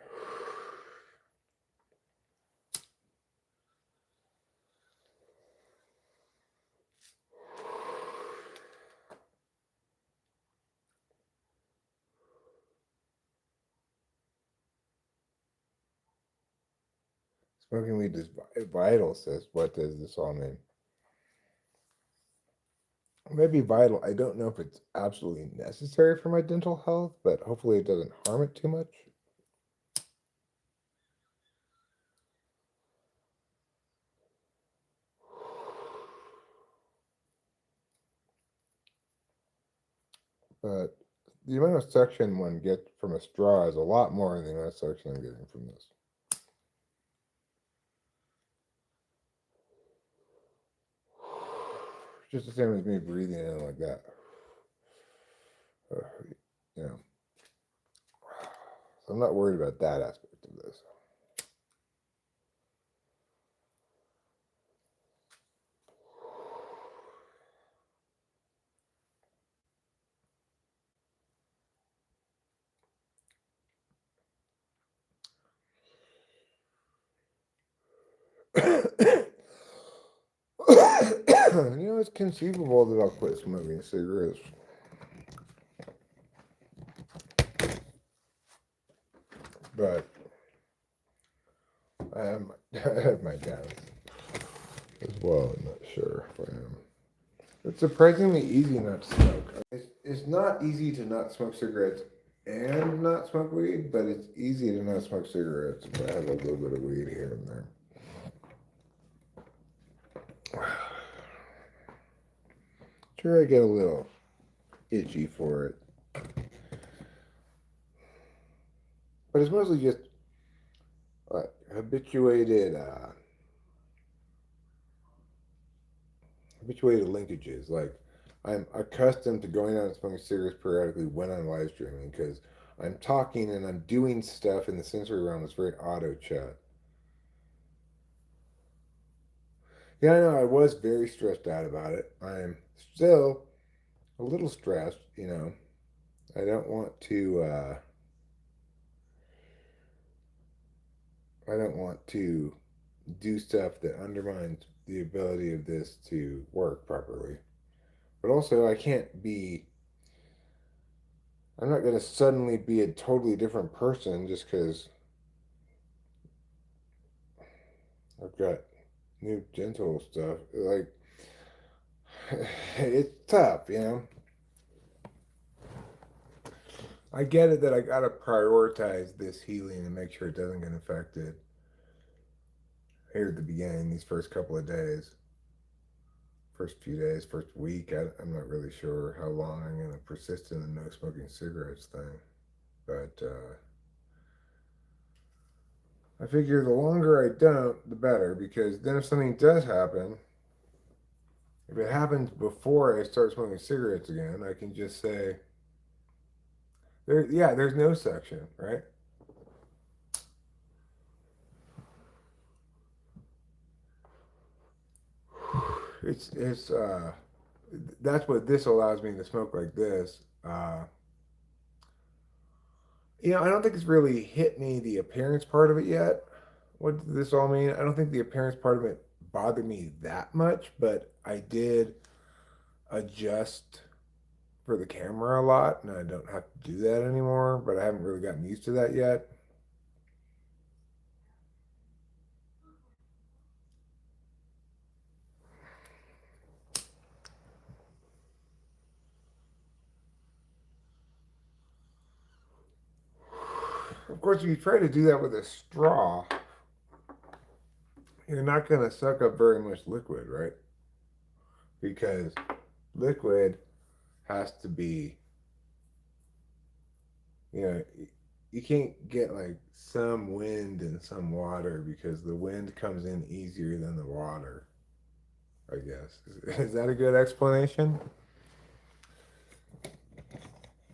[SPEAKER 1] Smoking weed is vital, says. What does this all mean? Maybe vital. I don't know if it's absolutely necessary for my dental health, but hopefully it doesn't harm it too much. But the amount of suction one gets from a straw is a lot more than the amount of suction I'm getting from this. Just the same as me breathing in like that. You know. So I'm not worried about that aspect of this. You know, it's conceivable that I'll quit smoking cigarettes. But I have my doubts as well. I'm not sure if I am. It's surprisingly easy not to smoke. It's not easy to not smoke cigarettes and not smoke weed, but it's easy to not smoke cigarettes if I have a little bit of weed here and there. Sure, I get a little itchy for it, but it's mostly just habituated linkages. Like, I'm accustomed to going out and smoking cigarettes periodically when I'm live streaming because I'm talking and I'm doing stuff in the sensory realm that's very auto chat. Yeah, I know I was very stressed out about it. I'm still a little stressed, you know. I don't want to do stuff that undermines the ability of this to work properly. But also I'm not going to suddenly be a totally different person just because I've got new gentle stuff. Like, it's tough, you know. I get it that I got to prioritize this healing and make sure it doesn't get infected here at the beginning, these first couple of days, first few days, first week. I'm not really sure how long I'm going to persist in the no smoking cigarettes thing. But I figure the longer I don't, the better, because then if something does happen, if it happens before I start smoking cigarettes again, I can just say, there's no section, right? It's that's what this allows me to smoke like this. I don't think it's really hit me the appearance part of it yet. What does this all mean? I don't think the appearance part of it bothered me that much, but I did adjust for the camera a lot, and I don't have to do that anymore, but I haven't really gotten used to that yet. Of course, if you try to do that with a straw, you're not going to suck up very much liquid, right? Because liquid has to be, you know, you can't get like some wind and some water because the wind comes in easier than the water, I guess. Is that a good explanation?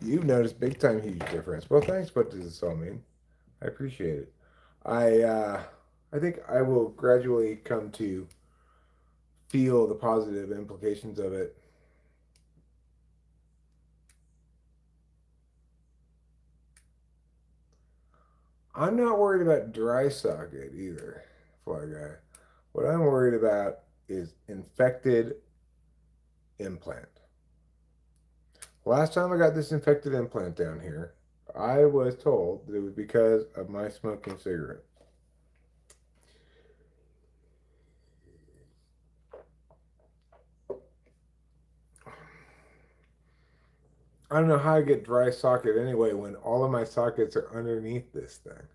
[SPEAKER 1] You've noticed big time huge difference. Well, thanks. What does this all mean? I appreciate it. I think I will gradually come to feel the positive implications of it. I'm not worried about dry socket either, Fly Guy. What I'm worried about is infected implant. Last time I got this infected implant down here, I was told that it was because of my smoking cigarettes. I don't know how I get dry socket anyway when all of my sockets are underneath this thing.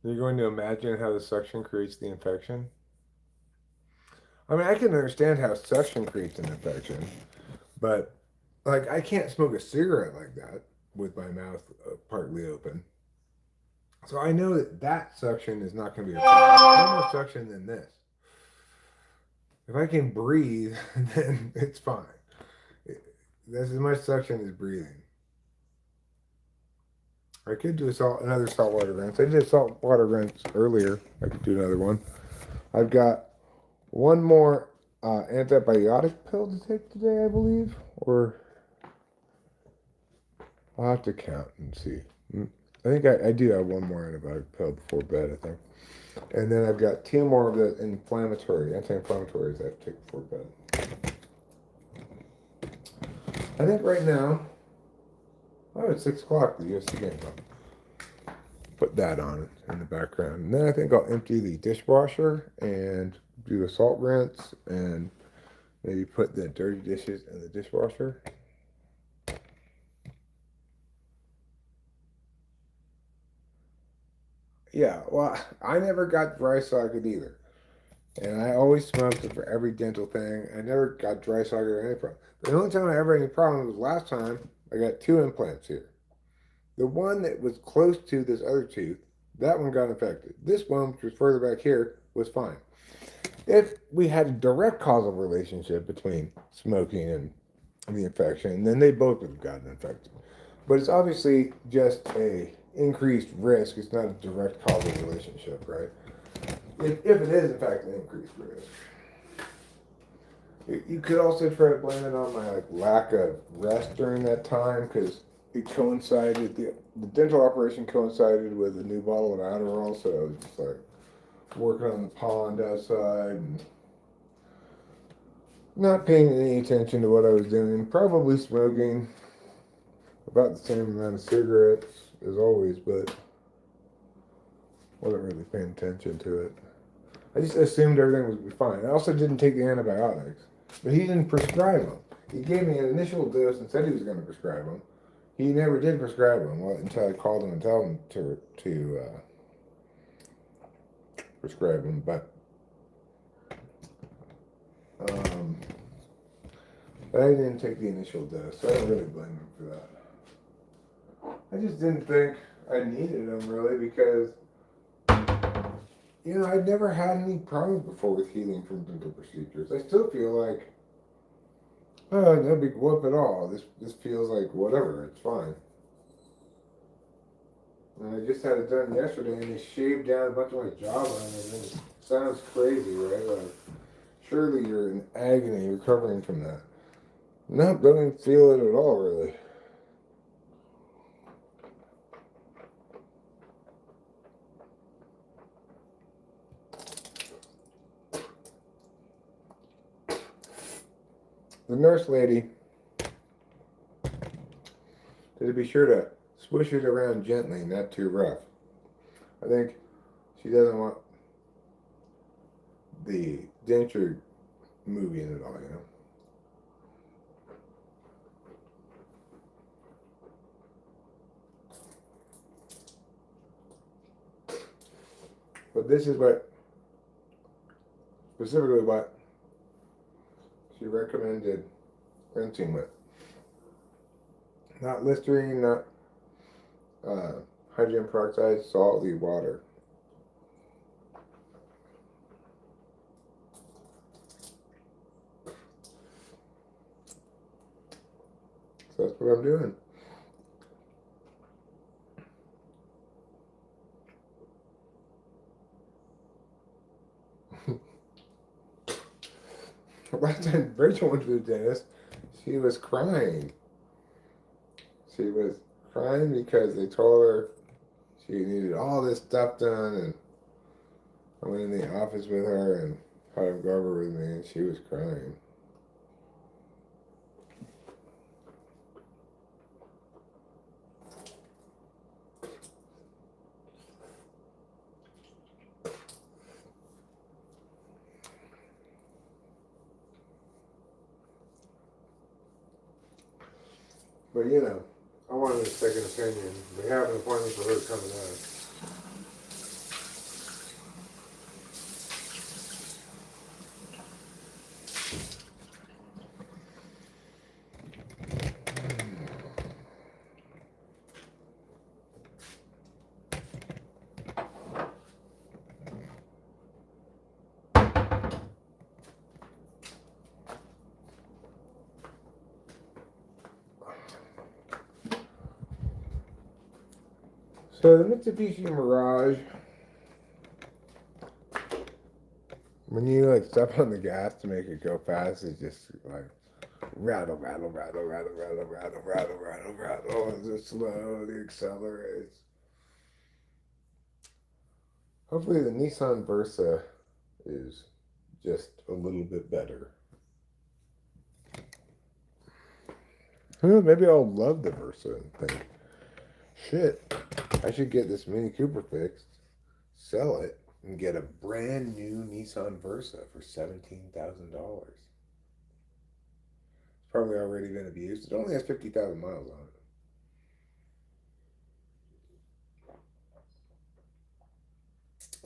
[SPEAKER 1] You're going to imagine how the suction creates the infection? I mean, I can understand how suction creates an infection, but like I can't smoke a cigarette like that with my mouth partly open. So I know that suction is not going to be a problem. There's no more suction than this. If I can breathe, then it's fine. That's as much suction as breathing. I could do another saltwater rinse. I did a saltwater rinse earlier. I could do another one. I've got one more antibiotic pill to take today, I believe. Or I'll have to count and see. I think I do have one more antibiotic pill before bed, I think. And then I've got two more of the anti-inflammatories I have to take before bed. I think right now, it's 6 o'clock, the UFC game's on. put that on in the background. And then I think I'll empty the dishwasher and do a salt rinse and maybe put the dirty dishes in the dishwasher. Yeah, well, I never got dry socket either. And I always smoked for every dental thing. I never got dry socket or any problem. The only time I ever had any problem was last time I got 2 implants here. The one that was close to this other tooth, that one got infected. This one, which was further back here, was fine. If we had a direct causal relationship between smoking and the infection, then they both would have gotten infected. But it's obviously just a increased risk. It's not a direct causal relationship, right? If it is, in fact, an increased risk. You could also try to blame it on my lack of rest during that time because it coincided, the dental operation coincided with a new bottle of Adderall, so I was just like working on the pond outside and not paying any attention to what I was doing, probably smoking about the same amount of cigarettes as always, but wasn't really paying attention to it. I just assumed everything would be fine. I also didn't take the antibiotics, but he didn't prescribe them. He gave me an initial dose and said he was going to prescribe them. He never did prescribe them until I called him and told him to prescribe them. But I didn't take the initial dose, so I don't really blame him for that. I just didn't think I needed them really because, I'd never had any problems before with healing from dental procedures. I still feel like, oh, no big whoop at all. This feels like whatever, it's fine. And I just had it done yesterday and they shaved down a bunch of my jawline and everything. Sounds crazy, right? Like, surely you're in agony recovering from that. No, don't feel it at all, really. The nurse lady said to be sure to swish it around gently, not too rough. I think she doesn't want the denture moving at all, But this is specifically what she recommended rinsing with. Not Listerine, not hydrogen peroxide, salty water. So that's what I'm doing. Last time Rachel went to the dentist, she was crying. She was crying because they told her she needed all this stuff done, and I went in the office with her and had her go over with me, and she was crying. But I wanted a second opinion. We have an appointment for her coming up. So the Mitsubishi Mirage, when you step on the gas to make it go fast, it's just rattle, rattle, rattle, rattle, rattle, rattle, rattle, rattle, rattle, as it slowly accelerates. Hopefully the Nissan Versa is just a little bit better. Maybe I'll love the Versa and think, Shit. I should get this Mini Cooper fixed, sell it, and get a brand new Nissan Versa for $17,000. It's probably already been abused. It only has 50,000 miles on it.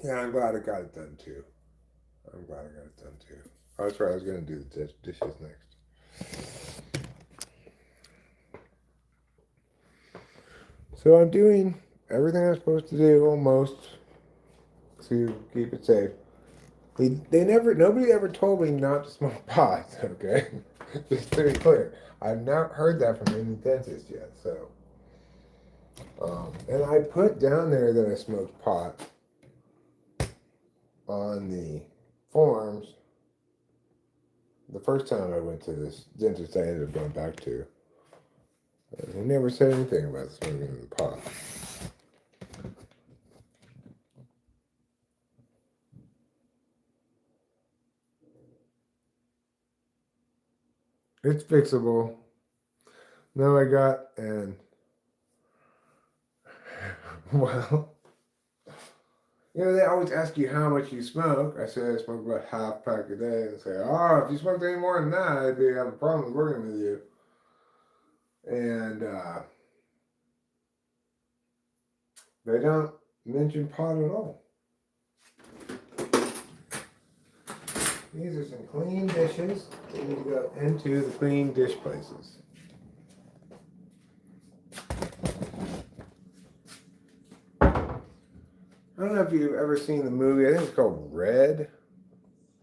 [SPEAKER 1] Yeah, I'm glad I got it done too. I'm glad I got it done too. Oh, that's right. I was going to do the dishes next. So I'm doing everything I'm supposed to do almost to keep it safe. Nobody ever told me not to smoke pot, okay? Just to be clear. I've not heard that from any dentist yet, so. And I put down there that I smoked pot on the forms the first time I went to this dentist I ended up going back to. He never said anything about smoking the pot. It's fixable. Now I got, and well, you know, they always ask you how much you smoke. I say I smoke about half pack a day. And say, oh, if you smoked any more than that, I'd be having a problem working with you. And they don't mention pot at all. These are some clean dishes. They need to go into the clean dish places. I don't know if you've ever seen the movie. I think it's called Red.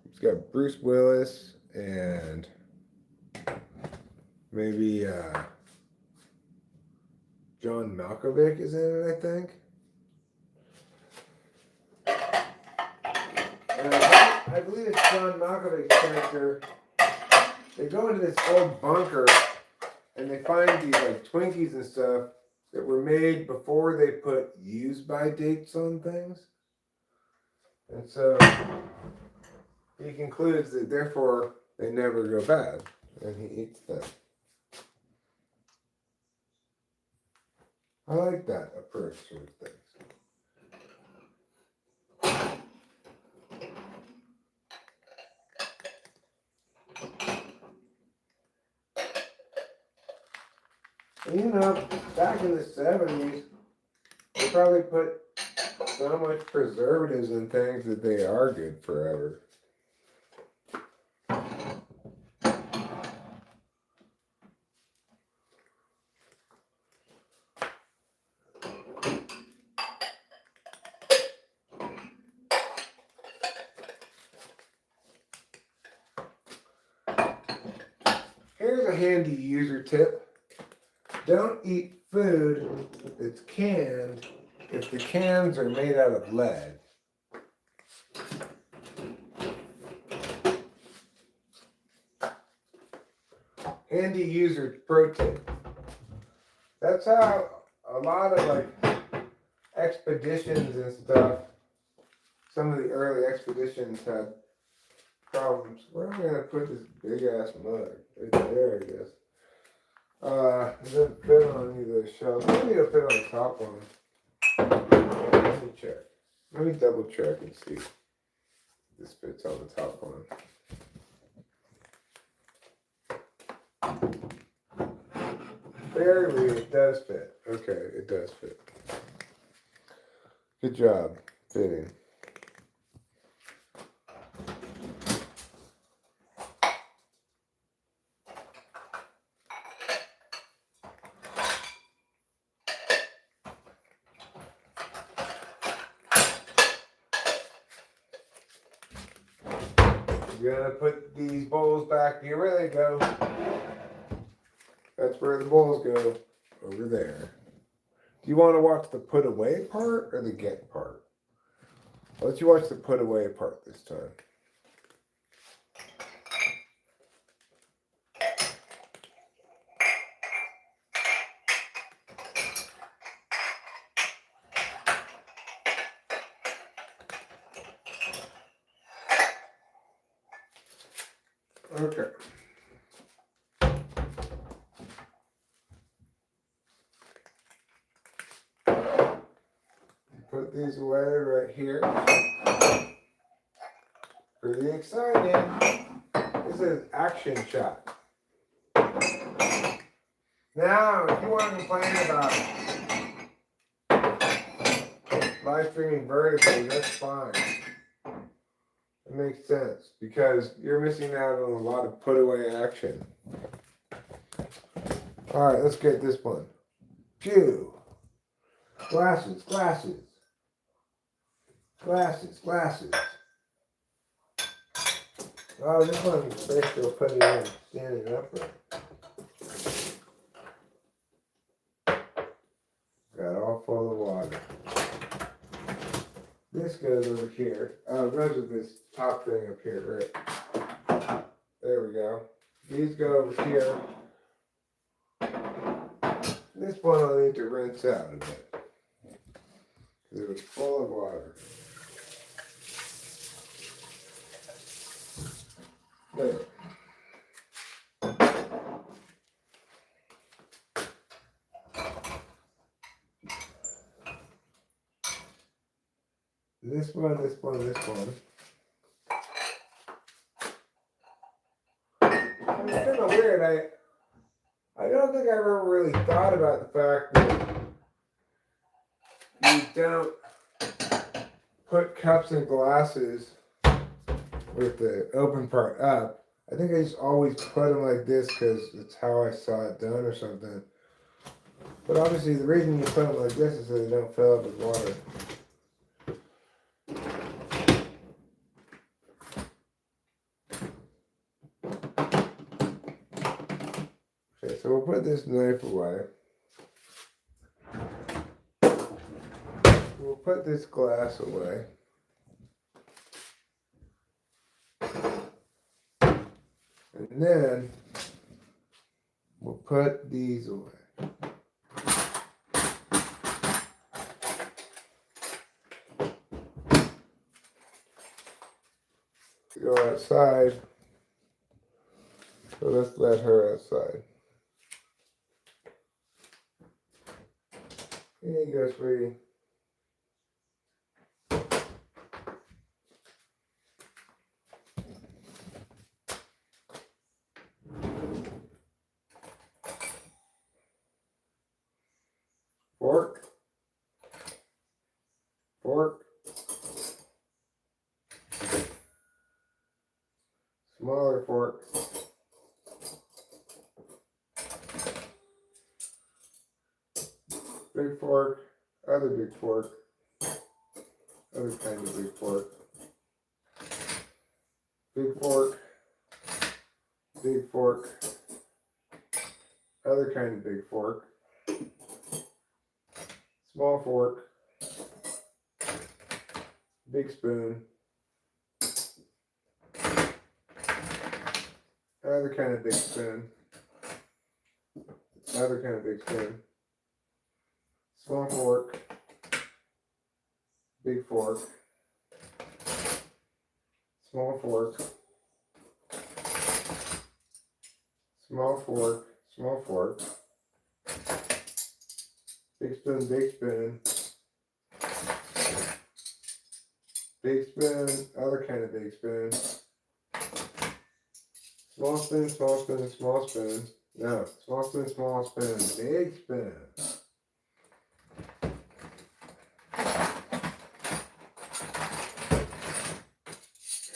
[SPEAKER 1] It's got Bruce Willis and maybe John Malkovich is in it, I think. And I believe it's John Malkovich's character. They go into this old bunker and they find these like Twinkies and stuff that were made before they put use by dates on things. And so he concludes that therefore they never go bad, and he eats them. I like that approach to things. And you know, back in the 70s, they probably put so much preservatives in things that they are good forever. Here's a handy user tip. Don't eat food that's canned if the cans are made out of lead. Handy user pro tip. That's how a lot of like expeditions and stuff, some of the early expeditions had problems. Where am I going to put this big ass mug? Right there, I guess. It doesn't fit on either of the shelves. Maybe it'll fit on the top one. Let me check. Let me double check and see if this fits on the top one. Barely, it does fit. Okay, it does fit. Good job fitting. You're gonna put these bowls back here where they go. That's where the bowls go, over there. Do you want to watch the put away part or the get part? I'll let you watch the put away part this time. Okay. these away right here. Pretty exciting. This is action shot. Now, if you want to complain about live streaming vertically, that's fine. It makes sense because you're missing out on a lot of put away action. Alright, let's get this one. Phew. Glasses, glasses. Glasses, glasses. Oh, this one, basically put it in standing upright. Got all full of water. This goes over here. Goes with this top thing up here, right? There we go. These go over here. This one I'll need to rinse out a bit. Because it was full of water. There. This one, this one, this one. It's kind of weird. I don't think I've ever really thought about the fact that you don't put cups and glasses with the open part up. I think I just always put them like this because it's how I saw it done or something. But obviously the reason you put them like this is so they don't fill up with water. Okay, so we'll put this knife away. We'll put this glass away. And then we'll put these away. Go outside. So let's let her outside. Here you go, sweetie. Fork. Fork. Smaller fork. Big fork. Other big fork. Other kind of big fork. Big fork. Big fork. Other kind of big fork. Small fork. Big spoon. Other kind of big spoon. Other kind of big spoon. Small fork. Big fork. Small fork. Small fork. Small fork. Big spoon, big spoon. Big spoon, other kind of big spoon. Small spoon, small spoon, small spoon. No, small spoon, big spoon.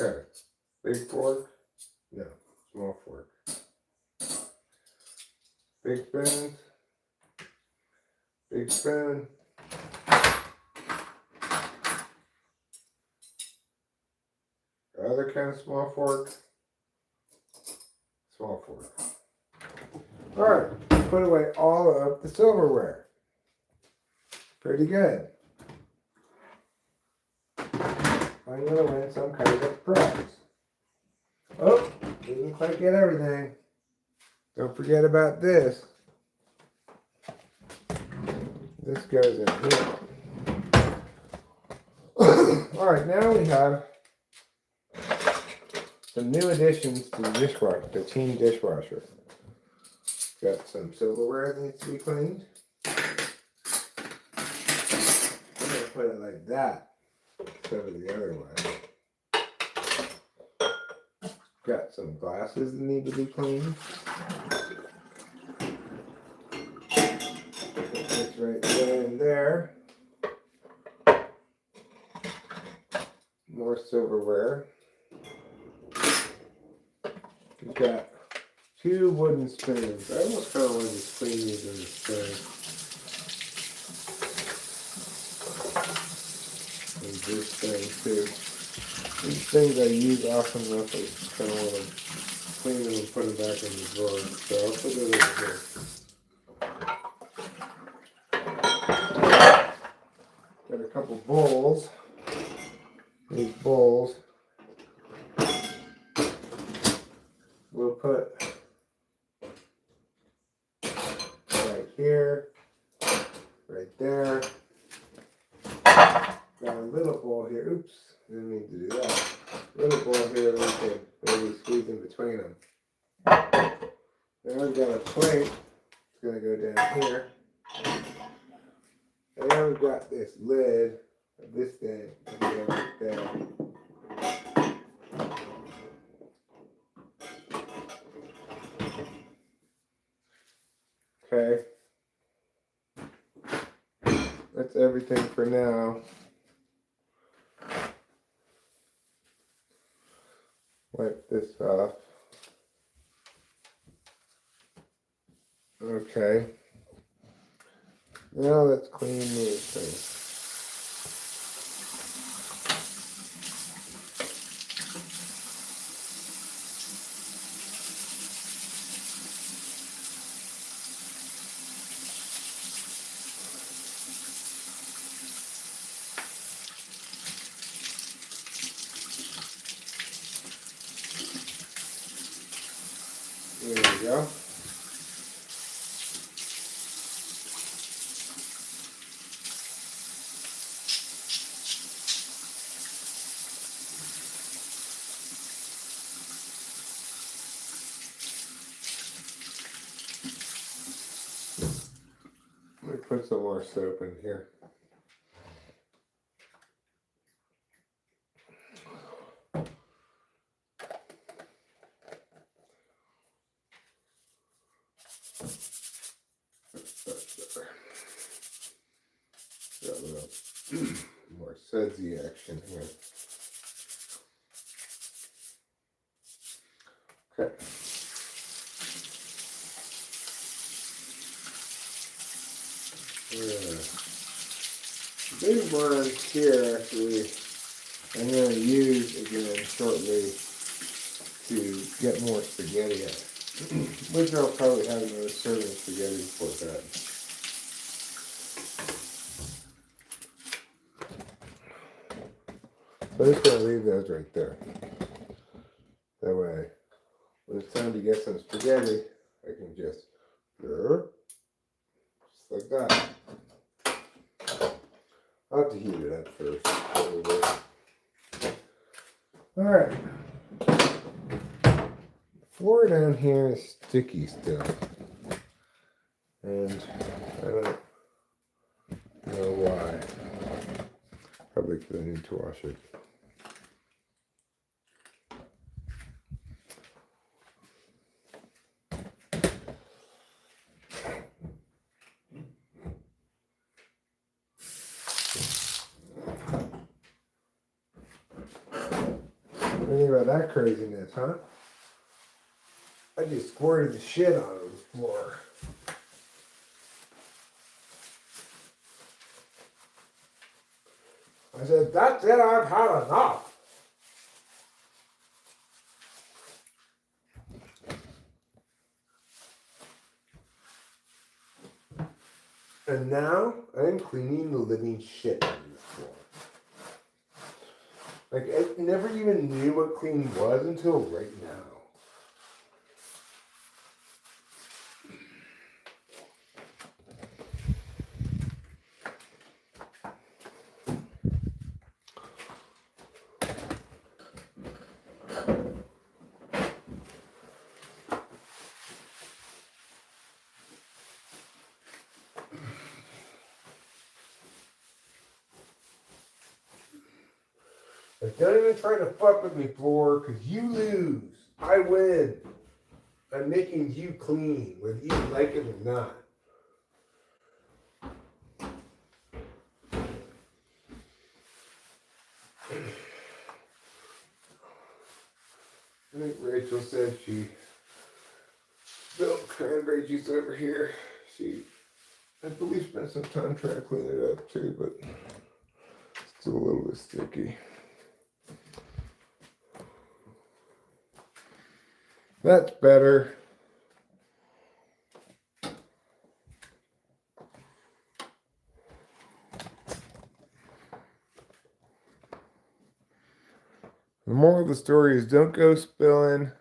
[SPEAKER 1] Okay, big fork. No, small fork. Big spoon. Big spoon. Other kind of small fork. Small fork. Alright, put away all of the silverware. Pretty good. I'm going to win some kind of prize. Oh, didn't quite get everything. Don't forget about this. This goes in here. Alright, now we have some new additions to the dishwasher, the teen dishwasher. Got some silverware that needs to be cleaned. I'm going to put it like that instead of the other way. Got some glasses that need to be cleaned. It's right there and there. More silverware. We've got 2 wooden spoons. I almost kind of want to just clean these in the spoon. And this thing too. These things I use often enough, I just kind of want to clean them and put them back in the drawer. So I'll put it over here. Got a couple bowls. These bowls we'll put right here, right there. Got a little bowl here. Oops, didn't mean to do that. Little bowl here that we can maybe squeeze in between them. Then we've got a plate. It's going to go down here. And then we've got this lid of this thing. Right there. Okay. That's everything for now. Wipe this off. Okay. Now let's clean these things. There we go. Let me put some more soap in here. Got a little more sudsy action here. Okay. These ones here actually I'm going to use again shortly to get more spaghetti out. Which I'll probably have another serving of spaghetti before that. So I'm just going to leave those right there. That way, when it's time to get some spaghetti, I can just like that. I'll have to heat it up first. Alright. The floor down here is sticky still. And I don't know why. Probably because I need to wash it. Anything about that craziness, huh? I just squirted the shit out of the floor. I said, that's it, I've had enough. And now I'm cleaning the living shit out of the floor. Like, I never even knew what clean was until right now. Like, don't even try to fuck with me, Floor, because you lose. I win. I'm making you clean, whether you like it or not. I think Rachel said she built cranberry juice over here. She, I believe, spent some time trying to clean it up too, but it's still a little bit sticky. That's better. The moral of the story is don't go spilling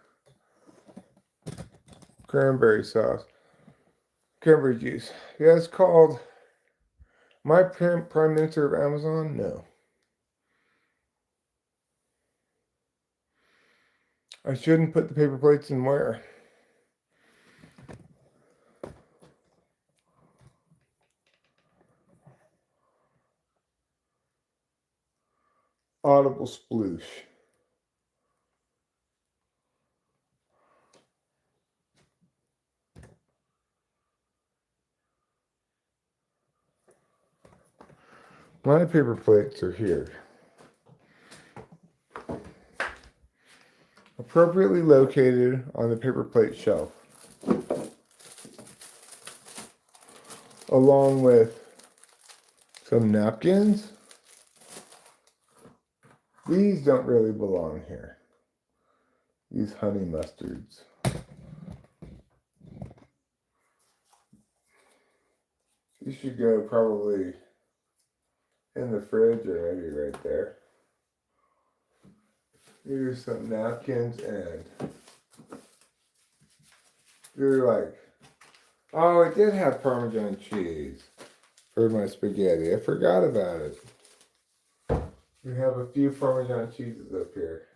[SPEAKER 1] cranberry sauce. Cranberry juice. Yeah, it's called My Prime Minister of Amazon? No. I shouldn't put the paper plates in where? Audible sploosh. My paper plates are here. Appropriately located on the paper plate shelf. Along with some napkins. These don't really belong here. These honey mustards. These should go probably in the fridge or maybe right there. Here's some napkins and they're like, oh, I did have Parmesan cheese for my spaghetti. I forgot about it. We have a few Parmesan cheeses up here.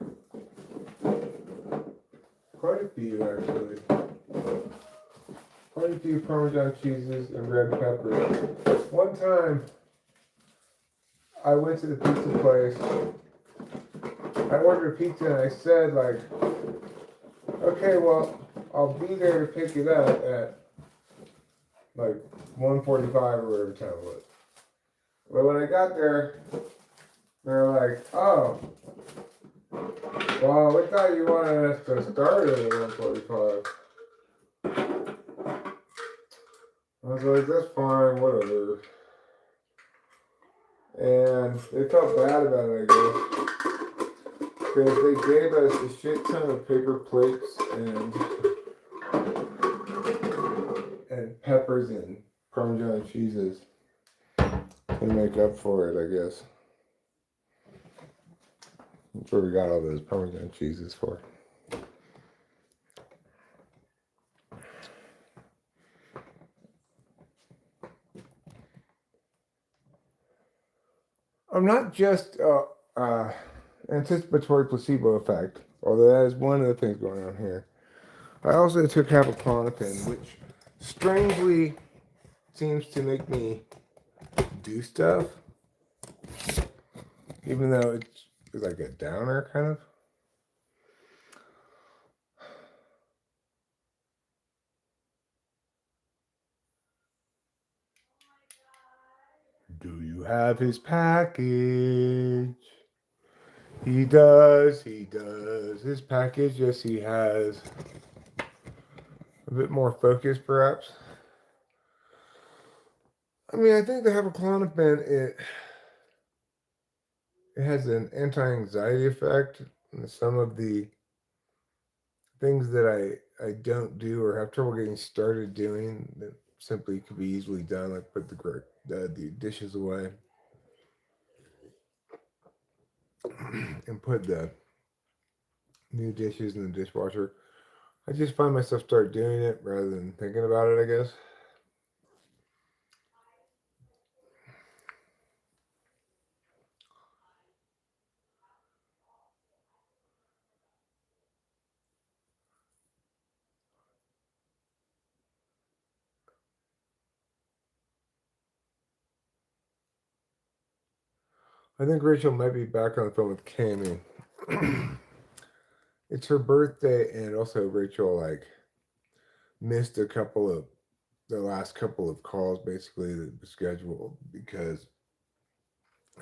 [SPEAKER 1] Quite a few, actually. Quite a few Parmesan cheeses and red peppers. One time, I went to the pizza place. I ordered a pizza and I said, like, okay, well, I'll be there to pick it up at, like, 1:45 or whatever time it was. But when I got there, they were like, oh, well, we thought you wanted us to start at 1:45. I was like, that's fine, whatever. And they felt bad about it, I guess. Because they gave us a shit ton of paper plates and peppers and Parmesan cheeses to make up for it, I guess. That's where we got all those Parmesan cheeses for. I'm not just anticipatory placebo effect, although that is one of the things going on here. I also took Clonopin, which strangely seems to make me do stuff, even though it's like a downer kind of. Do you have his package? He does, his package, yes he has. A bit more focused perhaps. I mean, I think the Clonopin, it has an anti-anxiety effect. And some of the things that I don't do or have trouble getting started doing that simply could be easily done, like put the dishes away and put the new dishes in the dishwasher. I just find myself start doing it rather than thinking about it, I guess. I think Rachel might be back on the phone with Cammy. It's her birthday, and also Rachel like missed the last couple of calls basically that was scheduled because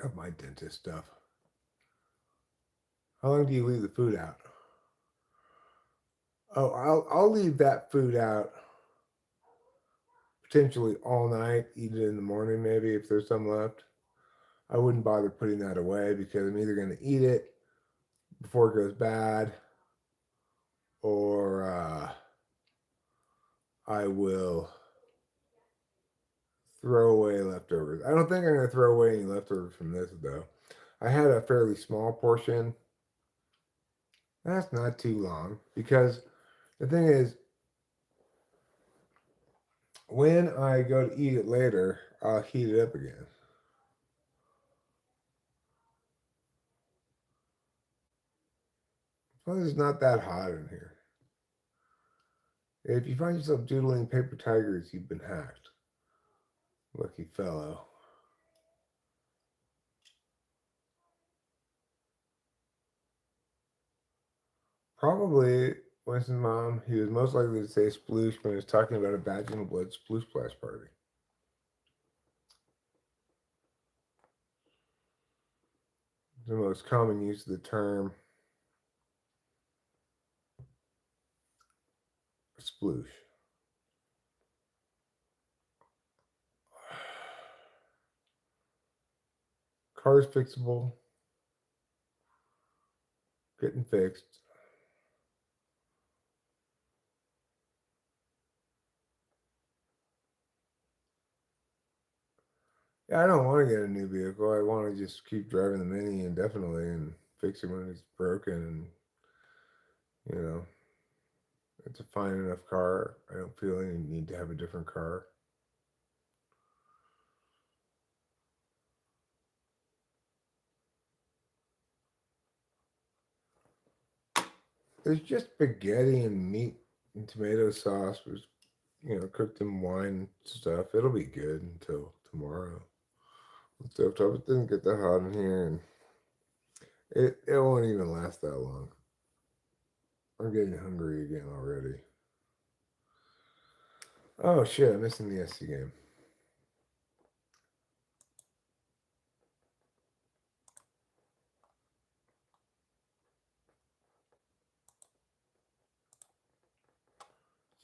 [SPEAKER 1] of my dentist stuff. How long do you leave the food out? Oh, I'll leave that food out potentially all night, eat it in the morning maybe if there's some left. I wouldn't bother putting that away because I'm either going to eat it before it goes bad or I will throw away leftovers. I don't think I'm going to throw away any leftovers from this though. I had a fairly small portion. That's not too long because the thing is, when I go to eat it later, I'll heat it up again. Well, it's not that hot in here. If you find yourself doodling paper tigers, you've been hacked. Lucky fellow. Probably Winston's mom, he was most likely to say sploosh when he was talking about a vaginal blood sploosh splash party. The most common use of the term sploosh. Car's fixable. Getting fixed. Yeah, I don't want to get a new vehicle. I want to just keep driving the Mini indefinitely and fix it when it's broken. And, you know, it's a fine enough car. I don't feel any need to have a different car. There's just spaghetti and meat and tomato sauce was, cooked in wine and stuff. It'll be good until tomorrow. So top, it doesn't get that hot in here, and it won't even last that long. I'm getting hungry again already. Oh shit, I'm missing the SC game.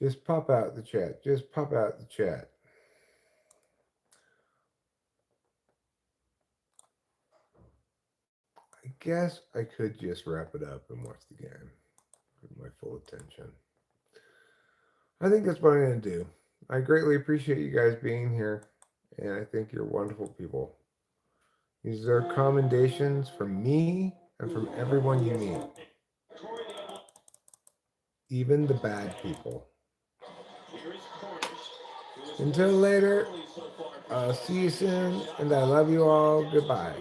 [SPEAKER 1] Just pop out the chat. Just pop out the chat. I guess I could just wrap it up and watch the game with my full attention. I think that's what I'm going to do. I greatly appreciate you guys being here, and I think you're wonderful people. These are commendations from me and from everyone you meet, even the bad people. Until later, I'll see you soon, and I love you all. Goodbye.